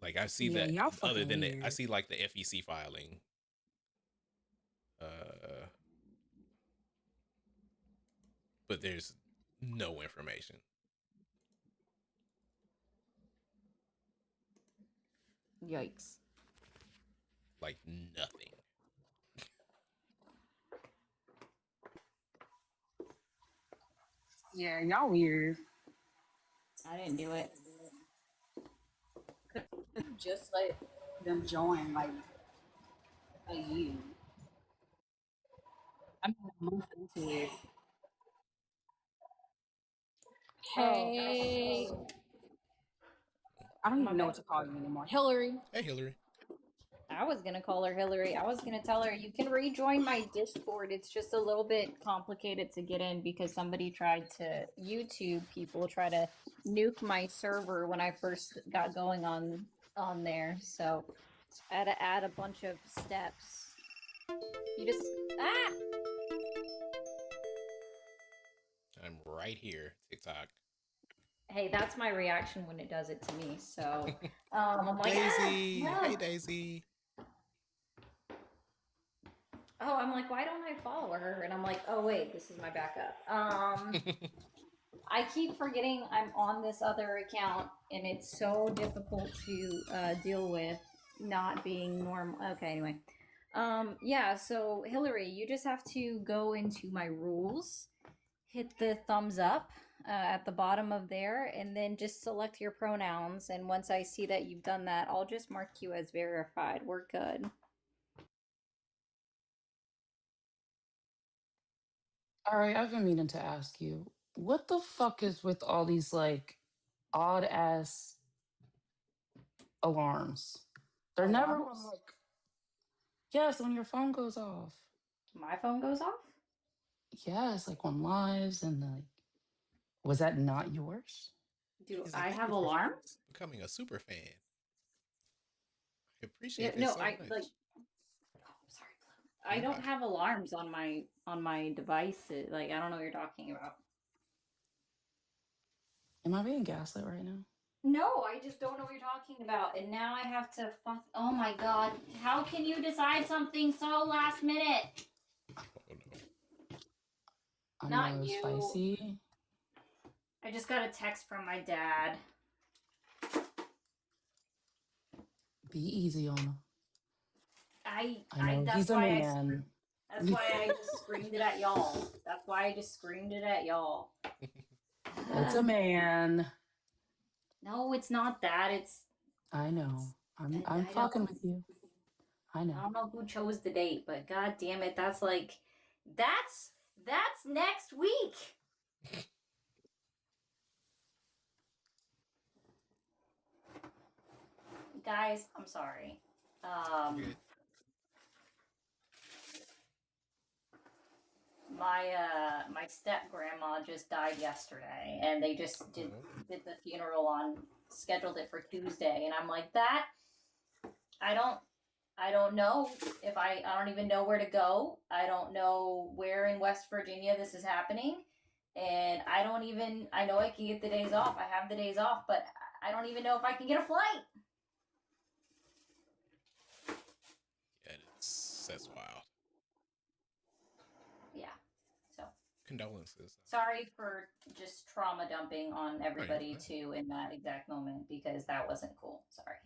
Like I see Yeah, that y'all other fucking than I weird. see like the FEC filing. But there's no information. yikes. Like nothing. Yeah, y'all weird. I didn't do it. Just let them join like a year. I'm a month into it. Hey, I don't even know what to call you anymore. Hillary. Hey, Hillary. I was gonna call her Hillary. I was gonna tell her you can rejoin my Discord. It's just a little bit complicated to get in because somebody tried to YouTube people try to nuke my server when I first got going on there. So I had to add a bunch of steps. You just I'm right here, TikTok. Hey, that's my reaction when it does it to me. So I'm like Daisy. no. Hey, Daisy. Oh, I'm like, why don't I follow her? And I'm like, oh wait, this is my backup. I keep forgetting I'm on this other account, and it's so difficult to deal with not being normal. Okay, anyway. Yeah, so Hillary, you just have to go into my rules, hit the thumbs up at the bottom of there, and then just select your pronouns. And once I see that you've done that, I'll just mark you as verified. We're good. All right, I've been meaning to ask you, what the fuck is with all these like odd ass alarms? They're never Alarms? like, yes, when your phone goes off. My phone goes off? Yes, like on lives and like, was that not yours? Do She's I like, thank have you for alarms? becoming a super fan. I Yeah, appreciate that no, so I much. like. Oh, sorry, Blue. I don't Okay. have alarms on my devices. Like, I don't know what you're talking about. Am I being gaslit right now? No, I just don't know what you're talking about. And now I have to fuck. Oh my god. How can you decide something so last minute? Oh no. I Not know, you. spicy. I just got a text from my dad. Be easy on him. I know that's he's a why man. that's why I just screamed it at y'all. That's why I just screamed it at y'all. It's a man. No, it's not that. It's I know. I'm I fucking don't with you. I I know. don't know who chose the date, but god damn it, that's like that's next week. Guys, I'm sorry. Good. My step grandma just died yesterday, and they just did the funeral on scheduled it for Tuesday, and I'm like, that I don't know if I don't even know where to go. I don't know where in West Virginia this is happening, and I know I can get the days off. I have the days off, but I don't even know if I can get a flight. Yeah, that's wild. Yeah. So Condolences. sorry for just trauma dumping on everybody fine. too in that exact moment, because that wasn't cool. Sorry.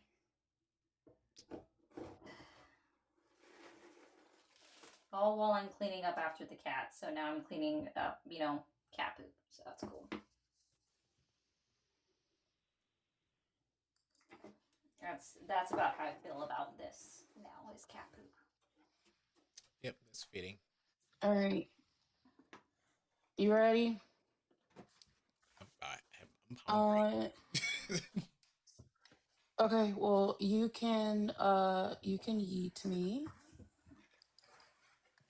All while I'm cleaning up after the cat. So now I'm cleaning up, cat poop. So that's cool. That's about how I feel about this now, is cat poop. Yep, that's fitting. All right. You ready? I'm hungry. Okay, well, you can yeet me.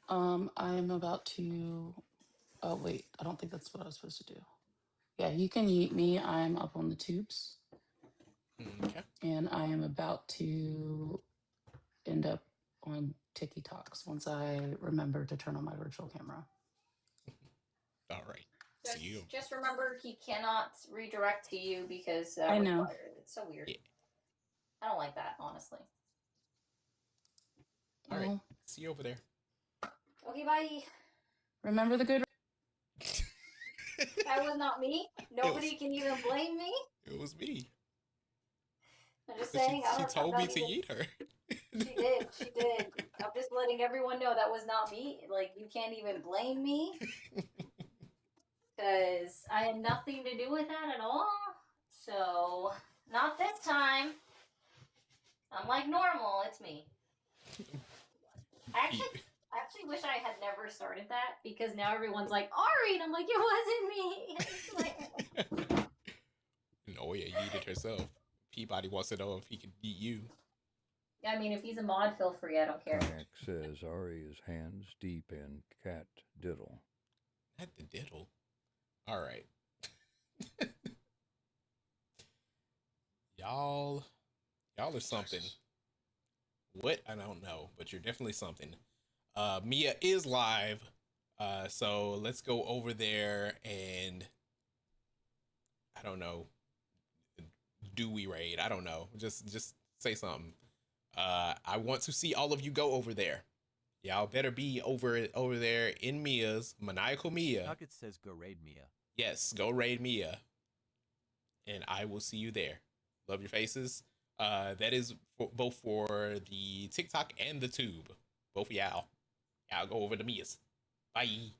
I'm about to oh wait, I don't think that's what I was supposed to do. Yeah, you can yeet me. I'm up on the tubes. Okay. And I am about to end up on TikToks once I remember to turn on my virtual camera. All right. Just, See you. just remember, he cannot redirect to you because I know. it's so weird. Yeah. I don't like that, honestly. All right. Well, See you over there. Okay, bye. remember the good. That was not me. Nobody can even blame me. It was me. I'm just But saying. she told me to eat her. She did. She did. I'm just letting everyone know that was not me. Like, you can't even blame me. Because I had nothing to do with that at all. So, not this time. I'm like normal. It's me. I actually wish I had never started that, because now everyone's like, Ari, and I'm like, it wasn't me. No, yeah, yeeted herself. Peabody wants to know if he can beat you. I mean, if he's a mod, feel free. I don't care. Kayak says Ari is hands deep in cat diddle. Not the diddle. All right. Y'all are something. What? I don't know, but you're definitely something. Mia is live. So let's go over there and I don't know. Do we raid? I don't know. Just say something. I want to see all of you go over there. Y'all better be over there in Mia's Maniacal Mia. Tucket says go raid Mia. Yes, go raid Mia. And I will see you there. Love your faces. That is both for the TikTok and the Tube. Both of y'all. Y'all go over to Mia's. Bye.